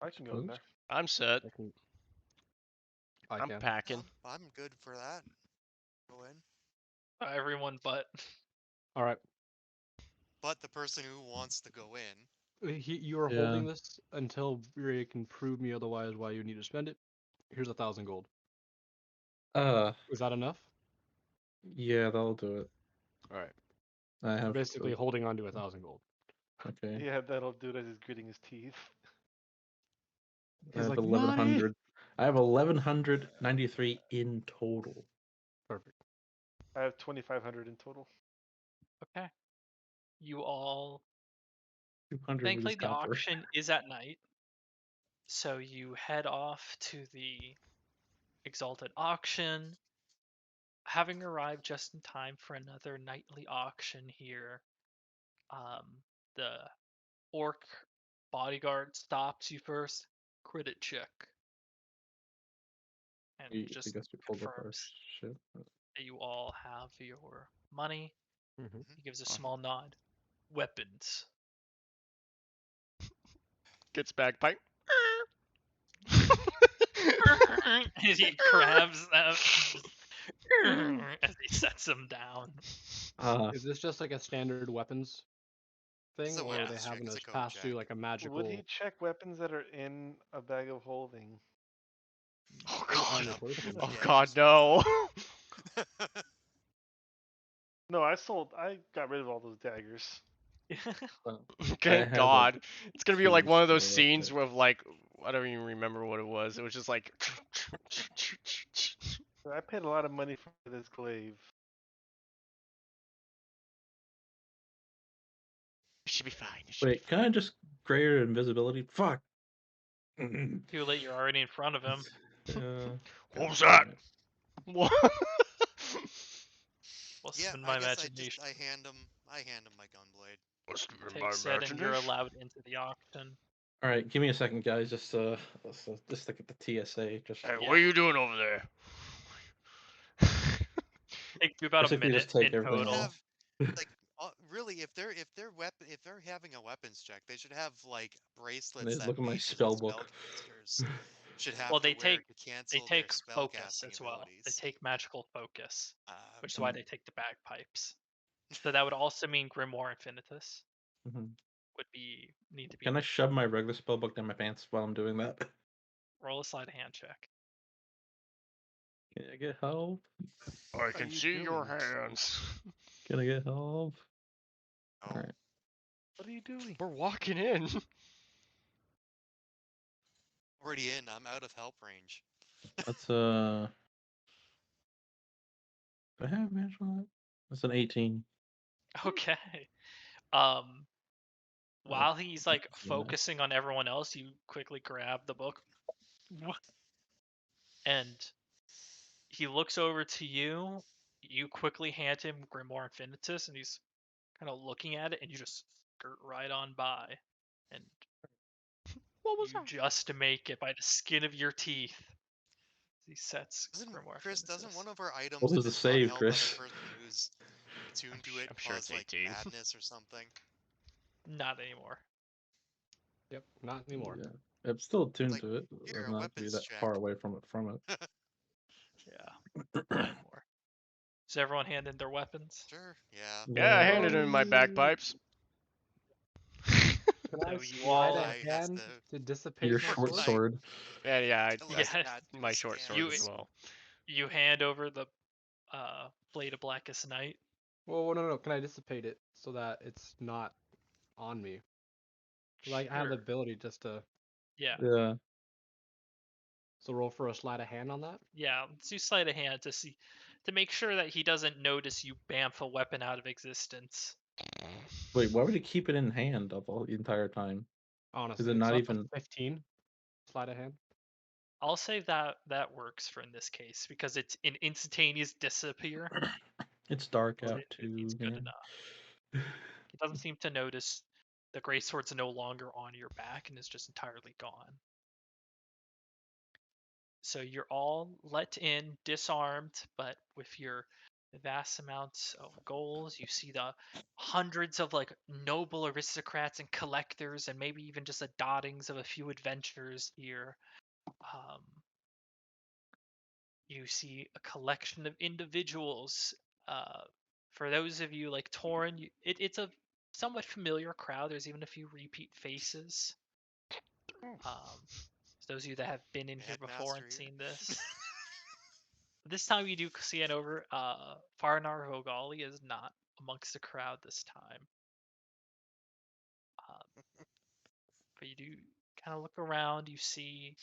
I can go in suppose. there. I'm set. I I'm can. packing. I'm good for that. Go in. Everyone but All right. But the person who wants to go in. You are Yeah. holding this until you can prove me otherwise why you need to spend it. Here's 1,000 gold. Is that enough? Yeah, that'll do it. All right. I You're have basically holding on to 1,000 gold. Okay. Yeah, that'll do it as he's gritting his teeth. I He's have like, 1,100. I have 1,193 in total. Perfect. I have 2,500 in total. okay. You all 200 thankfully is the copper. auction is at night. So you head off to the Exalted Auction. Having arrived just in time for another nightly auction here, the orc bodyguard stops you first. Credit check. And I just guess we pulled up our confirms shit. that you all have your money. Mm-hmm. He gives a small nod. Weapons. Gets bagpipe. As he grabs them as he sets them down. Is this just like a standard weapons thing, It's a or are they weapons check. having It's us a code pass check. through like a Would magical? he check weapons that are in a bag of holding? Oh on god. a person? Oh Yeah, god, no. No, I got rid of all those daggers. Thank have a god. It's gonna be like tool one of those store up scenes there. with like I don't even remember what it was. It was just like I paid a lot of money for this glaive. it should be fine. It should Wait, be can I just greater invisibility? Fuck. Too late, you're already in front of him. fine. What was that? What? We'll Yeah, spin I my guess imagination. I hand him my gunblade. Must have been my Take said and you're imagination. allowed into the auction. All right, give me a second, guys. Just let's look at the TSA. Just Hey, Yeah. what are you doing over there? Take you about a basically minute just take in everything total. off. Like really, if they're having a weapons check, they should have like bracelets that Look at my mages and spell book. spellcasters should have Well, to they wear to take cancel their focus spellcasting as well. They abilities. take magical focus, which is Hmm. why they take the bagpipes. So that would also mean Grimoire Infinitus Mhm. would need to be. Can I shove my regular spell book down my pants while I'm doing that? Roll a sleight of hand check. Can I get help? I are can you see your doing? hands. Can I get help? Oh, All right. What are you doing? We're walking in. already in. I'm out of help range. Let's Do I have advantage on that? That's an 18. Okay. While he's like Yeah. focusing on everyone else, you quickly grab the book and he looks over to you. You quickly hand him Grimoire Infinitus, and he's kind of looking at it, and you just skirt right on by, and What was you that? just make it by the skin of your teeth. He sets Doesn't Grimoire Chris? Doesn't Infinitus. one of our items, What if was the it's not save, held by the Chris? person who's attuned to it, I'm sure cause it's like 18. madness or something? Not anymore. Yep, not anymore. Yeah. I'm still tuned Like, to it. here, I'm a not to be weapons that check. far away from it. Yeah, not anymore. Does everyone hand in their weapons? Sure, yeah. Yeah, I handed him my Oh. bagpipes. Can I So you slide all, a Guy has hand to to dissipate Your my short sword? sword. And yeah, tell I, us yeah, that to my a short sword You- as stance. well. you hand over the Blade of Blackest Night. Well, no. Can I dissipate it so that it's not on me? Like I have the Sure. ability just to. Yeah, Yeah. So roll for a sleight of hand on that. yeah. Let's do sleight of hand to make sure that he doesn't notice you bamf a weapon out of existence. Wait, why would he keep it in hand the entire time? Honestly, not so that's even- a 15 sleight of hand. I'll say that works for in this case because it's an instantaneous disappear. It's dark So out it's too. good Yeah. enough. He doesn't seem to notice the greatsword's no longer on your back and is just entirely gone. So you're all let in, disarmed, but with your vast amounts of goals, you see the hundreds of like noble aristocrats and collectors, and maybe even just the dottings of a few adventurers here. Um, you see a collection of individuals. Uh, for those of you like Torin, it's a somewhat familiar crowd. There's even a few repeat faces. Those of you that have been in here before and Headmaster here. seen this. This time you do see it over. Farnar Vogali is not amongst the crowd this time. But you do kind of look around. You see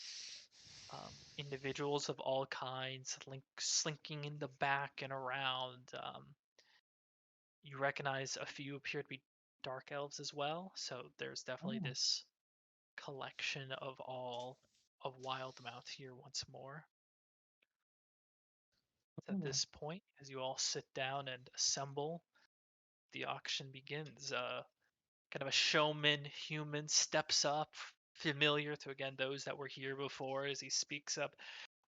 individuals of all kinds slinking in the back and around. You recognize a few appear to be dark elves as well. So there's definitely Oh. this collection of all of WildeMount here once more. At this point, as you all sit down and assemble, the auction begins. Kind of a showman human steps up, familiar to again those that were here before, as he speaks up.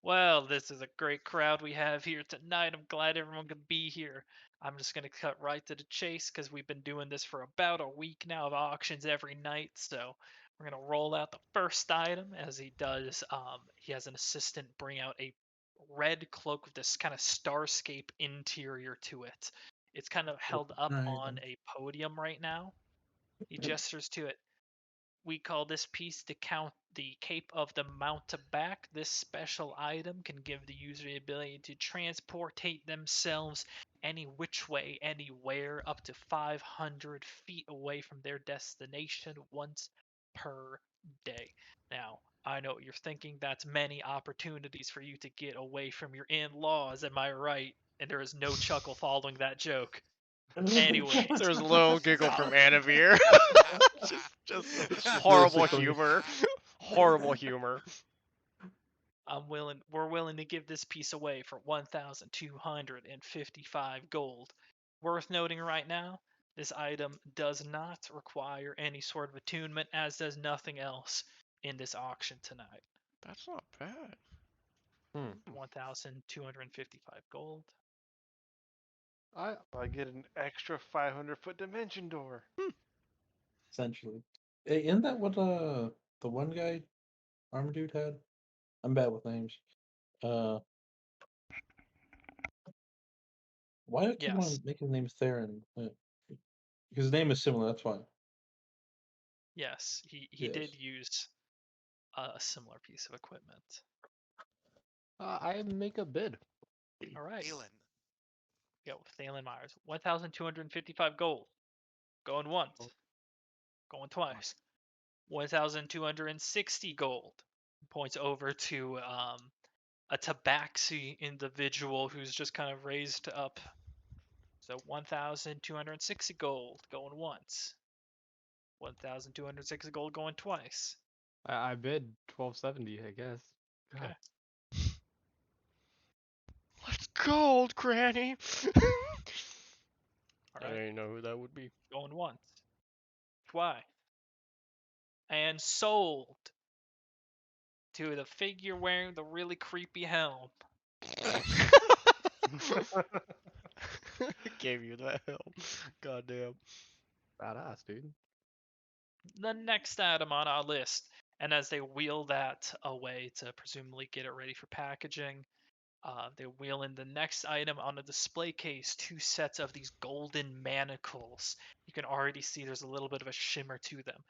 Well, this is a great crowd we have here tonight. I'm glad everyone can be here. I'm just going to cut right to the chase because we've been doing this for about a week now of auctions every night. So we're going to roll out the first item. As he does, he has an assistant bring out a red cloak with this kind of starscape interior to it. It's kind of held up on a podium right now. He gestures to it. We call this piece the Cape of the Mountebank. This special item can give the user the ability to transportate themselves any which way, anywhere, up to 500 feet away from their destination once per day. Now, I know what you're thinking. That's many opportunities for you to get away from your in-laws. Am I right? And there is no chuckle following that joke. Anyways. There's a little giggle from Anavir. just Just horrible basically- humor. Horrible humor. We're willing to give this piece away for 1,255 gold. Worth noting right now, this item does not require any sort of attunement, as does nothing else in this auction tonight. That's not bad. 1,255 gold. I I get an extra 500-foot dimension door. Essentially. Hey, isn't that what the one guy, armor dude, had? I'm bad with names. Why do I keep Yes. on making his name Theron? Because his name is similar, that's why. Yes, he Yes. did use a similar piece of equipment. I make a bid. All right. Aelin. Go with Thalen Myers. 1,255 gold. Going once. Going twice. 1,260 gold. Points over to a tabaxi individual who's just kind of raised up. So 1,260 gold going once. 1,260 gold going twice. I bid 1270, I guess. God. Okay. Let's gold, Granny. All I right. don't even know who that would be. Going once. Twice. And sold to the figure wearing the really creepy helm. Gave you that help. Goddamn. Badass, dude. The next item on our list, and as they wheel that away to presumably get it ready for packaging, they wheel in the next item on a display case, 2 sets of these golden manacles. You can already see there's a little bit of a shimmer to them.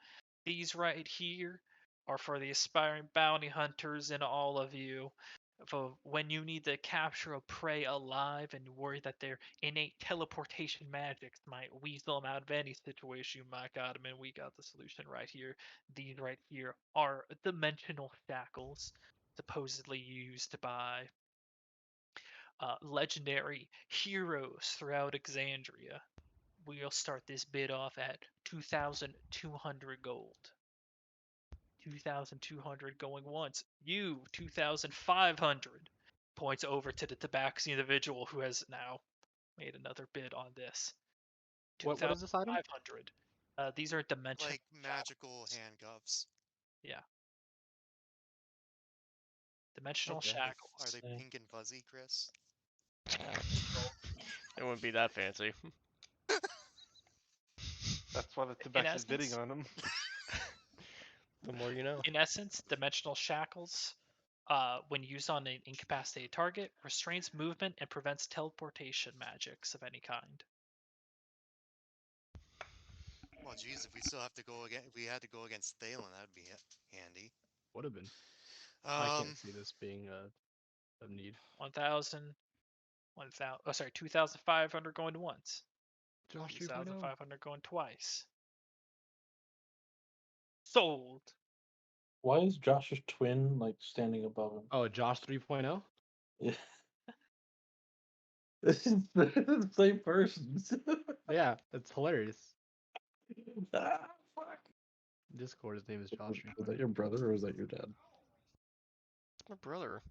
These right here are for the aspiring bounty hunters and all of you. For when you need to capture a prey alive and worry that their innate teleportation magics might weasel them out of any situation you might got them in, we got the solution right here. These right here are dimensional shackles, supposedly used by legendary heroes throughout Exandria. We'll start this bid off at 2,200 gold. 2,200 going once. You, 2,500. Points over to the tabaxi individual who has now made another bid on this. What is this item? 2,500. These are dimensional. Like magical handcuffs. Yeah. Dimensional Okay. shackles. Are they pink and fuzzy, Chris? It wouldn't be that fancy. That's why the In Tabaxi's bidding essence, on them. The more you know. in essence, dimensional shackles, when used on an incapacitated target, restrains movement and prevents teleportation magics of any kind. Well, geez, if we still have to go again, if we had to go against Thalen, that'd be handy. Would have been. I Um, can't see this being of need. 1,000, 1,000. Oh, sorry, 2,500 going once. Josh 2.0. 2,500 going twice. Sold. Why is Josh's twin like standing above him? Oh, Josh 3.0? Yeah. This is the same person. Yeah, it's hilarious. Ah, fuck. Discord, his name is Josh Was 3.0. that your brother or was that your dad? It's my brother.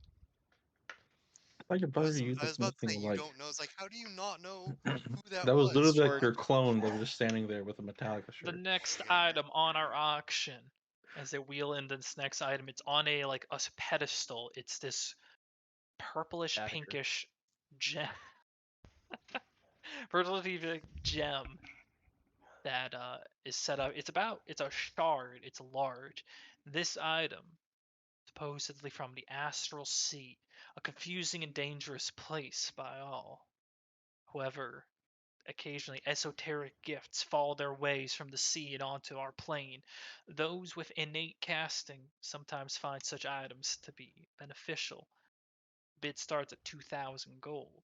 I thought your I brother was, used I like was about to say nothing you like. don't know. It's like, how do you not know who that That was literally like George. your clone that was just standing there with a Metallica The shirt. next Yeah. item on our auction, as they wheel in this next item, it's on a pedestal. It's this purplish Dagger. pinkish gem. Purplish gem that is set up. It's a shard. It's large. This item, supposedly from the astral sea, a confusing and dangerous place by all. However, occasionally esoteric gifts fall their ways from the sea and onto our plane. Those with innate casting sometimes find such items to be beneficial. Bid starts at 2,000 gold.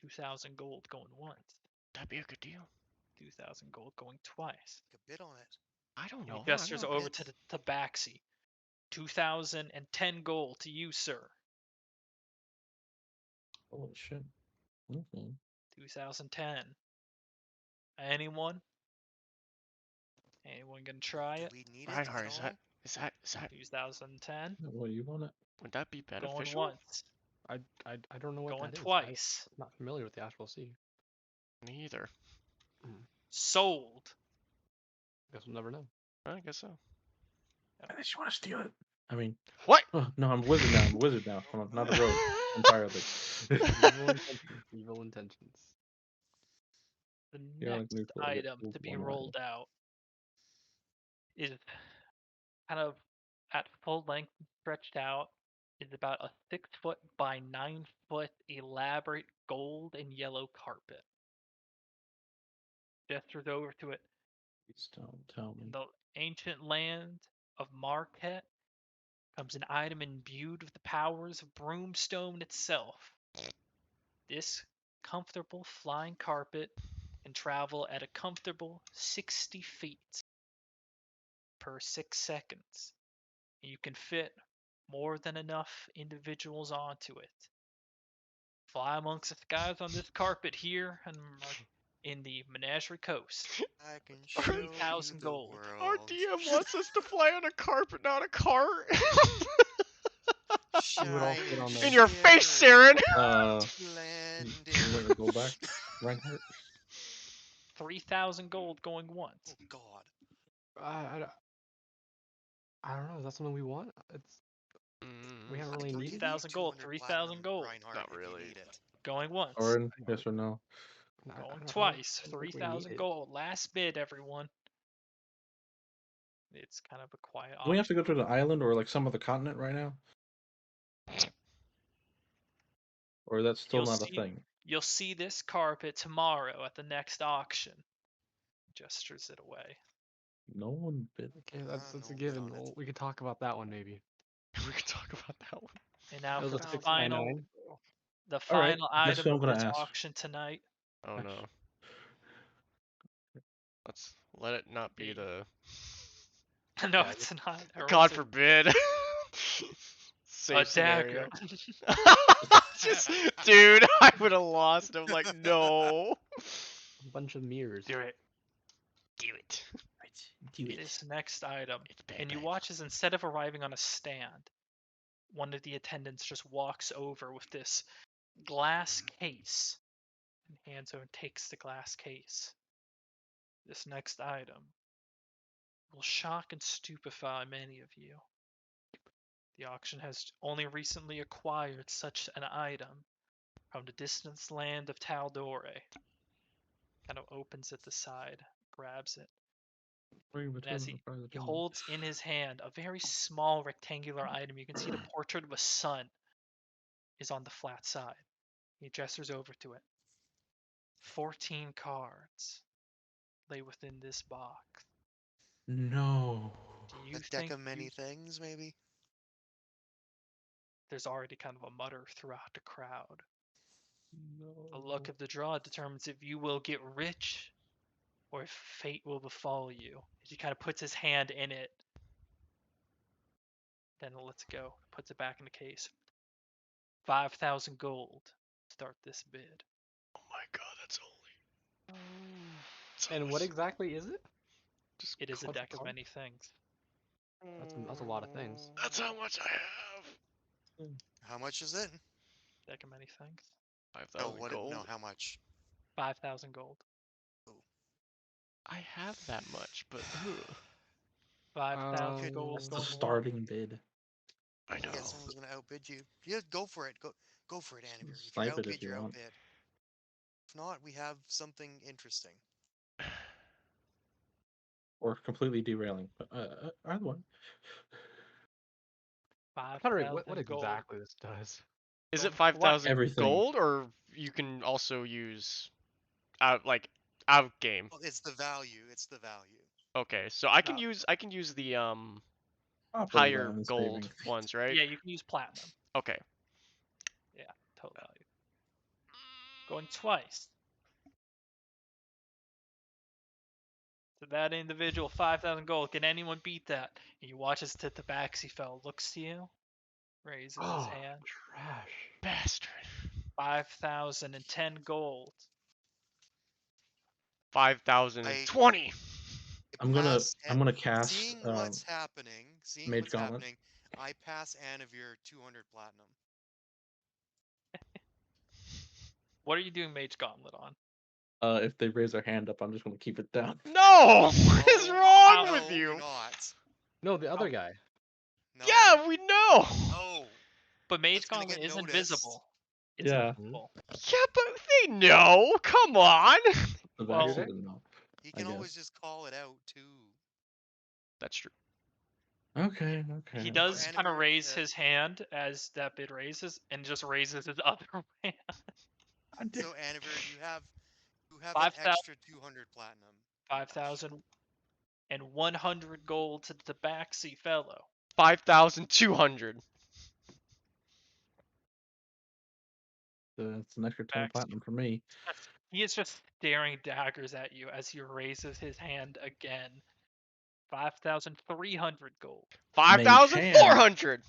2,000 gold going once. That'd be a good deal. 2,000 gold going twice. Take a bid on it. I don't He know. gestures I'm not over to the tabaxi. 2,010 gold to you, sir. Holy shit. Okay. 2,010. Anyone? Anyone gonna try Do it? we need it Reinhardt, at is all? that 2,010. What you want it? would that be Going beneficial? once. I don't know what Going that is. twice. I'm not familiar with the Astral Sea. Me either. Sold. Guess we'll never know. I guess so. I just want to steal it. I mean, What? oh, no, I'm a wizard now. I'm a wizard now. I'm not a rogue entirely. Evil intentions. Evil intentions. The Yeah, like next neutral, I get item moved to be one line. rolled out is kind of at full length, stretched out, is about a 6 foot by 9 foot elaborate gold and yellow carpet. Gestures over to it. Please don't tell me. In the ancient land of Marquette comes an item imbued with the powers of Broomstone itself. This comfortable flying carpet can travel at a comfortable 60 feet per 6 seconds. And you can fit more than enough individuals onto it. Fly amongst the skies on this carpet here in the Menagerie Coast. I can show you 3,000 the gold. Our world. DM wants us to fly on a carpet, not a cart. We would all fit on Shine there. In your face, Saren. You want your gold back, Reinhardt? 3,000 gold going Oh once. God. I don't know. Is that something we want? We haven't really I can needed. give you 3,000 gold. 200 3,000 platinum, gold. Reinhardt, Not if you really. need it. Going once. Orin, yes or no? Going don't twice. think we need 3,000 it. gold. Last bid, everyone. It's kind of a quiet Do we have auction. to go to the island or like some other continent right now? Or that's still You'll not a see- thing? You'll see this carpet tomorrow at the next auction. Gestures it away. No one bid. Okay, that's a no bid given. on it. Well, we could talk about that one maybe. We could talk about that one. And now That was for a the 6 by final, 9. the All right, final guess item who I'm of gonna this ask? auction tonight. Oh no. Let's let it not be the. No, Yeah, it's not. Or God was it forbid. a Safe dagger? scenario. Just, dude, I would have lost. I'm like, no. A bunch of mirrors. Do it. Do it. This next item. It's bad. And you watch as instead of arriving on a stand, one of the attendants just walks over with this glass case and hands over and takes the glass case. This next item will shock and stupefy many of you. The auction has only recently acquired such an item from the distant land of Taldore. Kind of opens at the side, grabs it. And as he holds in his hand a very small rectangular item, you can see the portrait of a sun is on the flat side. He gestures over to it. 14 cards lay within this box. No. Do you A think deck of many things, maybe? there's already kind of a mutter throughout the crowd? No. The luck of the draw determines if you will get rich or if fate will befall you. He kind of puts his hand in it, then lets it go, puts it back in the case. 5,000 gold. Start this bid. Oh my god, that's only. So And what much- exactly is it? Just It is a What's deck of called? many things. That's a lot of things. That's how much I have. How much is it? Deck of many things. 5,000 gold. No, how much? 5,000 gold. I have that much, but ugh. 5,000 gold That's the going once. starting bid. I know. Yeah, someone's gonna outbid you. Yeah, go for it. Go for it, Anivir. If you're Snipe it outbid, if you you're want. outbid. If not, we have something interesting. Or completely derailing. But either one. Frederick, 5,000 what gold. exactly this does? Is Going it 5,000 Everything. gold, or you can also use out game? Well, it's the value. It's the value. Okay, so I can No. use the Property higher balance gold saving. ones, right? Yeah, you can use platinum. Okay. Total value. Going twice. To that individual, 5,000 gold. Can anyone beat that? And you watch as the tabaxi fellow looks to you, raises his hand. Trash. Bastard. 5,010 gold. 5,020. I'm gonna Pass cast Seeing what's happening, Mage Gauntlet. I pass Anivir 200 platinum. What are you doing Mage Gauntlet on? If they raise their hand up, I'm just gonna keep it down. No! What is wrong No, with you? you're not. No, the other guy. No. Yeah, we know. No. But Mage That's gonna Gauntlet get is noticed. invisible. It's Yeah. invisible. Yeah, but they know. Come on. The Well- vaccine didn't know. He I can guess. always just call it out too. That's true. Okay. He does For kind of Anivir, raise his hand as that bid raises, and just raises his other hand. So Anivir, you have an 5,000 extra 200 platinum. 5,100 gold to the tabaxi fellow. 5,200. It's an extra 10 Vax. platinum for me. He is just staring daggers at you as he raises his hand again. 5,300 gold. 5,400.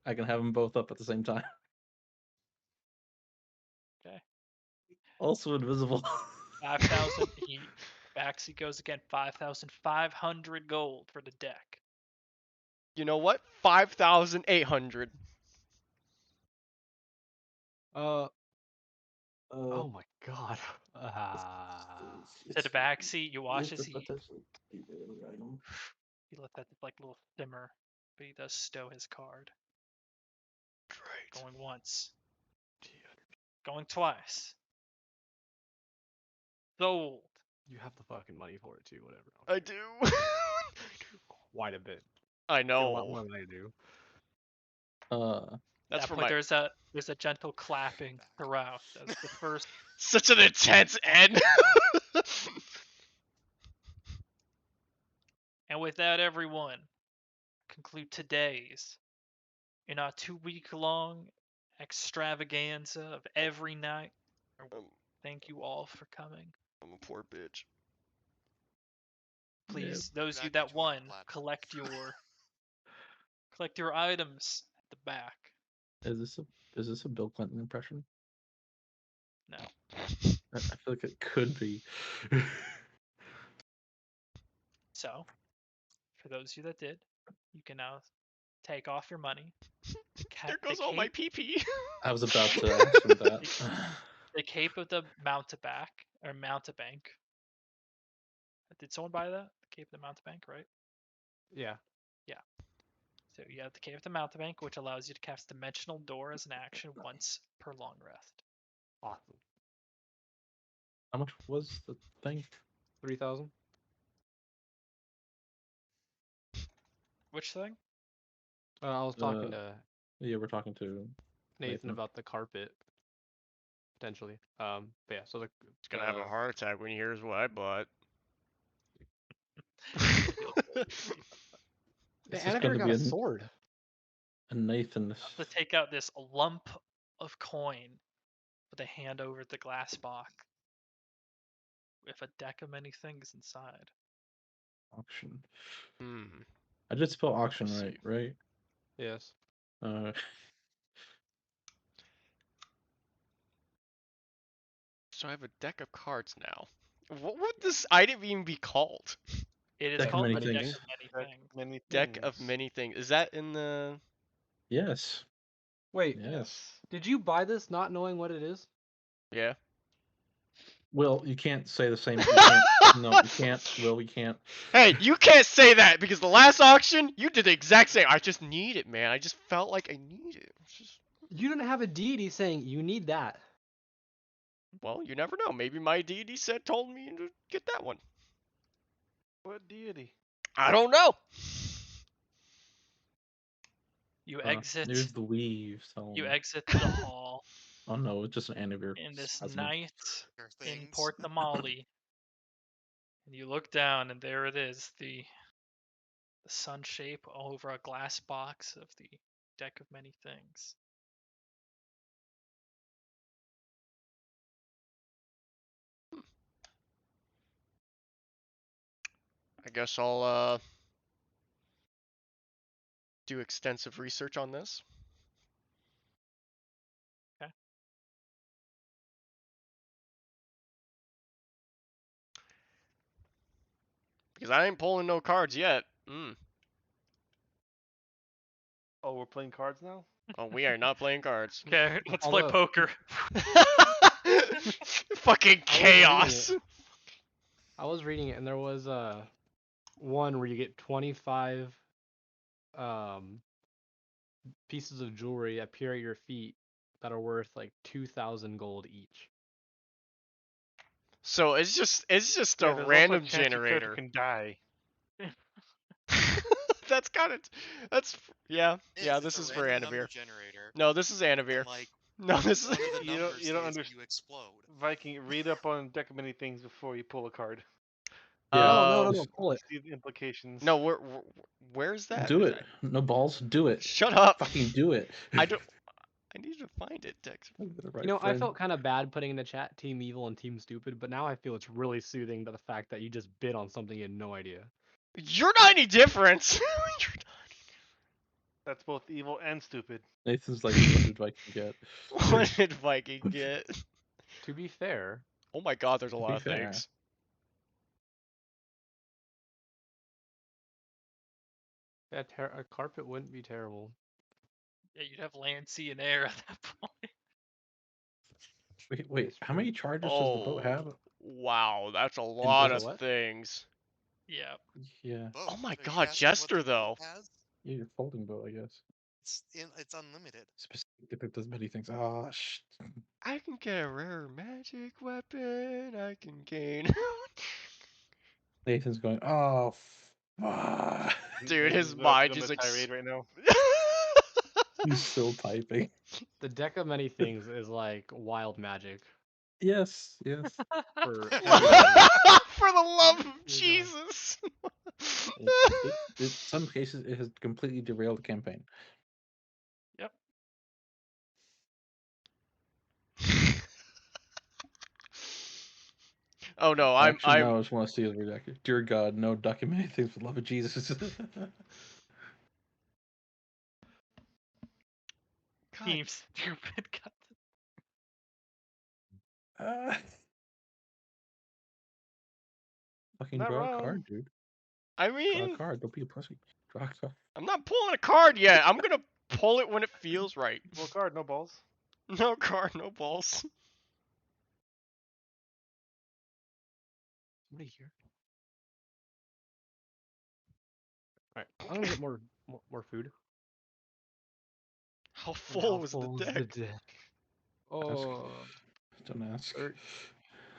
I can have them both up at the same time. Okay. Also invisible. 5,000. He goes again. 5,500 gold for the deck. You know what? 5,800. Oh my god. To the back seat, you watch It's as the he potential item. let that like little simmer, but he does stow his card. Great. Going once. Going twice. Sold. You have the fucking money for it too, whatever. I do. Quite a bit. I You have a lot know. more than I do. That's At that for point, my there's a gentle clapping throughout as the first. such an intense end. And with that, everyone, conclude today's in our 2-week-long extravaganza of every night. Thank you all for coming. I'm a poor bitch. Please, those of you Back that between won, platforms. collect your items at the back. Is this a Bill Clinton impression? No. I feel like it could be. So, for those of you that did, you can now take off your money. There goes all my PP. I was about to ask him that. The cape of the mountebank. Did someone buy that? The cape of the mountebank, right? Yeah. So you have the cape of the mountebank, which allows you to cast Dimensional Door as an action once per long rest. Awesome. How much was the thing? 3,000. Which thing? I was talking to Yeah, we're talking to Nathan about the carpet. Potentially. But yeah, so the He's gonna have a heart attack when he hears what I bought. the It's just Anavar gonna got be a sword. a Nathan. To take out this lump of coin with a hand over the glass box with a deck of many things inside. Auction. Hmm. I did spell auction Let's right, see. right? Yes. So I have a deck of cards now. What would this item even be called? It is Deck of called many the Deck things. of Many Deck Things. many Deck of things. many things. Is that in the? Yes. Wait, Yes. did you buy this not knowing what it is? Yeah. Will, you can't say the same. You can't. No, you can't. Will, you can't. Hey, you can't say that because the last auction you did the exact same. I just need it, man. I just felt like I need it. It's just... You didn't have a deity saying you need that. Well, you never know. Maybe my deity said told me to get that one. What deity? I don't know. You exit. There's the weave. So... You exit the hall Oh no, it's just an Anivir. in this Hasn't- night There are in things. Port Damali, and you look down, and there it is, the sun shape over a glass box of the Deck of Many Things. I guess I'll do extensive research on this. Okay. Because I ain't pulling no cards yet. Oh, we're playing cards now? Oh, we are not playing cards. Okay, let's play Although- poker. Fucking chaos. I was reading it, and there was one where you get 25 pieces of jewelry appear at your feet that are worth like 2,000 gold each. So it's just a There's also a random chance your character generator. can die. That's kind of yeah. It's This a is for random number Anivir. generator. No, this is And Anivir. like No, this is one of the You don't- numbers you don't says underst- you explode. Viking, read up on Deck of Many Things before you pull a card. No, just pull it. See the implications. No, where's that? Do it. No balls. Do it. Shut up. Fucking do it. I don't. I need to find it, Dex. I felt kind of bad putting in the chat Team Evil and Team Stupid, but now I feel it's really soothing to the fact that you just bid on something you had no idea. You're not any different. You're not That's both evil and stupid. Nathan's like, what did Viking get? What did Viking get? To be fair, Oh my god, there's a To lot be of fair. things. yeah, a carpet wouldn't be terrible. Yeah, you'd have land, sea, and air at that point. Wait, It's how true. many charges does the boat have? Wow, that's a And lot does of it what? things. Yeah. Yeah, Boat. Oh my Are you god, asking what Jester the boat though. has? your folding boat, I guess. It's unlimited. Specifically, it does many things. Oh, shit. I can get a rare magic weapon. I can gain. Nathan's going, oh, fuck. Dude, his He's about to mind go on just a tirade right now. He's still typing. The deck of many things is like wild magic Yes, yes. for For everybody. the love of Dear God. Jesus. In some cases, it has completely derailed the campaign. Yep. Oh no, Actually, I'm now I just want to see the redacted. Dear God, no, document things for the love of Jesus. God, Team stupid. uh, fucking Not draw a wrong. card, dude. I Draw a mean, card. Don't be a pussy. Draw a card. I'm not pulling a card yet. I'm gonna pull it when it feels right. Full card, no balls. No card, no balls. Somebody here. All right, I'm gonna get more food. How And full how was the full is deck? the deck? Oh, Don't ask.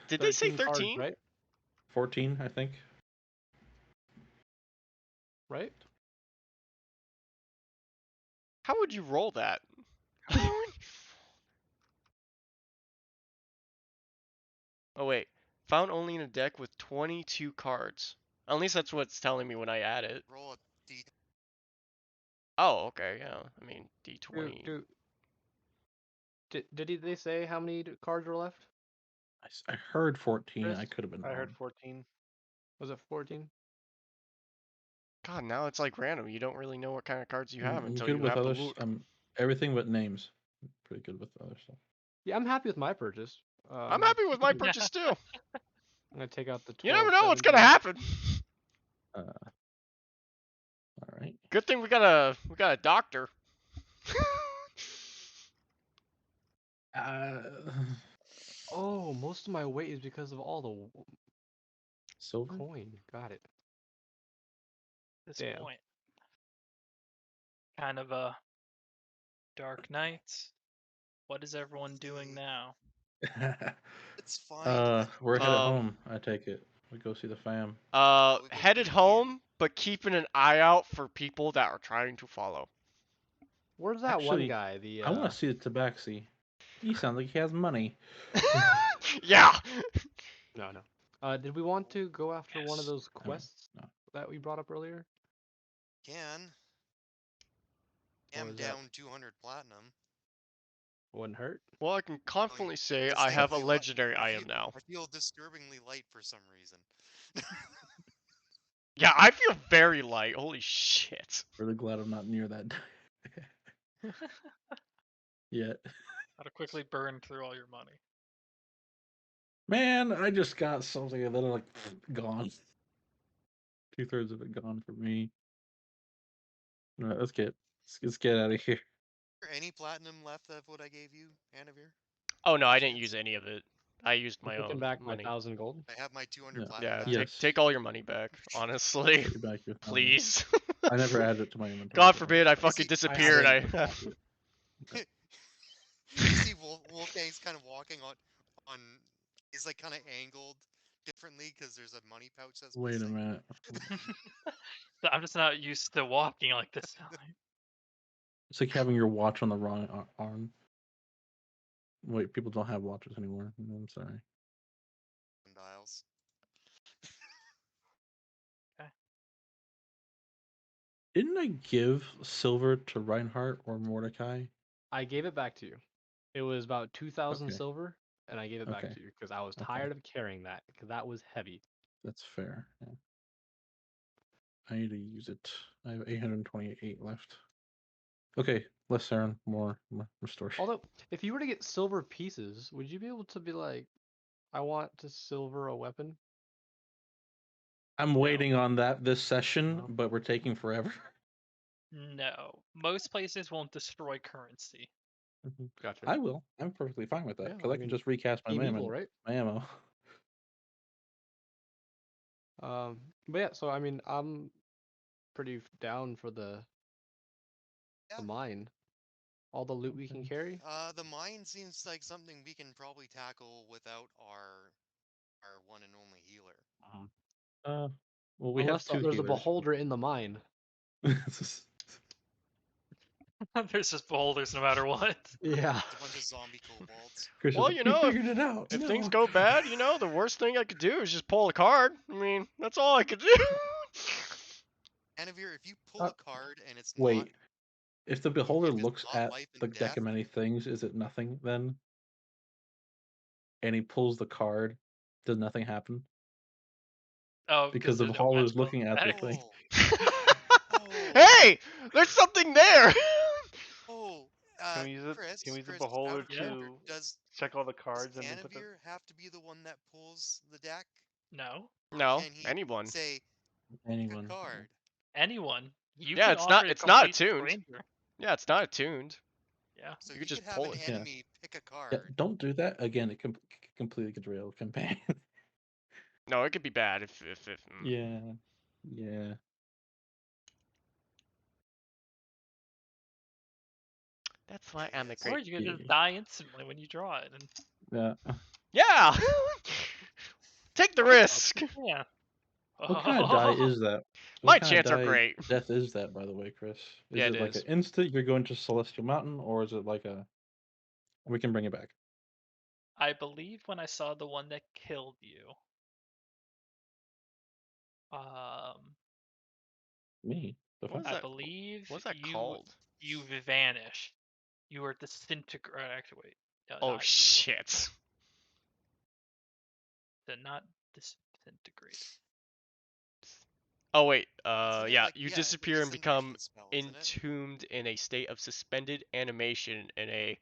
Did they say 13 cards, 13? right? 14, I think. Right? How would you roll that? Oh wait, found only in a deck with 22 cards. At least that's what it's telling me when I add it. Roll a D. Oh, okay, yeah. I mean, Do, D20. do, they say how many cards were left? I heard 14. Chris? I could have been I wrong. heard 14. Was it 14? God, now it's like random. You don't really know what kind of cards you have I'm until good you with have the others. loot. Everything but names. Pretty good with other stuff. Yeah, I'm happy with my purchase. I'm happy with my purchase too. I'm gonna take out the 12. You never know what's 17. gonna happen. All right. Good thing we got a doctor. Oh, most of my weight is because of all the Silver. coin. Got it. This Damn. point. Kind of a dark night. What is everyone doing now? It's fine. We're headed Um, home. I take it. We go see the fam. We go Headed see Ian. home, but keeping an eye out for people that are trying to follow. Where's that one Actually, guy? The I want to see the tabaxi. He sounds like he has money. Yeah. no. Did we want to go after one of Yes. those No, quests no. that we brought up earlier? Can. Or Am is that down 200 platinum. wouldn't hurt? Well, I can confidently say I have a Distinctly legendary I item feel, now. I feel disturbingly light for some reason. Yeah, I feel very light. Holy shit. Really glad I'm not near that yet. How to quickly burn through all your money. Man, I just got something that are like gone. 2/3 of it gone for me. All right, let's get out of here. Is there any platinum left of what I gave you, Anavir? Oh no, I didn't Chance? use any of it. I used I'm my taking own back my money. 1,000 gold. I have my 200 Yeah. platinum Yeah, back. Yes. take all your money back, honestly. Put it back your money. Please. I never added it to my inventory. God so forbid I it's fucking see, disappear and I You see Wolfgang's kind of walking on he's like kind of angled differently because there's a money pouch that's Wait a missing. minute. I'm just not used to walking like this. It's like having your watch on the wrong arm. Wait, people don't have watches anymore. I'm sorry. Dials. Didn't I give silver to Reinhardt or Mordecai? I gave it back to you. It was about 2,000 Okay. silver, and I gave it back Okay. to you because I was Okay. tired of carrying that because that was heavy. That's fair. Yeah. I need to use it. I have 828 left. Okay, less Saren, more story. Although, if you were to get silver pieces, would you be able to be like, I want to silver a weapon? I'm waiting on that this session, No. but we're taking forever. No, most places won't destroy currency. Gotcha. I will. I'm perfectly fine with that Yeah, because I I can mean, just recast my Team ammo. Evil, right? My ammo. But yeah, so I mean, I'm pretty down for the Yeah. mine. All the loot we can Okay. carry. The mine seems like something we can probably tackle without our one and only healer. Well, we have Unless two there's a healers. beholder in the mine. There's just beholders no matter what. Yeah. It's a bunch of zombie kobolds. Chris is Well, like, you we know, figured it out. if No. things go bad, the worst thing I could do is just pull a card. I mean, that's all I could do. Anavir, if you pull a card and it's not, Wait, if the beholder if it's looks not at life and the deck death, of many things, is it nothing then? And he pulls the card, does nothing happen? Oh, Because the there's no beholder is magical looking at the effect. thing. oh, Hey, there's something there. oh, Can we use it? Chris, Can we use the Chris, out beholder of Yeah. character, to does check all the cards and then put them? Anavir have to be the one that pulls the deck? No, No, Can he anyone. say pick a Anyone. card? anyone. You Yeah, can it's offer not. it It's not complete to attuned. stranger. Yeah, it's not attuned. Yeah. So You you could could just have pull an it. Yeah. enemy pick a card. Yeah, don't do that again. It completely could derail the campaign. No, it could be bad if. Yeah. Yeah. That's why I'm a Yes. great. Or you could Yeah. just die instantly when you draw it. And Yeah. Yeah. Take the risk. yeah. What kind of die is that? My What kind chants of are great. death is that, by the way, Chris? Is Yeah, it it like is. an instant you're going to Celestial Mountain, or is it like a we can bring it back? I believe when I saw the one that killed you, Me? The What fuck? is I that? believe What's that you called? vanished. You were disintegrate. Actually, wait. No, Oh not you. shit. Not disintegrate. Oh wait. Isn't it Yeah. like You the disappear and become disintegration spell, isn't it? entombed in a state of suspended animation in a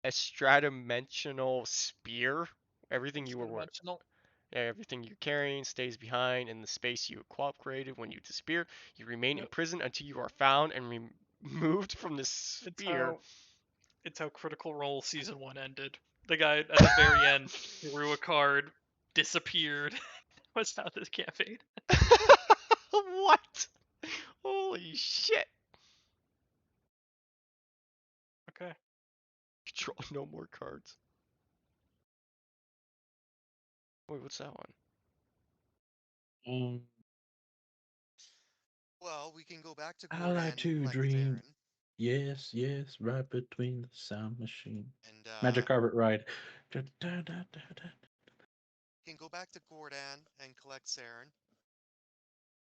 extradimensional spear. Everything you were Dimensional. Everything you're carrying stays behind in the space you cooperated when you disappear. You remain in Yep. prison until you are found and removed from the sphere. It's how Critical Role Season 1 ended. The guy at the very end threw a card, disappeared. Was out this campaign. What? Holy shit. Okay. Draw no more cards. Wait, what's that one? Well, we can go back to I Gordon like and to collect dream. Aaron. Yes, yes, right between the sound machine. And Magic carpet ride. can go back to Gordon and collect Saren.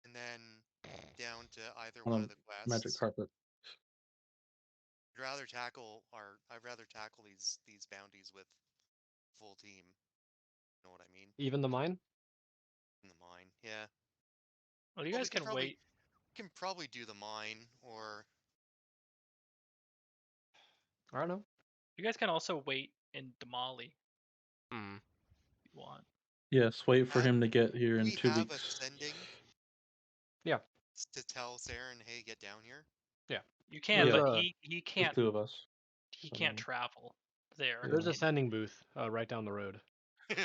And then down to either one of the quests. Magic carpet. I'd rather tackle these bounties with full team. You know what I mean? Even the mine? In the mine, yeah. Well, you Well, guys we can probably, wait. Can probably do the mine, or I don't know. You guys can also wait in Damali Hmm. if you want. Yes, wait for him to get here in we 2 have weeks. ascending. Yeah. To tell Saren, hey, get down here. Yeah. You can, There's but a- he There's can't 2 of us. he so can't then- travel there. There's a Yeah. sending booth right down the road.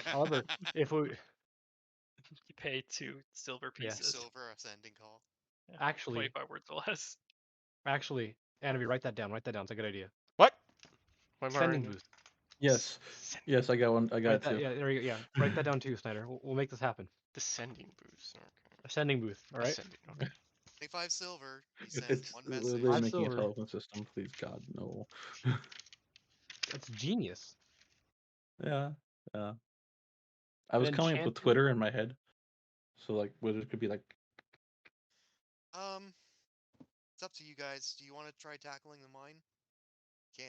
However, if we You pay 2 silver Yeah. pieces. Silver ascending call. Yeah, Actually- 25 words or less. actually, Annaby, write that down. Write that down. It's a good idea. What? What am I Sending writing? booth. Yes, yes, I got one. I got Write it that, too. yeah, there you go. Yeah, write that down too, Snyder. We'll make this happen. Descending boost. Okay. A sending booth. All right. Ascending. Okay. 25 silver. He sends It's one literally message. Five making a silver. telephone system. Please, God, no. That's genius. Yeah, yeah. I was An coming up with enchanted- Twitter in my head, so like Wizard could be like, It's up to you guys. Do you want to try tackling the mine? Can.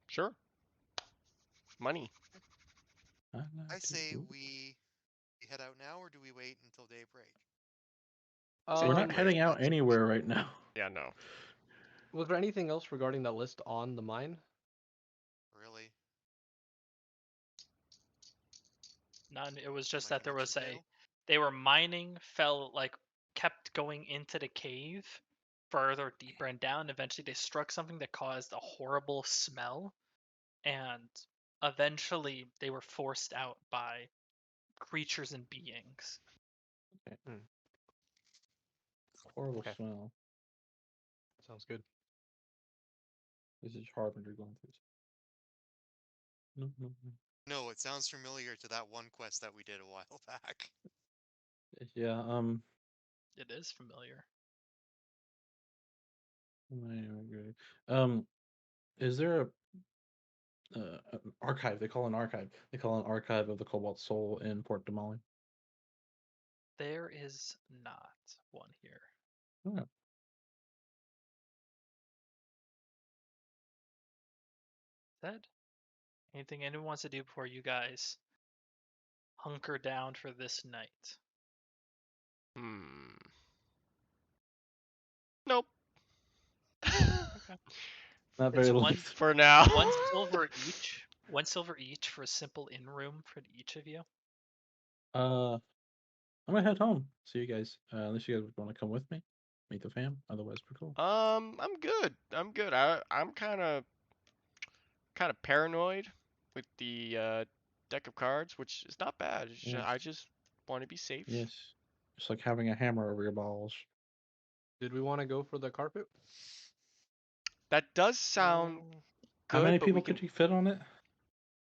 Sure. Money. I say we head out now, or do we wait until daybreak? We're not Right. heading out anywhere right now. Yeah, no. Was there anything else regarding that list on the mine? Really? None. It was just Like that a there was mission fail? they were mining, kept going into the cave further, deeper, and down. Eventually, they struck something that caused a horrible smell, and eventually, they were forced out by creatures and beings. Horrible Okay. smell. Sounds good. This is Harbinger going through. No, no, no. No, it sounds familiar to that one quest that we did a while back. Yeah. It is familiar. Is there an archive? They call an archive. They call an archive of the Cobalt Soul in Port Damali. There is not one here. Oh. That anything anyone wants to do before you guys hunker down for this night? Nope. Okay. Not It's very one late. For now. 1 silver each. 1 silver each for a simple in room for each of you. I'm gonna head home. See you guys. Unless you guys want to come with me, meet the fam. Otherwise, we're cool. I'm good. I'm good. I'm kind of paranoid with the deck of cards, which is not bad. Yes. I just want to be safe. Yes. It's like having a hammer over your balls. Did we want to go for the carpet? That does sound good. How many but people we can could you fit on it?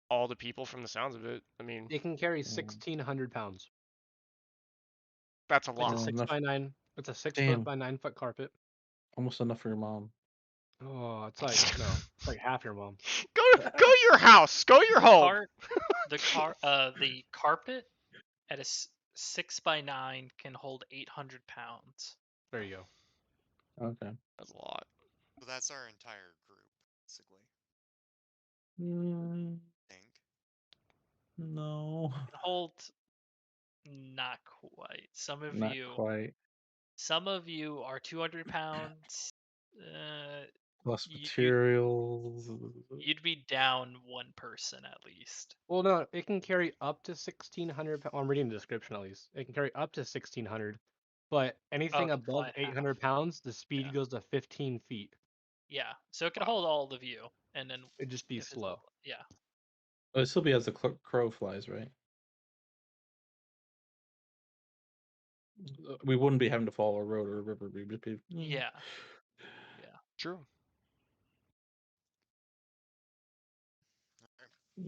all the people from the sounds of it. I mean, It can carry 1,600 pounds. that's a It's lot. a 6 enough. by 9. It's a 6 Damn. foot by 9 foot carpet. Almost enough for your mom. Oh, it's like no, it's like half your mom. Go to your house. Go to your home. The carpet at a 6 by 9 can hold 800 pounds. There you go. Okay. That's a lot. So that's our entire group, basically. Mm, I think. no. Can hold not quite. Not quite. Some of you are 200 pounds. Plus You- materials. You'd be down one person at least. Well, no, it can carry up to 1,600. I'm reading the description at least. It can carry up to 1,600, but anything it can fly above at half. 800 pounds, the speed Yeah. goes to 15 feet. Yeah, so it can Wow. hold all of you, and then It'd just be if it's slow. yeah. It'll still be as the crow flies, right? We wouldn't be having to follow a road or a river. We'd just be. Yeah. True.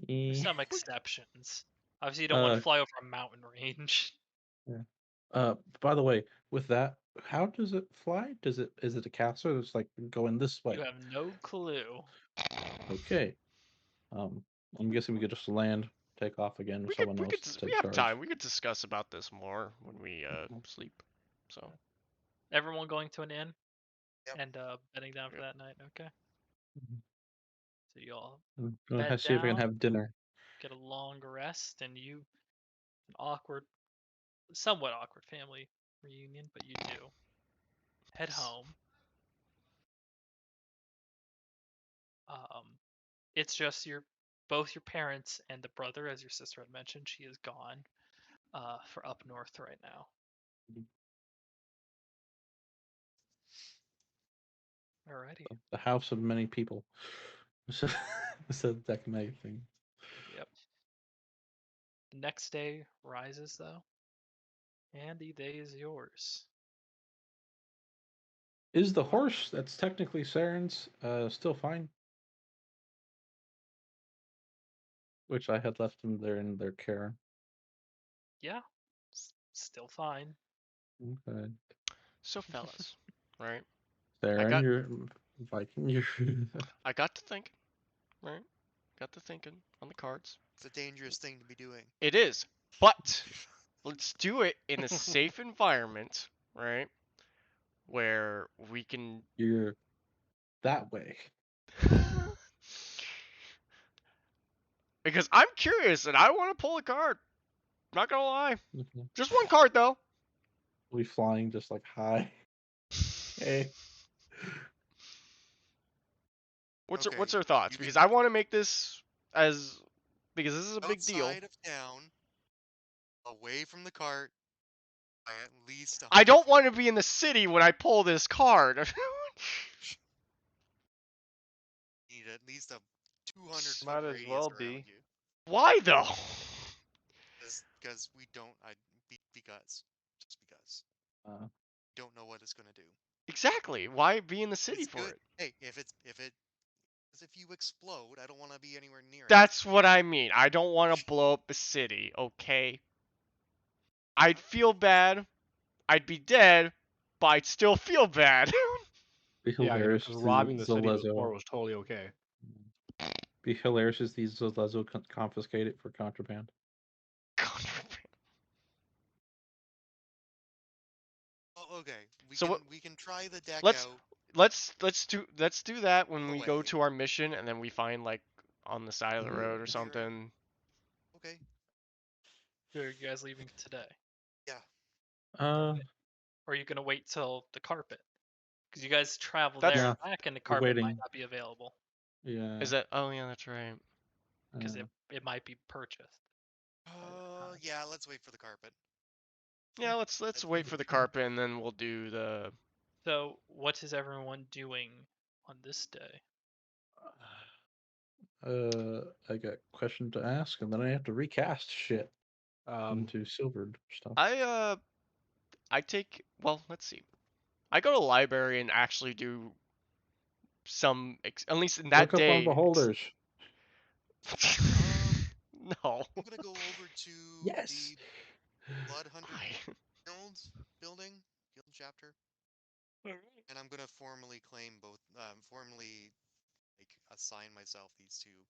There's Eh. some exceptions. Obviously, you don't want to fly over a mountain range. By the way, with that, how does it fly? Is it a caster that's like going this way? You have no clue. Okay. I'm guessing we could just land, take off again, or someone else We take have charge. time. We could discuss about this more when we sleep. So Everyone going to an inn Yep. and bedding down for that night. Okay. Mhm. So you all I'm gonna bed see if I can down, have dinner. get a long rest, and somewhat awkward family reunion, but you do head home. It's just both your parents and the brother, as your sister had mentioned. She is gone for up north right now. Alrighty. The house of many people. Said that many thing. Yep. The next day rises though, and the day is yours. Is the horse that's technically Saren's still fine? Which I had left them there in their care. Yeah, still fine. Okay. so fellas, right? Saren, you're Viking. You're. I got to thinking, right? Got to thinking on the cards. It's a dangerous thing to be doing. It is, but let's do it in a safe environment, right? Where we can. You're that way. Because I'm curious and I want to pull a card. Not gonna lie. Okay. Just one card though. We flying just like high. Okay. What's Okay, our thoughts? you Because can I want to make this as because this is a big deal. outside of town, away from the cart, by at least 100 I don't feet. want to be in the city when I pull this card. Need at least a 200-foot Might as radius well around be. you. Why though? Because we don't. Because. Just because. Uh, Don't know what it's gonna do. Exactly. Why be in the city It's for good. it? Hey, because if you explode, I don't want to be anywhere near it. That's what I mean. I don't want to blow up the city, okay? I'd feel bad. I'd be dead, but I'd still feel bad. be Yeah, hilarious because if robbing the the city Zalezo. before was totally okay. Be hilarious if these Zalezo confiscate it for contraband. Oh, okay. So We can try the deck let's out. let's do that when On the we go way. to our mission, and then we find like on the side of the Mhm. road or Maybe right. something. Okay. So are you guys leaving today? Yeah. Uh, Or are you gonna wait till the carpet? Because you guys travel That's there Yeah, and back, and the we're carpet might waiting. not be available Yeah. is that. Oh yeah, that's right. because uh, it might be purchased. by that time. Yeah. Let's wait for the carpet. Yeah, let's That's wait for the fine. carpet, and then we'll do the. So what is everyone doing on this day? I got a question to ask, and then I have to recast shit into silvered stuff. I take. Well, let's see. I go to the library and actually do some. At least in that Look up on day. beholders. No. I'm gonna go over to Yes. the Blood Hunter Why? Guild building, guild chapter, and I'm gonna formally claim both. Formally, like, assign myself these two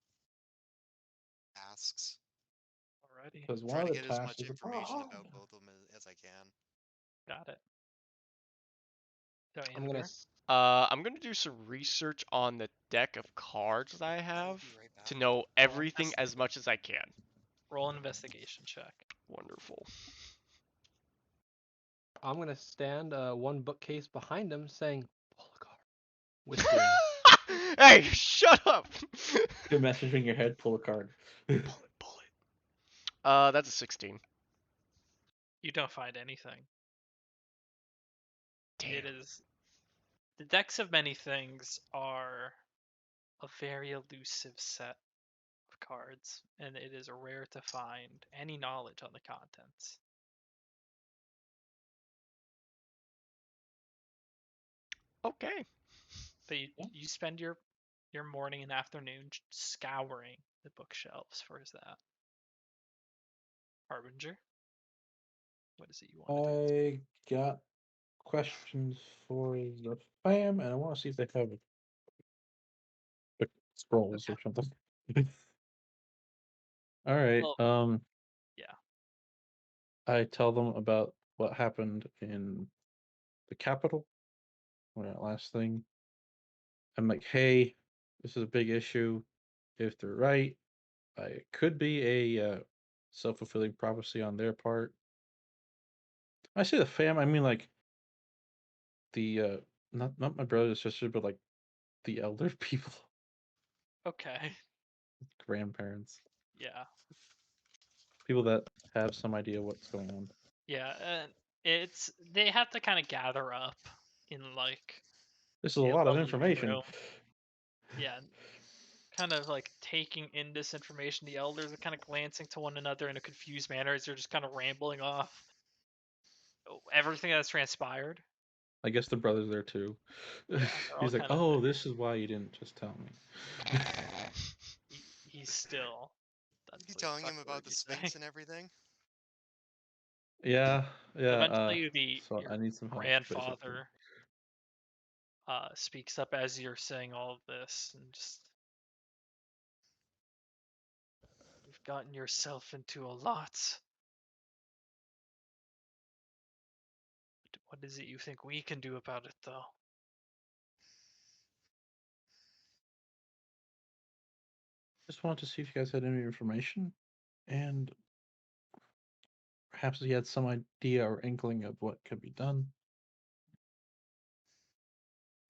tasks. Alrighty, Because one Try of to the get as tasks much is information about both of them as I can. got it. So I'm gonna. Andrew, I'm gonna do some research on the deck of cards that I I'll have be right back. to know roll, everything as much as I can. roll an investigation check. Wonderful. I'm gonna stand one bookcase behind him, saying, "Pull a card," whispering. Hey, shut up. Good message in your head. Pull a card. Pull it, pull it. That's a 16. You don't find anything. Damn. It is the decks of many things are a very elusive set of cards, and it is rare to find any knowledge on the contents. Okay. But Yeah. you spend your morning and afternoon scouring the bookshelves for that. Harbinger, what is it you want to do? I got questions for the fam, and I want to see if they have scrolls or something. All right. Well, yeah. I tell them about what happened in the capital, or that last thing. I'm like, hey, this is a big issue. If they're right, it could be a self-fulfilling prophecy on their part. I say the fam, I mean like the not my brothers and sisters, but like the elder people, Okay. grandparents, Yeah. people that have some idea what's going on. Yeah, and it's they have to kind of gather up in like This is a the lot of living information. room. Yeah, kind of like taking in this information. The elders are kind of glancing to one another in a confused manner as they're just kind of rambling off everything that's transpired. I guess the brother's there too. Yeah, they're all He's like, kind of oh, this is why you didn't just tell me. he's still that's You like telling fuck him word about the you say. Sphinx and everything? Yeah, yeah. Eventually the So your I need some help, basically. grandfather speaks up as you're saying all of this and just you've gotten yourself into a lot. What is it you think we can do about it, though? Just wanted to see if you guys had any information, and perhaps you had some idea or inkling of what could be done,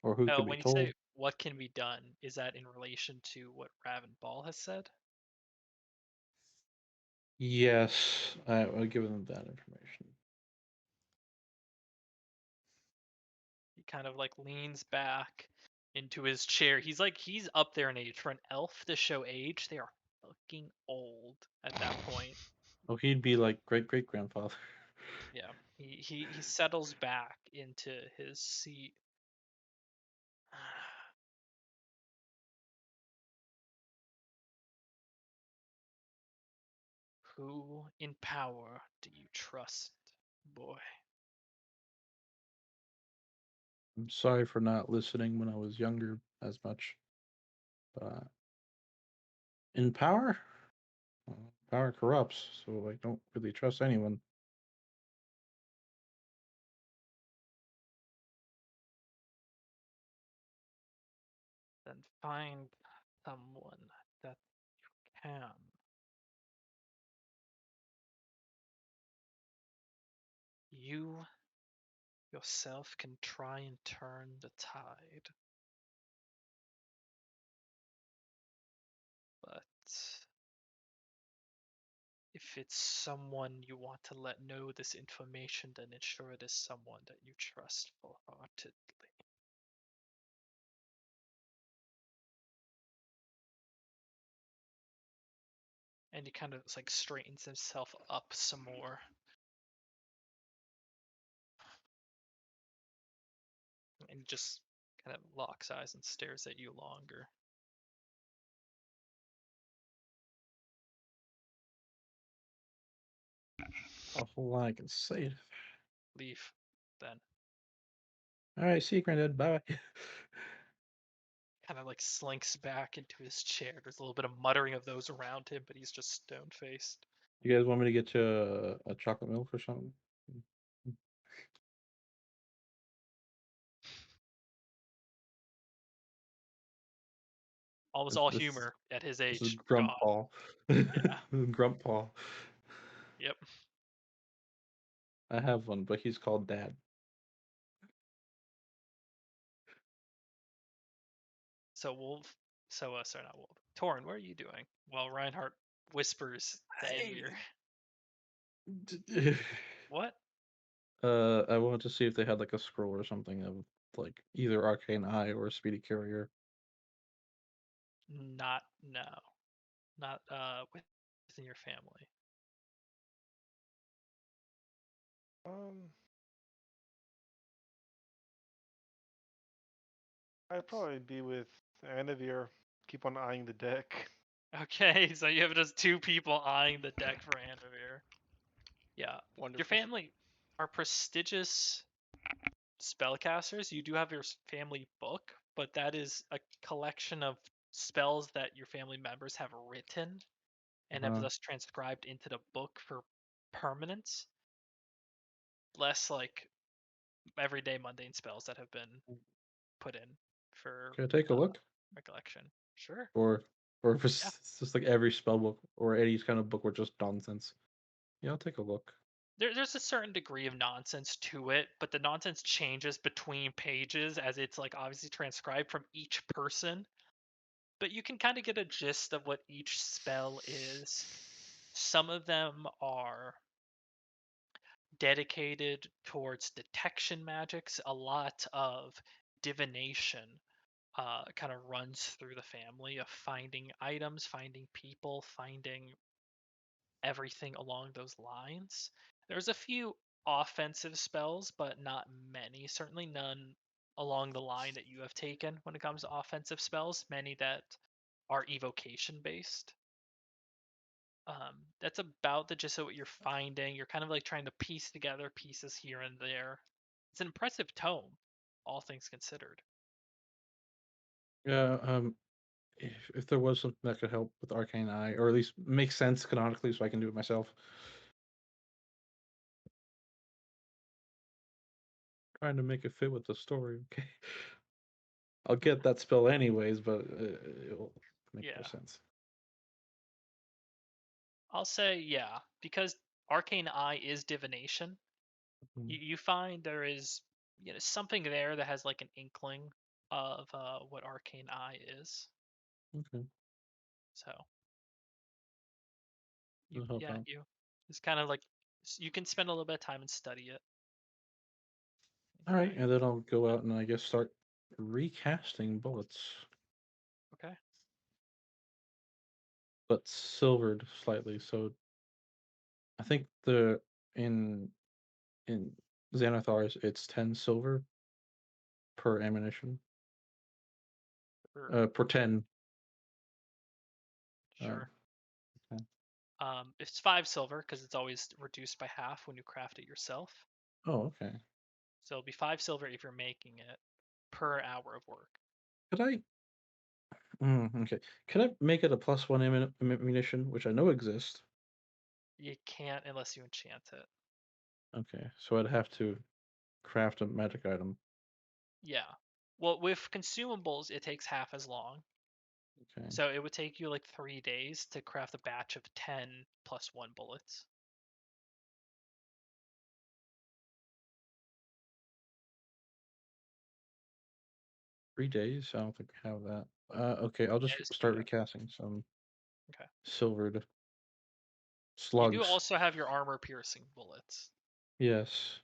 or who could be When you say told. what can be done? Is that in relation to what Raven Ball has said? Yes, I'll give them that information. He kind of like leans back into his chair. He's up there in age. For an elf to show age, they are fucking old at that point. Oh, he'd be like great great grandfather. Yeah. He settles back into his seat. Who in power do you trust, boy? I'm sorry for not listening when I was younger as much. But in power, power corrupts, so I don't really trust anyone. Then find someone that you can. You yourself can try and turn the tide. But if it's someone you want to let know this information, then ensure it is someone that you trust wholeheartedly. And he kind of like straightens himself up some more. And just kind of locks eyes and stares at you longer. A whole lot I can say. Leave, then. All right, see you, Granddad. Bye. Kind of like slinks back into his chair. There's a little bit of muttering of those around him, but he's just stone faced. You guys want me to get you a chocolate milk or something? Almost This, all this, humor at his this is age. Grump Gone. Paul. Yeah. Grump Paul. Yep. I have one, but he's called Dad. So sorry, not Wolf. Torin, what are you doing? While Reinhardt whispers to Envir. What? I wanted to see if they had like a scroll or something of like either Arcane Eye or Speedy Courier. Not within your family. Um, I'd probably be with Anavir. Keep on eyeing the deck. Okay, so you have just two people eyeing the deck for Anvir. Yeah. Wonderful. Your family are prestigious spellcasters. You do have your family book, but that is a collection of spells that your family members have written and have thus transcribed into the book for permanence. Less like everyday mundane spells that have been put in for Can I take a look? recollection. Sure. Or if it's, Yeah. it's just like every spell book or any kind of book were just nonsense. Yeah, I'll take a look. There's a certain degree of nonsense to it, but the nonsense changes between pages as it's like obviously transcribed from each person. But you can kind of get a gist of what each spell is. Some of them are dedicated towards detection magics. A lot of divination kind of runs through the family of finding items, finding people, finding everything along those lines. There's a few offensive spells, but not many. Certainly none along the line that you have taken when it comes to offensive spells. Many that are evocation based. That's about the gist of what you're finding. You're kind of like trying to piece together pieces here and there. It's an impressive tome, all things considered. Yeah, if there was something that could help with Arcane Eye, or at least make sense canonically so I can do it myself. Trying to make it fit with the story, okay? I'll get that spell anyways, but it'll make more Yeah. sense. I'll say yeah, because Arcane Eye is divination. Mhm. You find there is something there that has like an inkling of what Arcane Eye is. Okay. So That'll help out. you it's kind of like you can spend a little bit of time and study it. All right, and then I'll go out and I guess start recasting bullets, Okay. but silvered slightly. So I think in in Xanathar's it's 10 silver per ammunition. Sure. Per 10. Sure. Okay. It's 5 silver because it's always reduced by half when you craft it yourself. Oh, okay. So it'll be 5 silver if you're making it per hour of work. Could I? Okay. Can I make it a +1 ammunition, which I know exists? You can't unless you enchant it. Okay, so I'd have to craft a magic item. Yeah. Well, with consumables, it takes half as long. Okay. So it would take you like 3 days to craft a batch of 10 +1 bullets. Three days? I don't think I have that. Okay, I'll just Yes, start yeah. recasting some Okay. silvered You do slugs. also have your armor piercing bullets. Yes.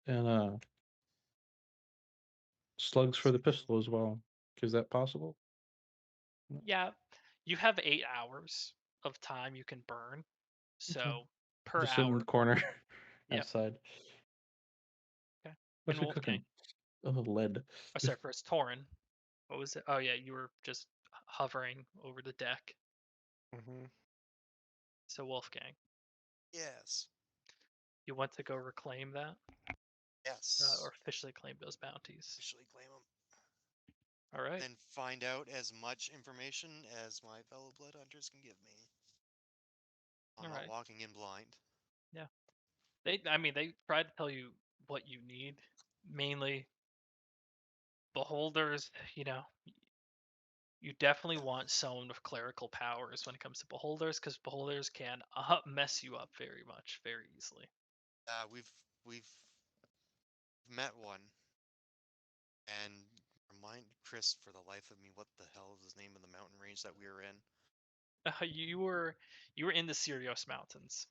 And slugs for the pistol as well. Is that possible? Yeah, you have 8 hours of time you can burn. Okay. So per Just sit in hour. the corner Yeah. outside. Okay. What's And it Wolfgang. cooking? Oh, lead. Oh, sorry, first Torin. What was it? Oh yeah, you were just hovering over the deck. Mm-hmm. So Wolfgang, Yes. you want to go reclaim that, Yes. or officially claim those bounties. Officially claim them. All right. Then find out as much information as my fellow blood hunters can give me. I'm All not right. walking in blind. Yeah. They try to tell you what you need. Mainly beholders. You definitely want someone with clerical powers when it comes to beholders, because beholders can mess you up very easily. We've met one, and remind Chris for the life of me what the hell is his name of the mountain range that we were in. You were in the Sirios Mountains.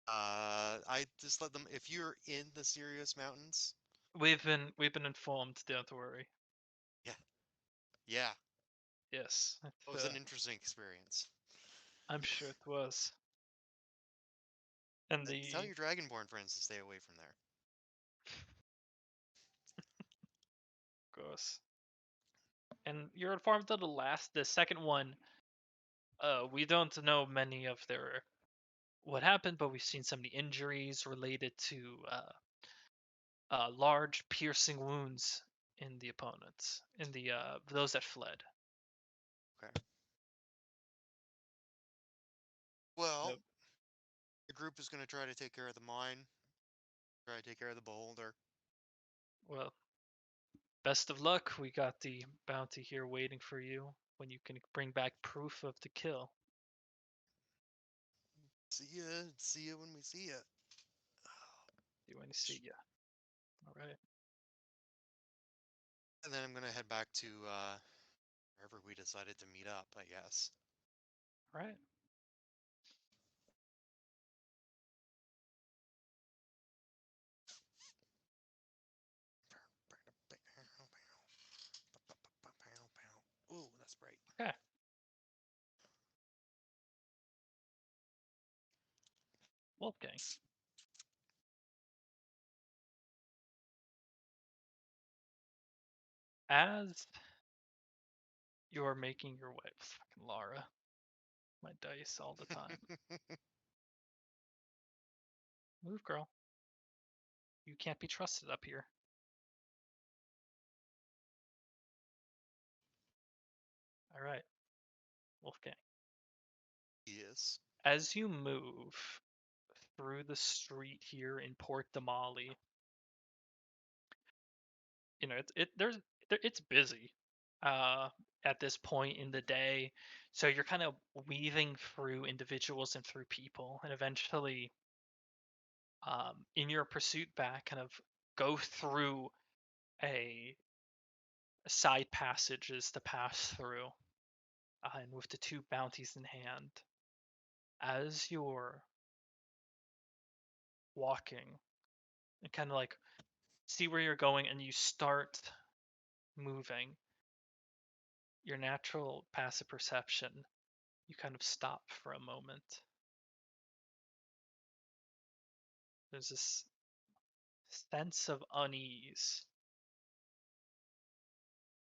I just let them. If you're in the Sirius Mountains, We've been informed. Don't worry. yeah, Yes, it was an interesting experience. I'm sure it was. And Tell your Dragonborn friends to stay away from there. goes. And you're informed that the second one. We don't know many of their what happened, but we've seen some of the injuries related to large piercing wounds in the opponents, in the those that fled. Okay. Well, So, the group is going to try to take care of the mine. Try to take care of the beholder. well, best of luck. We got the bounty here waiting for you when you can bring back proof of the kill. See ya. See ya when we see ya. You want to see ya. All right. And then I'm gonna head back to wherever we decided to meet up, I guess. All right. Ooh, that's bright. Okay. Wolfgang. As you're making your way, fucking Lara, my dice all the time. Move, girl. You can't be trusted up here. All right, Wolfgang. Yes. As you move through the street here in Port Damali, it's busy at this point in the day, so you're kind of weaving through individuals and through people, and eventually, in your pursuit back, kind of go through a side passages to pass through, and with the two bounties in hand, as you're walking and kind of like see where you're going and you start moving, your natural passive perception, you kind of stop for a moment. There's this sense of unease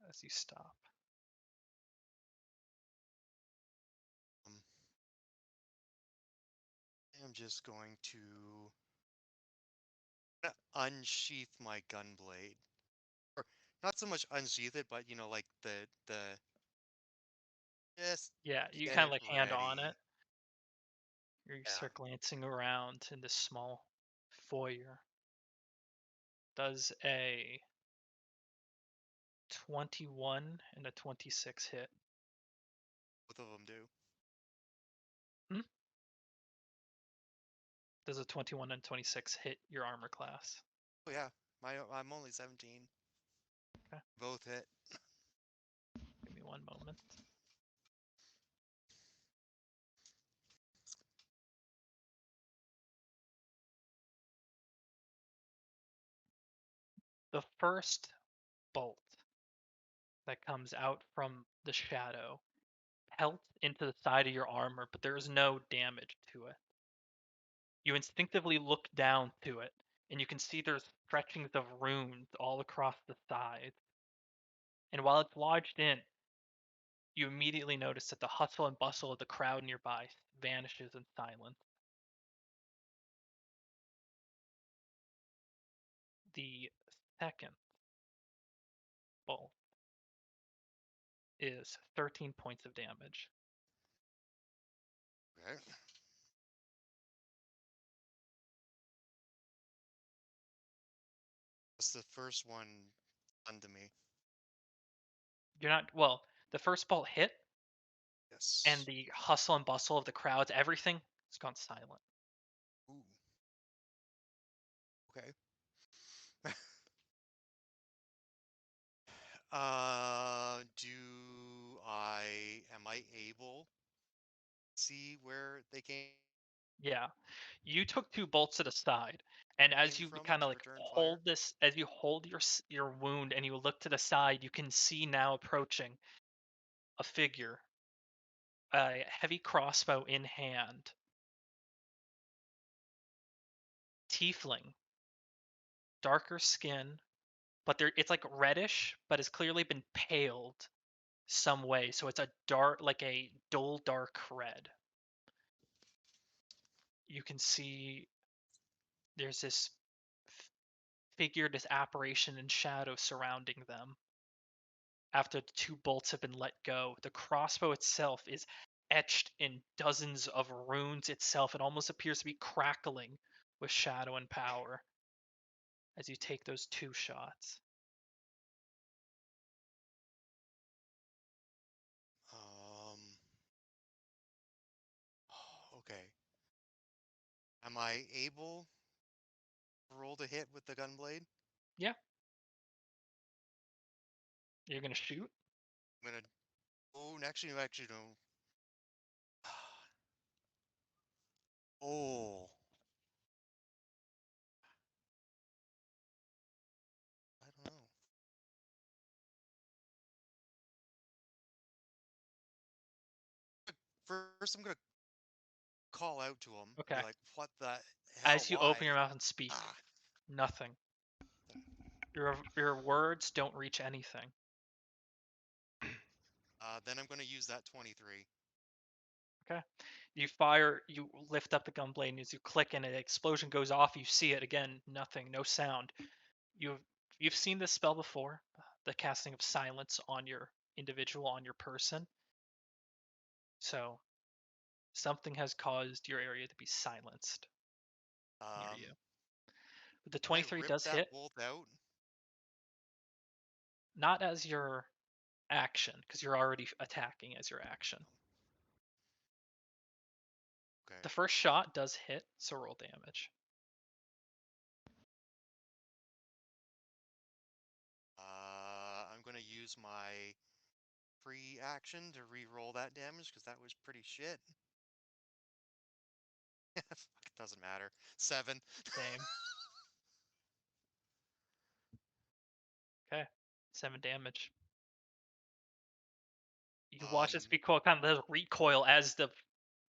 as you stop. Um, I'm just going to unsheath my gunblade, or not so much unsheath it, but like the just Yeah, you get kind of it like hand on it. ready. You Yeah. start glancing around in this small foyer. Does a 21 and a 26 hit? Both of them do. Does a 21 and 26 hit your armor class? Oh yeah, I'm only 17. Okay. Both hit. Give me one moment. The first bolt that comes out from the shadow pelts into the side of your armor, but there is no damage to it. You instinctively look down to it, and you can see there's stretchings of runes all across the sides. And while it's lodged in, you immediately notice that the hustle and bustle of the crowd nearby vanishes in silence. The second bolt is 13 points of damage. Okay. What's the first one done to me? You're not, well, the first bolt hit, and Yes. the hustle and bustle of the crowds, everything has gone silent. Ooh. Okay. Am I able to see where they came Yeah. You took two bolts to the side, and as you from kind of to like return fire? hold this, as you hold your wound and you look to the side, you can see now approaching a figure, a heavy crossbow in hand, tiefling, darker skin, but it's like reddish, but has clearly been paled some way, so it's a dark, like a dull dark red. You can see there's this figure, this apparition in shadow surrounding them. After the two bolts have been let go, the crossbow itself is etched in dozens of runes itself. It almost appears to be crackling with shadow and power as you take those two shots. Um. Okay. Am I able to roll to hit with the gunblade? Yeah, you're gonna shoot. I'm gonna. Oh, actually, no. Oh, I don't know. First, I'm gonna call out to him. Be Okay. like, "What the hell? As you open your Why?" mouth and speak, Ah. nothing. Your words don't reach anything. Then I'm gonna use that 23. Okay. You fire, you lift up the gunblade, and as you click and an explosion goes off, you see it again, nothing, no sound. You've you've seen this spell before, the casting of silence on your individual, on your person. So something has caused your area to be silenced near you. Um, But the I 23 ripped does that hit, bolt out. not as your action, because you're already attacking as your action. Okay. The first shot does hit, so roll damage. use my free action to re-roll that damage because that was pretty shit. Fuck, it doesn't matter. 7. Same. Okay. 7 damage. You watch this recoil, kind of recoil as the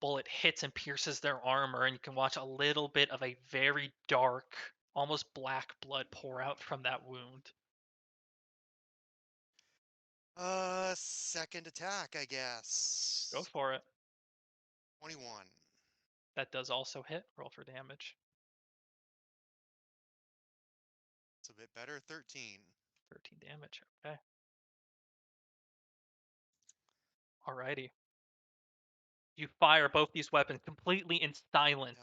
bullet hits and pierces their armor, and you can watch a little bit of a very dark, almost black blood pour out from that wound. Second attack, I guess. Go for it. 21. That does also hit. Roll for damage. It's a bit better. 13. 13 damage. Okay. Alrighty. You fire both these weapons completely in silence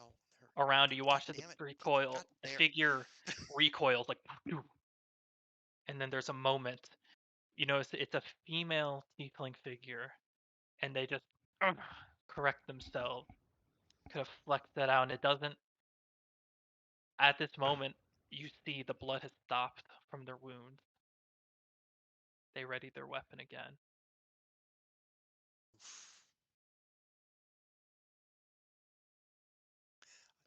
No, around you. You watch God the damn it. recoil. God The there. figure recoils like, and then there's a moment. You notice it's a female tiefling figure, and they just correct themselves. Could have flexed that out, and it doesn't. At this moment, you see the blood has stopped from their wounds. They ready their weapon again.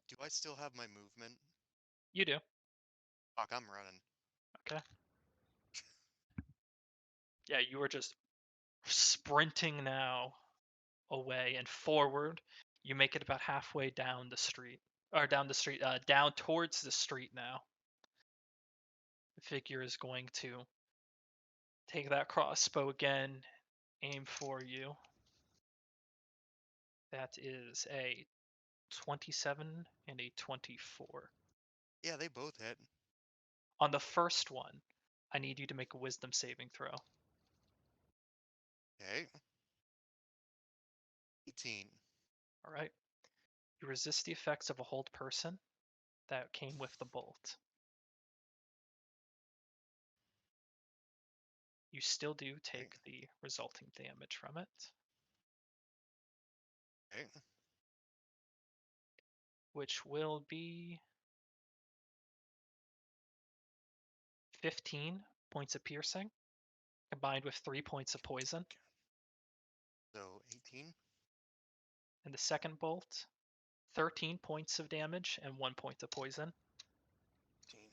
Do I still have my movement? You do. Fuck, I'm running. Okay. Yeah, you are just sprinting now away and forward. You make it about halfway down the street. Or down the street, down towards the street now. The figure is going to take that crossbow again, aim for you. That is a 27 and a 24. Yeah, they both hit. On the first one, I need you to make a wisdom saving throw. Okay. 18. All right. You resist the effects of a hold person that came with the bolt. You still do take the resulting damage from it, Okay. which will be 15 points of piercing, combined with 3 points of poison. So 18. And the second bolt, 13 points of damage and 1 point of poison. 18.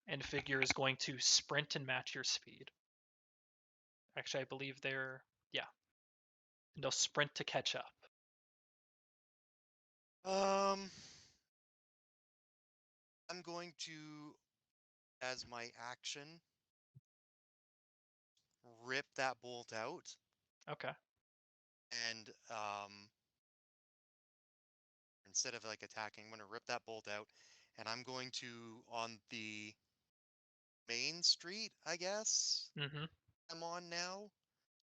And figure is going to sprint and match your speed. Actually, I believe they're, yeah. And they'll sprint to catch up. I'm going to, as my action, rip that bolt out. Okay. And instead of like attacking, I'm gonna rip that bolt out, and I'm going to on the main street, I guess. Mm-hmm. I'm on now.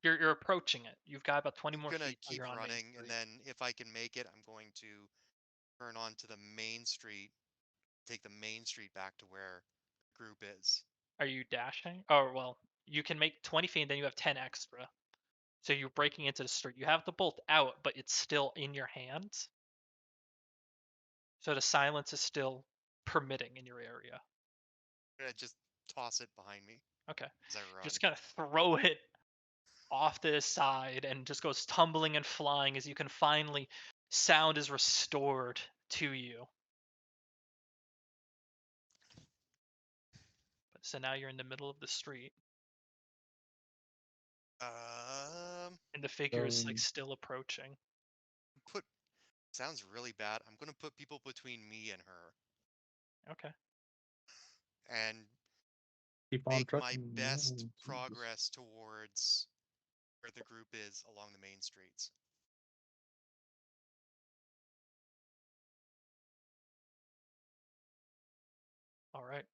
You're approaching it. You've got about 20 more I'm gonna feet. keep You're on Main running, and Street. then if I can make it, I'm going to turn onto the main street, take the main street back to where the group is. Are you dashing? Oh, well, you can make 20 feet and then you have 10 extra. So you're breaking into the street. You have the bolt out, but it's still in your hands. So the silence is still permitting in your area. I'm gonna just toss it behind me Okay. as I run. Just kind of throw it off to the side and just goes tumbling and flying as you can finally sound is restored to you. But so now you're in the middle of the street and the figure is like still approaching. Sounds really bad. I'm gonna put people between me and her. Okay. And Keep on make my trucking. best Oh, Jesus. progress towards where the group is along the main streets. All right.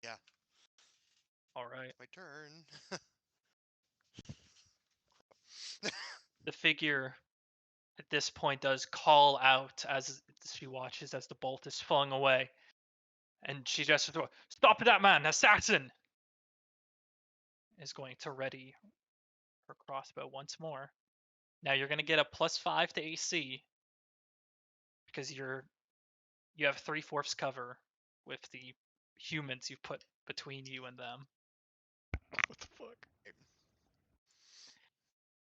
Yeah. All right. My turn. The figure at this point does call out as she watches as the bolt is flung away. And she gestures to her, "Stop that man, assassin!" is going to ready her crossbow once more. Now you're going to get a +5 to AC because you have 3/4 cover with the humans you've put between you and them. What the fuck?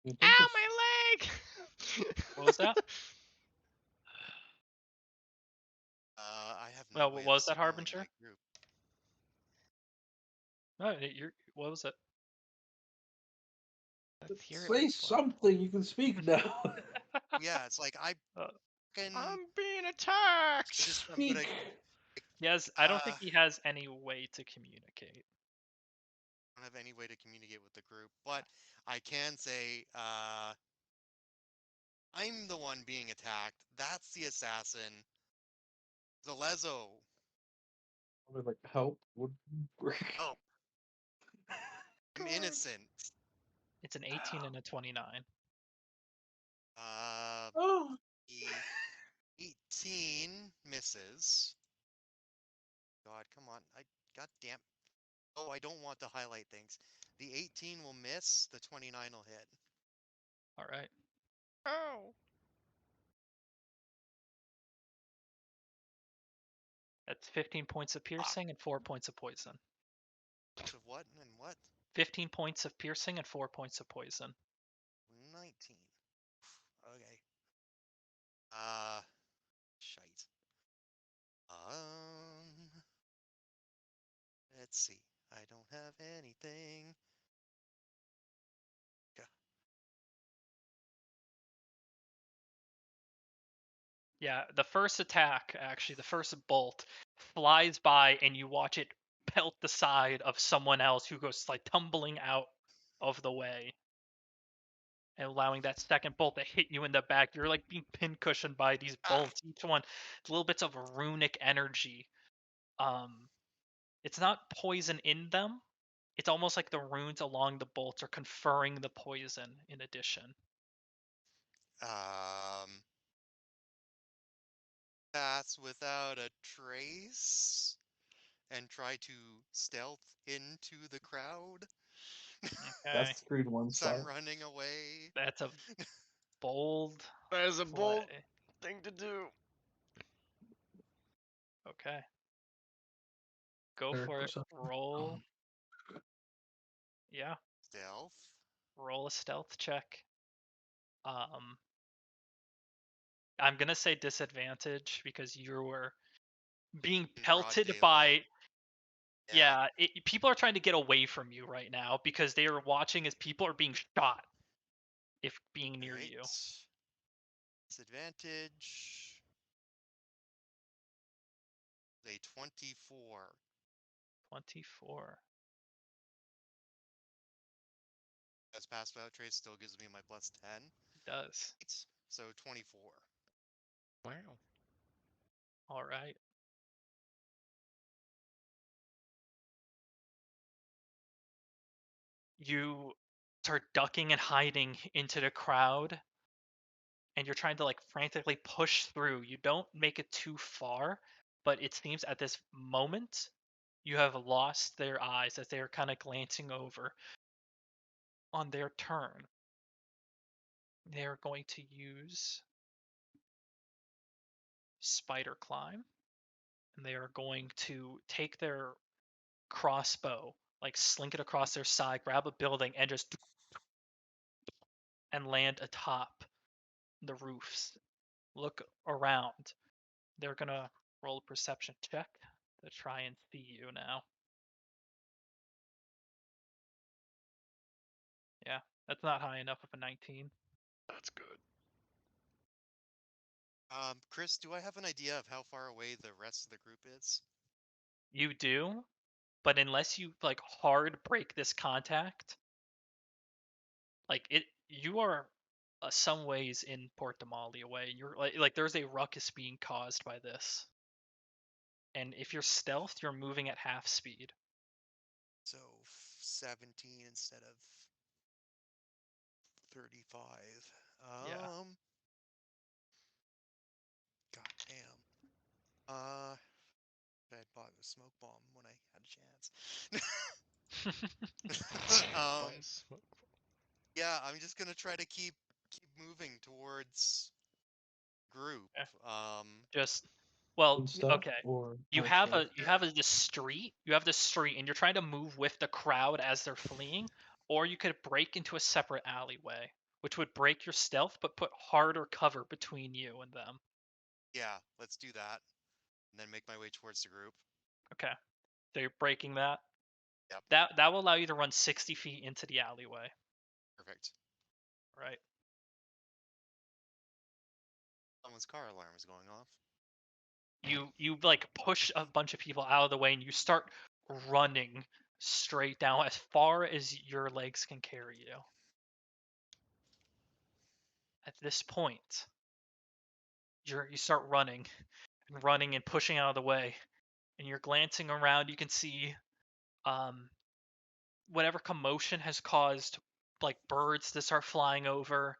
You think Ow, this- my leg! What was that? I have no Well, way what of was that, signaling Harbinger? my group. No, what was it? Let's hear it, Say Big Fluff. something. You can speak now. Yeah, it's like I Uh, can. I'm being attacked! I'm gonna. Speak. Yes, I don't think he has any way to communicate. Don't have any way to communicate with the group, but I can say I'm the one being attacked. That's the assassin. Zalezo. I was like, help would work. Oh, I'm God. innocent. It's an 18 and a 29. Oh. The 18 misses. God, come on. God damn. Oh, I don't want to highlight things. The 18 will miss. The 29 will hit. All right. Oh! That's 15 points of piercing and 4 points of poison. To what and what? 15 points of piercing and 4 points of poison. 19. Okay. Shite. Let's see. I don't have anything. Yeah, the first attack, actually, the first bolt flies by and you watch it pelt the side of someone else who goes like tumbling out of the way. And allowing that second bolt to hit you in the back. You're like being pincushioned by these bolts. Each one, little bits of runic energy. It's not poison in them. It's almost like the runes along the bolts are conferring the poison in addition. Pass without a trace and try to stealth into the crowd. Okay, That's screwed one So I'm star. running away. that's a bold That is a bold play. thing to do. Okay. Go Eric for it. perception. Roll. Yeah. Stealth. Roll a stealth check. I'm gonna say disadvantage because you were being In broad pelted daylight. by. Yeah. Yeah, people are trying to get away from you right now because they are watching as people are being shot. If being near Right. you. Disadvantage. A 24. 24. As pass without trace still gives me my plus 10. Does. So 24. Wow. All right. You start ducking and hiding into the crowd, and you're trying to like frantically push through. You don't make it too far, but it seems at this moment you have lost their eyes as they are kind of glancing over. On their turn, they're going to use Spider Climb, and they are going to take their crossbow, like slink it across their side, grab a building, and just and land atop the roofs. Look around. They're gonna roll a perception check to try and see you now. Yeah, that's not high enough of a 19. That's good. Chris, do I have an idea of how far away the rest of the group is? You do, but unless you like hard break this contact, like you are some ways in Port Damali away. You're like there's a ruckus being caused by this. And if you're stealth, you're moving at half speed. So 17 instead of 35. Yeah. God damn. I had bought a smoke bomb when I had a chance. Nice. Yeah, I'm just gonna try to keep moving towards group. Okay. Um, Just well, And stuff okay. or You high have strength? the street. You have the street, and you're trying to move with the crowd as they're fleeing, or you could break into a separate alleyway, which would break your stealth but put harder cover between you and them. yeah, let's do that, and then make my way towards the group. Okay. So you're breaking that. Yep. That will allow you to run 60 feet into the alleyway. Perfect. Right. Someone's car alarm is going off. You like push a bunch of people out of the way, and you start running straight down as far as your legs can carry you. At this point, you start running and running and pushing out of the way, and you're glancing around. You can see whatever commotion has caused like birds to start flying over,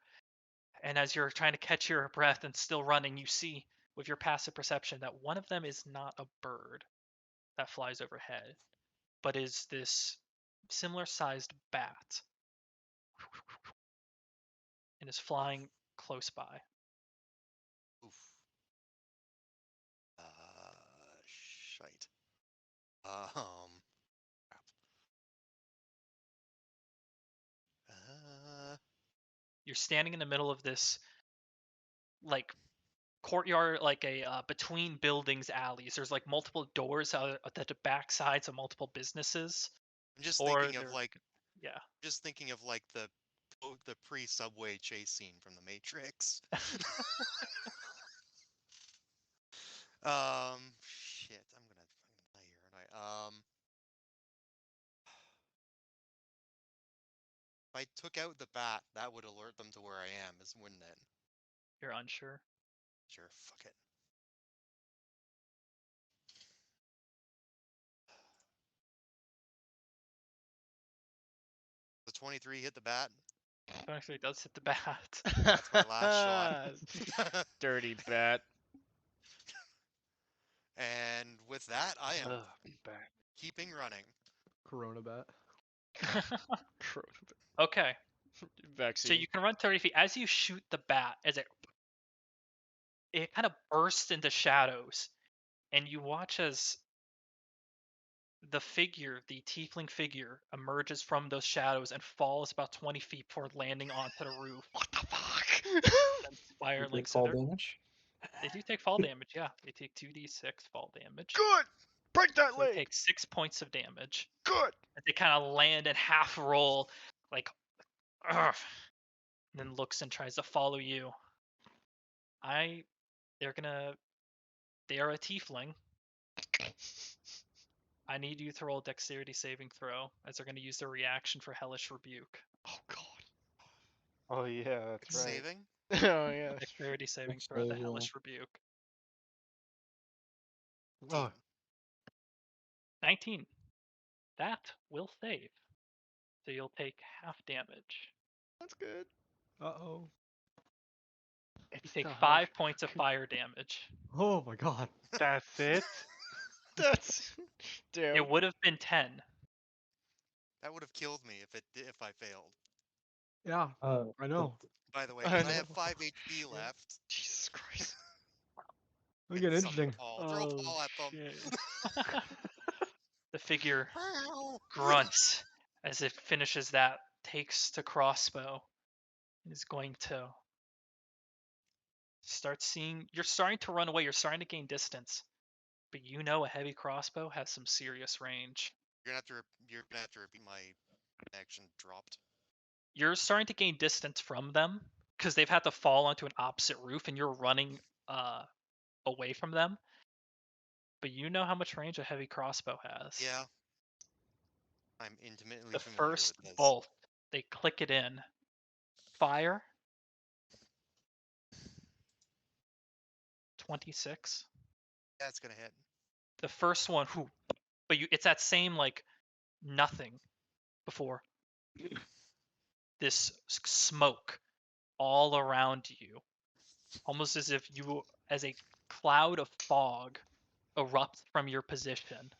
and as you're trying to catch your breath and still running, you see with your passive perception that one of them is not a bird that flies overhead, but is this similar sized bat and is flying close by. Oof. Shite. Crap. You're standing in the middle of this like courtyard, like a between buildings alleys. There's like multiple doors at the back sides of multiple businesses, I'm just or thinking of they're like, yeah. the pre-subway chase scene from The Matrix. Shit, I'm gonna die here, aren't I? If I took out the bat, that would alert them to where I am, wouldn't it? You're unsure. Sure, fuck it. The 23 hit the bat. It actually does hit the bat. That's my last shot. Dirty bat. And with that, I am Ugh, back. keeping running. Corona bat. Okay, so Vaccine. you can run 30 feet as you shoot the bat. As it kind of bursts into shadows, and you watch as the tiefling figure, emerges from those shadows and falls about 20 feet before landing onto the roof What the fuck? and You spiraling. take fall damage? They do take fall damage, yeah. They take 2d6 fall damage. Good. Break that So they leg. take 6 points of damage. Good. As they kind of land and half roll, like, ugh, and then looks and tries to follow you. They are a tiefling. I need you to roll a dexterity saving throw, as they're going to use their reaction for Hellish Rebuke. Oh god. Oh yeah, that's right. Saving? Oh yeah. Dexterity saving Next throw, the save, yeah. Hellish Rebuke. Oh, 19. That will save. So you'll take half damage. That's good. Uh-oh. You it's take still 5 points of fire damage. Oh my god. That's it. That's damn. It would have been 10. That would have killed me if I failed. Yeah, I know. By the way, I because I know. have 5 HP left. Jesus Christ. We get Hit some interesting. ball. Throw a ball at them. shit. The figure Ow! grunts as it finishes that, takes the crossbow, and is going to you're starting to run away, you're starting to gain distance, but you know a heavy crossbow has some serious range. You're gonna have to repeat my action dropped. You're starting to gain distance from them because they've had to fall onto an opposite roof, and you're running away from them. But you know how much range a heavy crossbow has. Yeah. I'm intimately The familiar first with this. bolt, they click it in. Fire. 26. That's gonna hit. The first one, but it's that same like nothing before. This smoke all around you, almost as if as a cloud of fog erupts from your position.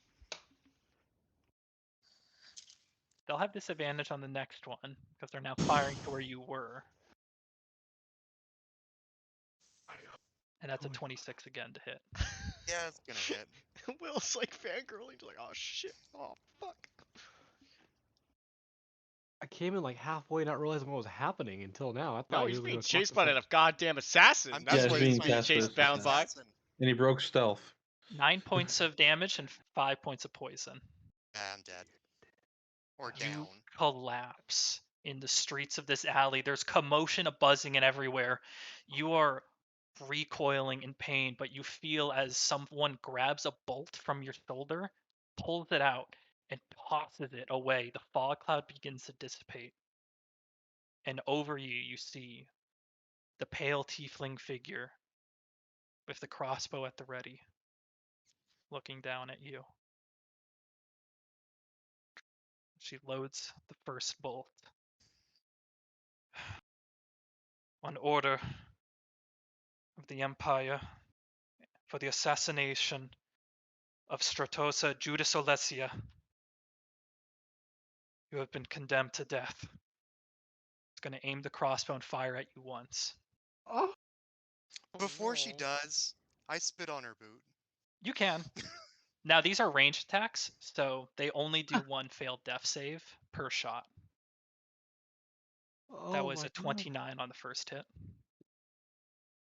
They'll have disadvantage on the next one because they're now firing to where you were. And that's a 26 again to hit. Yeah, it's gonna hit. Will's like fangirling, just like, oh shit, oh fuck. I came in like halfway, not realizing what was happening until now. I thought No, he he's was being gonna chased fuck by us that up. goddamn assassin. I'm That's Yeah, what he's he's being being chased chased by down by. Assassin. And he broke stealth. 9 points of damage and 5 points of poison. I'm dead. Or You down. collapse in the streets of this alley. There's commotion, a buzzing, and everywhere. You are recoiling in pain, but you feel as someone grabs a bolt from your shoulder, pulls it out, and tosses it away. The fog cloud begins to dissipate. And over you, you see the pale tiefling figure with the crossbow at the ready, looking down at you. She loads the first bolt. On order of the Empire for the assassination of Stratosa Judas Olesia, you have been condemned to death. It's going to aim the crossbow and fire at you once. Oh, Before she no. does, I spit on her boot. You can. Now, these are ranged attacks, so they only do one failed death save per shot. That was my a God. 29 on the first hit.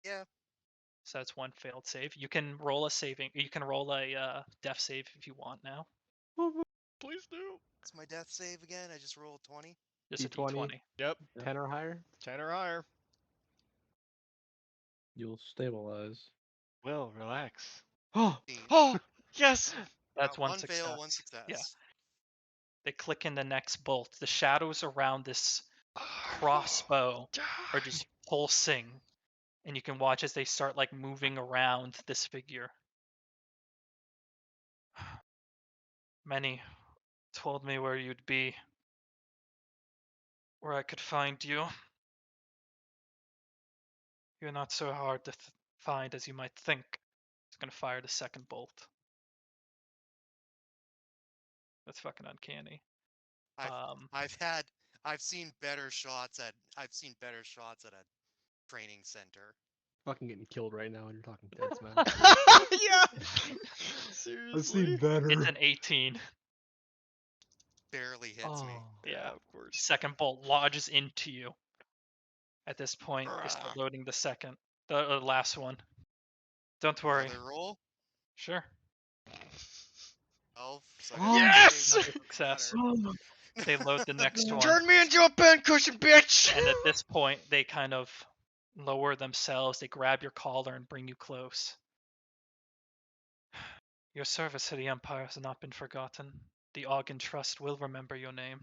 Yeah. So that's one failed save. You can roll a death save if you want now. Please do. It's my death save again. I just rolled 20. Just a D20. d20. Yep, 10 or higher. 10 or higher. You'll stabilize. Will, relax. Oh, 15. Oh, yes. That's one One success. fail, one success. They click in the next bolt. The shadows around this crossbow are just pulsing, and you can watch as they start like moving around this figure. Many told me where you'd be, where I could find you. You're not so hard to find as you might think. It's gonna fire the second bolt. That's fucking uncanny. I've seen better shots at a training center. fucking getting killed right now and you're talking deads, man. Yeah. I've Seriously. seen better. It's an 18. Barely hits me. Yeah, of course. Second bolt lodges into you. At this point, they start loading the last one. Don't worry. Another roll. Sure. 12. So Oh, Yes! Another success. They load the next one. Turn me into a pincushion, bitch! And at this point, they kind of lower themselves. They grab your collar and bring you close. Your service to the Empire has not been forgotten. The Ogden Trust will remember your name.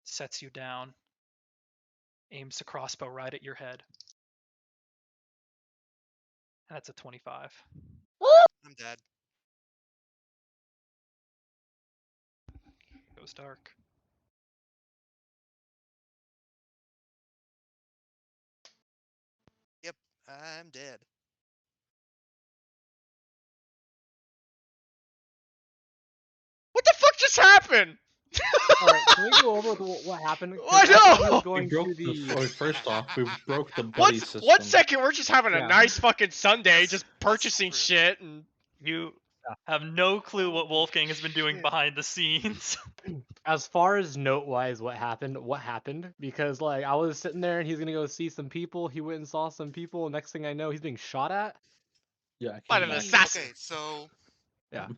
Sets you down. Aims the crossbow right at your head. And that's a 25. I'm dead. Goes dark. Yep, I'm dead. What the fuck just happened? Alright, can we go over what happened? 'Cause I know! thought he was We going broke to the. First off, we broke the buddy system. 1 second, we're just having a Yeah. nice fucking Sunday, That's- just that's purchasing true. shit and You Yeah. have no clue what Holy Wolfgang has been doing shit. behind the scenes. As far as note-wise, what happened? Because, like, I was sitting there and he's gonna go see some people. He went and saw some people. And next thing I know, he's being shot at. Yeah, I by came an back. assassin. Okay, so Yeah.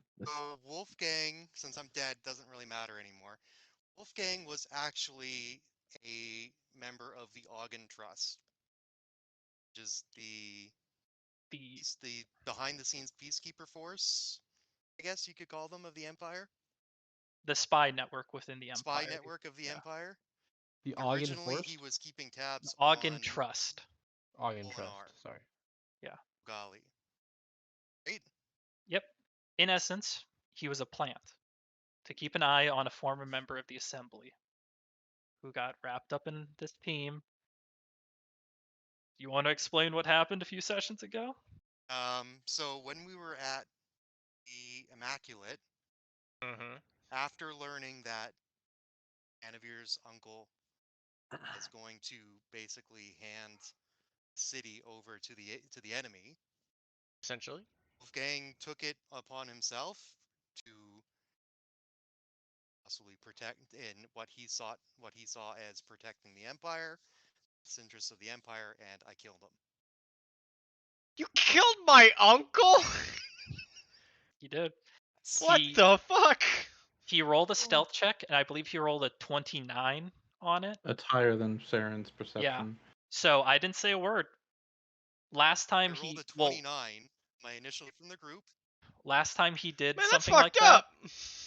Wolfgang, since I'm dead, doesn't really matter anymore. Wolfgang was actually a member of the Ogden Trust, which is the behind-the-scenes peacekeeper force, I guess you could call them, of the Empire. The spy network within the Empire. Spy network of the Yeah. Empire. The Ogden Originally, Force? he was keeping tabs Ogden on Trust. Ogden Olinar. Trust. Sorry. Gali. Right? Yep. In essence, he was a plant to keep an eye on a former member of the Assembly who got wrapped up in this team. You want to explain what happened a few sessions ago? So when we were at the Immaculate, Mm-hmm. after learning that Anavir's uncle is going to basically hand city over to the enemy. Essentially. Wolfgang took it upon himself to possibly protect in what he saw as protecting the empire, best interests of the empire, and I killed him. You killed my uncle? He did. What He the fuck? he rolled a stealth check, and I believe he rolled a 29 on it. That's higher than Saren's Yeah. perception. So I didn't say a word. Last time I rolled he a 29, my initial from the group. last time he did Man, that's something like fucked that. up.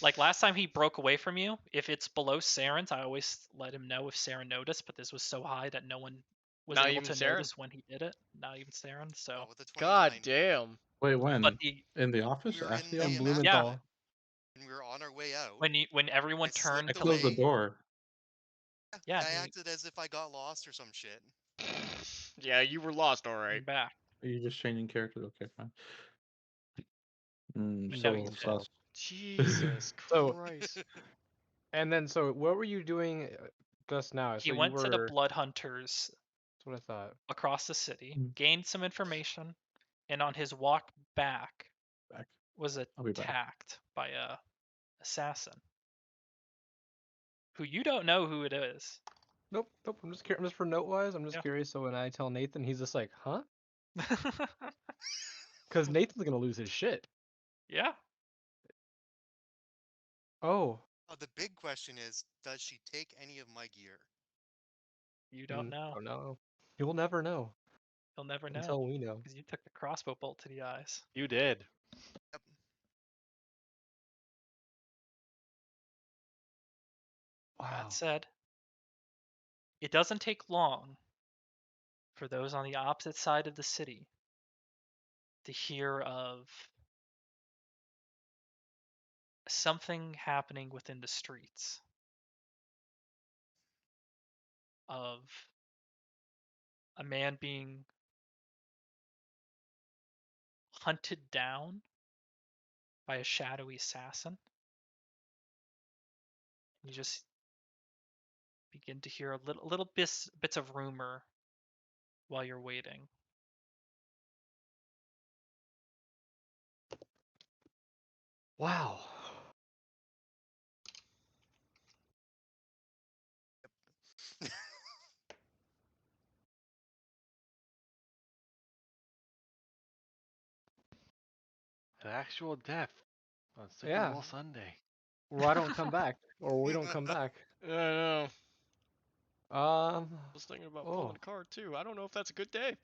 Like last time he broke away from you, if it's below Saren's, I always let him know if Saren noticed, but this was so high that no one was Not able even to Saren? notice when he did it. Not even Saren. So With the 29. God damn. Wait, when? but the In the office? We were After in the In the office? Blumenthal. and we were on our way out. when everyone I turned I slipped to closed the away. door. Yeah, I he acted as if I got lost or some shit. Yeah, you were lost, alright. came back. Are you just changing characters? Okay, fine. We So know he's dead. sus. Jesus So- Christ. And then, so what were you doing just now? He So you went to the were. blood hunters That's what I thought. across the city, Mm. gained some information, and on his walk back Back. was I'll be back. attacked by a assassin who you don't know who it is. Nope, nope. I'm just for note wise. I'm just Yeah. curious. So when I tell Nathan, he's just like, huh? Because Nathan's gonna lose his shit. Yeah. Oh. The big question is, does she take any of my gear? You don't know. Don't know. You'll never know You'll never know until we know. because you took the crossbow bolt to the eyes. You did. Yep. Wow. That said, it doesn't take long for those on the opposite side of the city to hear of something happening within the streets, of a man being hunted down by a shadowy assassin. You just begin to hear a little bits of rumor while you're waiting. Wow. An actual death on Super Yeah. Bowl Sunday. Or I don't come back, or we don't come back. I know. I Um. was thinking about Oh. pulling a card too. I don't know if that's a good day.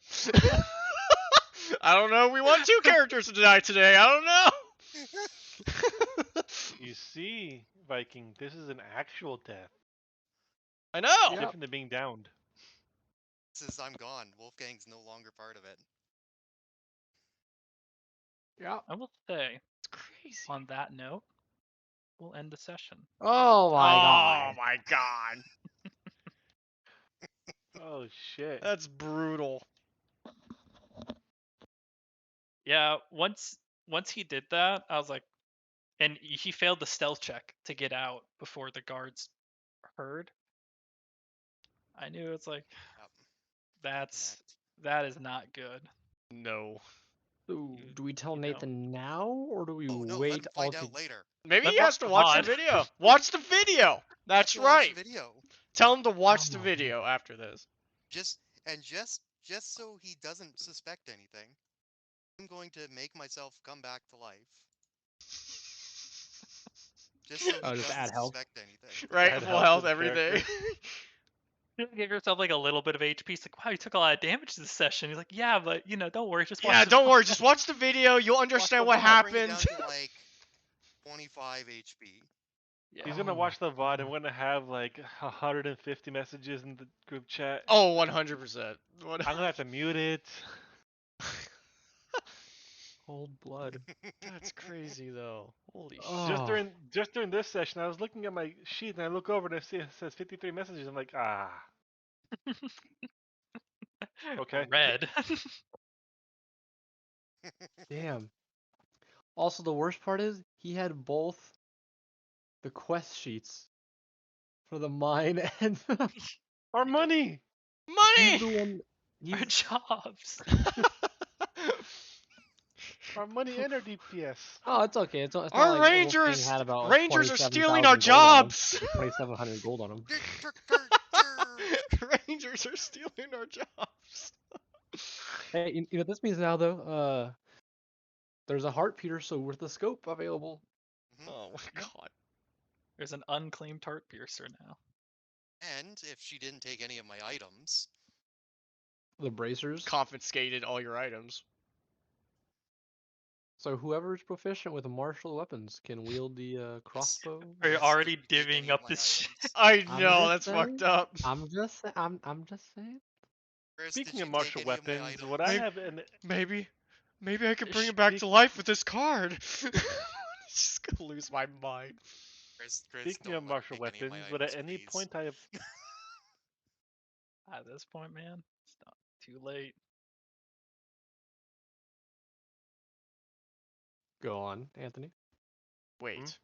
I don't know. We want 2 characters to die today. I don't know. You see, Viking, this is an actual death. I know. Yeah. Different than being downed. Since I'm gone, Wolfgang's no longer part of it. Yeah. I will say, It's crazy. on that note, we'll end the session. Oh my god. Oh my god. Oh shit. That's brutal. Yeah, once he did that, I was like, and he failed the stealth check to get out before the guards heard. I knew it's like Yep. that is not good. No. So, You- do we tell you don't. Nathan now, or do we Oh no, let wait him find all out later. Maybe Let he has him to watch on. the video. Watch the video. That's Have to watch right. the video. Tell him to watch Oh the my video after this. Just so he doesn't suspect anything, I'm going to make myself come back to life. Just so he Oh, just doesn't add health. suspect anything. Right, Add full health to health, the everything. character. You give yourself like a little bit of HP. It's like, wow, you took a lot of damage this session. He's like, yeah, but don't worry, just watch. Yeah, the don't worry. VOD." Just watch the video. You'll understand the what VOD. Bring it happened. down to like 25 HP. Yeah. He's gonna Oh watch my the VOD God. and we're gonna have like 150 messages in the group chat. Oh, 100%. I'm gonna have to mute it. Cold blood. That's crazy, though. Holy Oh. shit. Just during this session, I was looking at my sheet and I look over and I see it says 53 messages. I'm like, ah. Okay. Red. Damn. Also, the worst part is he had both the quest sheets for the mine and Our money! he's Money. the one. Our He's jobs. Our money and our DPS. oh, it's okay. It's not Our like Wolfgang rangers, had about like rangers are stealing our 27,000 gold on him. jobs. 2,700 gold on him. Rangers are stealing our jobs. Hey, you know what this means now though? There's a heart piercer with the scope available. Oh my god. There's an unclaimed heart piercer now. And if she didn't take any of my items, The bracers. Confiscated all your items. So whoever's proficient with martial weapons can wield the crossbow. Are you Yes, already couldn't take any divvying of up my this shit? items. I I'm know, just that's saying. fucked up. I'm just saying. Chris, did Speaking you of take martial any of my weapons, items? what I Maybe- have in Maybe I could bring him Sh- back to speak- life with this card. Just gonna lose my mind. Chris, speaking don't of let her martial take any of my weapons, but at items, any please. point I have At this point, man, it's not too late. Go on, Anthony. Wait.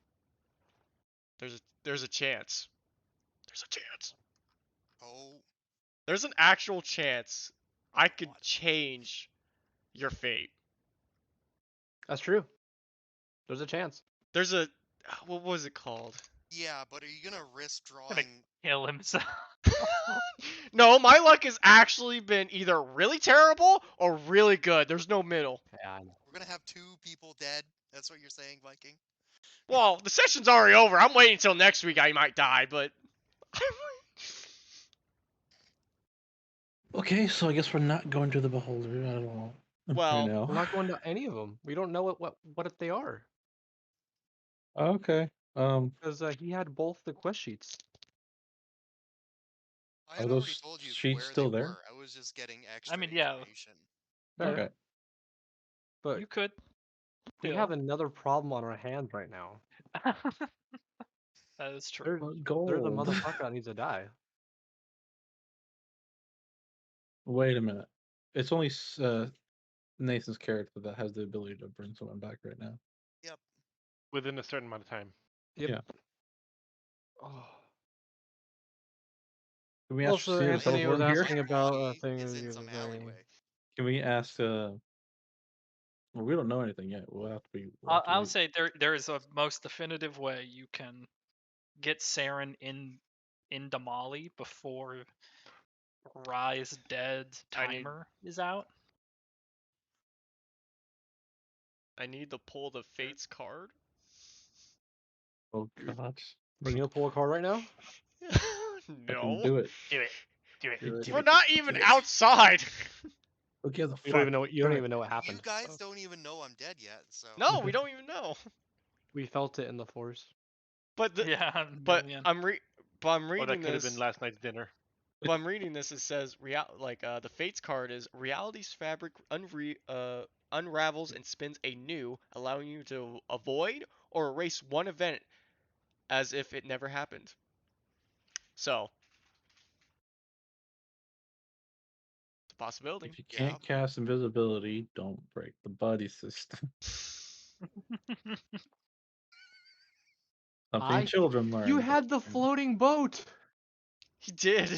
There's a chance. There's a chance. Oh, There's an actual chance I could What? change your fate. That's true. There's a chance. There's a what was it called? yeah, but are you gonna risk Gonna drawing? kill himself. No, my luck has actually been either really terrible or really good. There's no middle. Yeah, We're gonna have 2 people dead. That's what you're saying, Viking? Well, the session's already over. I'm waiting until next week. I might die, but Okay, so I guess we're not going to the Beholder at all. Well, right now. we're not going to any of them. We don't know what they are Okay. because he had both the quest sheets. I Are had already those told you sheets where still they there? were. I was just getting extra mean, yeah. information. Yeah, Okay. but You could. we have another problem on our hands right now. That is true. They're, Gold. they're the motherfucker that needs to die. Wait a minute. It's only Nathan's character that has the ability to bring someone back right now. within a certain amount of time. Yep. Yeah. Oh. Can we ask Also, see if Anthony was teleport here? asking about a Body thing. is he in was some saying- alleyway. Can we ask? Well, we don't know anything yet. We'll have to be. I'll say there is a most definitive way you can get Saren in Damali before Rise Dead I need- timer is out. I need to pull the Fates card. Oh God. Are you gonna pull a card right now? Fucking No. do it. Do it. Do it. Do it. We're not even outside. Who gives a You fuck? don't even know. You don't Do it. even know what happened. You guys don't even know I'm dead yet, so. No, we don't even know. We felt it in the force. But the, Yeah, but million. I'm Or reading that could have this. been last night's dinner. But I'm reading this. It says the Fates card is reality's fabric unravels and spins anew, allowing you to avoid or erase one event as if it never happened. So it's a possibility. If you Yeah. can't cast invisibility, don't break the buddy system. Something children learn. You had the floating boat. He did.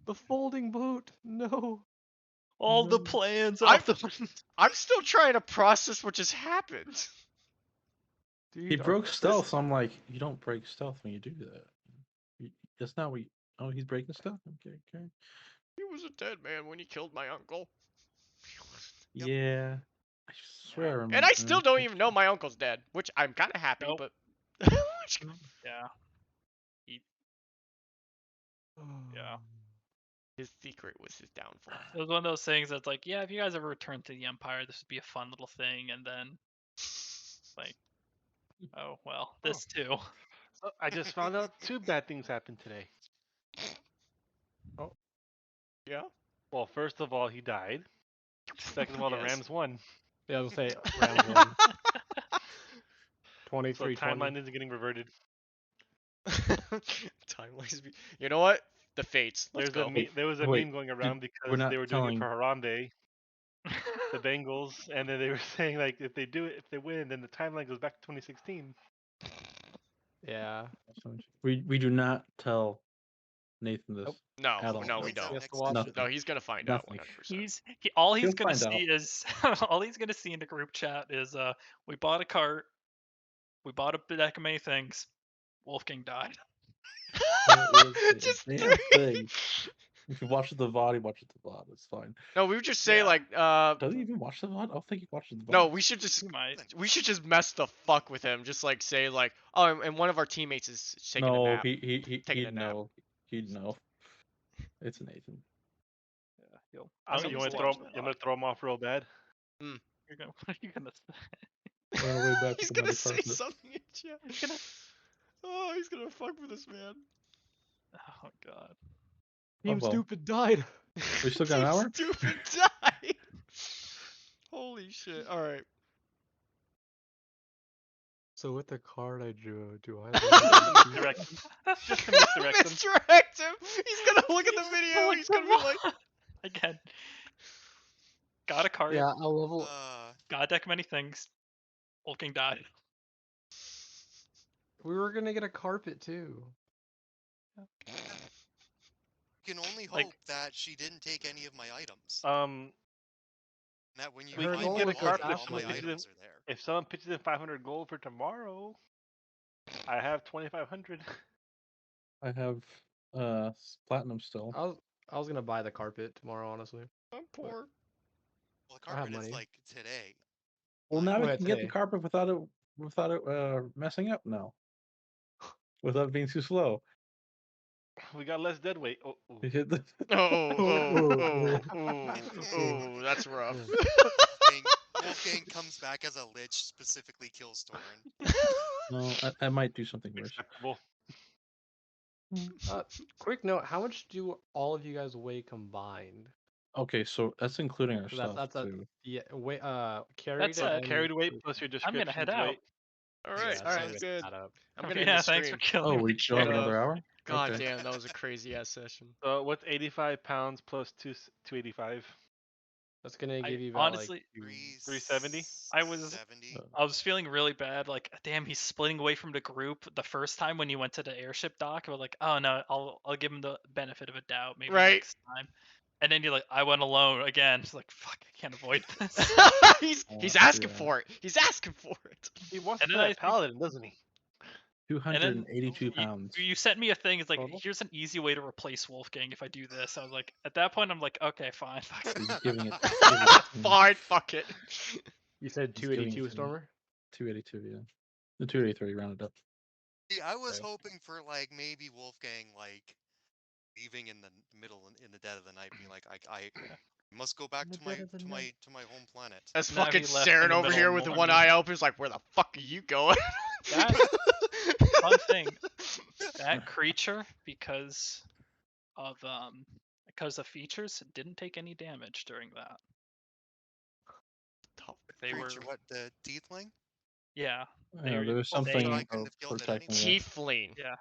The folding boat. No. All the No. plans I- off the window. I'm still trying to process what just happened. Dude, He broke stealth, so I'm like, you don't break stealth when you do that. That's not what. Oh, he's breaking stealth. Okay. He was a dead man when he killed my uncle. Yep. Yeah. I swear. I remember. And I still don't even know my uncle's dead, which I'm kind of happy, Nope. but Yeah. Yeah. his secret was his downfall. It was one of those things that's like, yeah, if you guys ever return to the Empire, this would be a fun little thing, and then like, oh well, this too. So I just found out 2 bad things happened today. Yeah. Well, first of all, he died. Second of all, the Yes. Rams won. Yeah, I was gonna say Rams won. So 23-20. timeline isn't getting reverted. Timelines. You know what? The Fates. Let's go. There was a Wait, meme going around because not they were doing it telling- for Harambe, the Bengals, and then they were saying like if they win, then the timeline goes back to 2016. Yeah. We do not tell Nathan this. Nope. No, At all. no, we Finds out don't. He has next to watch session. it. No, he's gonna find out Nothing. 100%. All He'll he's gonna find see is all he's gonna see in the group chat is we bought a cart, we bought a deck of many things, Wolfgang died. That is the Just damn thing. If you watch the VOD, he watches the VOD. It's fine. No, we would just say Yeah. like Does he even watch the VOD? I don't think he watches the VOD. no, we should just He might. mess the fuck with him. Just like say like, oh, and one of our teammates is taking a No, nap. Taking a he'd nap. know. He'd know. It's Nathan. Yeah, I'm, he'll you watch want the to VOD. throw him off real bad? What are you gonna say? On the way back He's with gonna another say carpet. something in chat. Oh, he's gonna fuck with us, man. Oh god. Team well. Stupid died. We still got an hour? Stupid die. Holy shit! All right. So with the card I drew, do I? Misdirect him. Just to misdirect him. Misdirect him. He's gonna look at the He's video. like, He's gonna be like, again. Got a cart, Yeah, I'll level. got a deck of many things. Wolfgang died. We were gonna get a carpet too. You can only hope Like- that she didn't take any of my items. That when you we find can my get a wallet, carpet all my if someone items are there. If someone pitches in 500 gold for tomorrow, I have 2,500. I have platinum still. I was gonna buy the carpet tomorrow, honestly. I'm poor. Well, the I have carpet is money. like today. Well, now we yeah, can get the today. carpet without it messing up now. Without being too slow. We got less dead weight. Oh, ooh. You hit the Oh, that's rough. Wolfgang comes back as a lich, specifically kills Torin. No, I might do something worse. Acceptable. Quick note: how much do all of you guys weigh combined? Okay, so that's including our So stuff that's a too. yeah weight carried. That's and Carried weight plus your description's I'm gonna head out. weight. All Yeah, right, so all I'm right, gonna good. add up. I'm gonna Yeah, end the thanks stream. for killing Oh, me. we still have But, another hour? God Okay. damn, that was a crazy ass session. So what's 85 pounds plus 285? That's gonna I give you about honestly- like 370? I was- 70. I was feeling really bad, like, damn, he's splitting away from the group the first time when you went to the airship dock. I was like, oh no, I'll give him the benefit of a doubt, maybe Right. next time. And then you're like, I went alone again. It's like, fuck, I can't avoid this. He's asking Yeah. for it. He's asking for it. He wants And to then I play think- paladin, doesn't he? 282 pounds. You sent me a thing. It's like, Total? here's an easy way to replace Wolfgang if I do this. I was like, at that point, I'm like, okay, fine. Fuck it. He's giving it. He's giving it to me. Fine, fuck it. you said He's giving it 282 to me. Stormer. 282, yeah. The 283 rounded up. See, I was Okay. hoping for like maybe Wolfgang like leaving in the middle in the dead of the night, being like, I must go back In the to my dead of the to my night. to my home planet. As Now fucking he left in Saren the over middle here of with the one morning. eye open is like, where the fuck are you going? That fun thing, that creature, because of features, didn't take any damage during that. They were, Creature, what, the Teethling? yeah, Yeah, there was Well, something so I couldn't have killed it protecting anyway. it. Tiefling. yeah.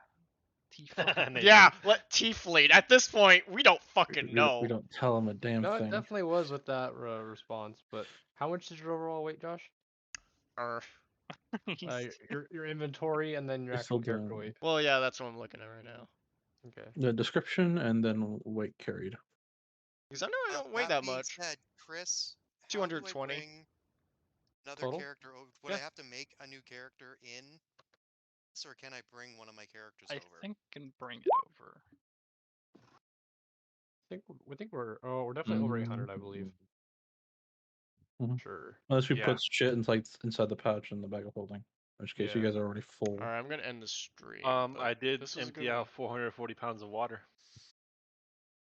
Tiefling. Nathan. Yeah, let Tiefling. At this point, we don't fucking know. We don't tell him a damn No, it thing. definitely was with that response. But how much is your overall weight, Josh? Your inventory and then your It's actual still character doing- weight. Well, yeah, that's what I'm looking at right now. Okay. The description and then weight carried. Because I know I don't weigh that being much. Said, Chris, how do I 220. bring another Total? character over? Would Yeah. I have to make a new character in this, or can I bring one of my characters I over? think I can bring it over. We think we're definitely over 800, I believe. Mhm. Sure. Unless we Yeah. put shit inside the pouch in the bag of holding. In which case you Yeah. guys are already full. Alright, I'm gonna end the stream. I but did this was a good empty one. out 440 pounds of water.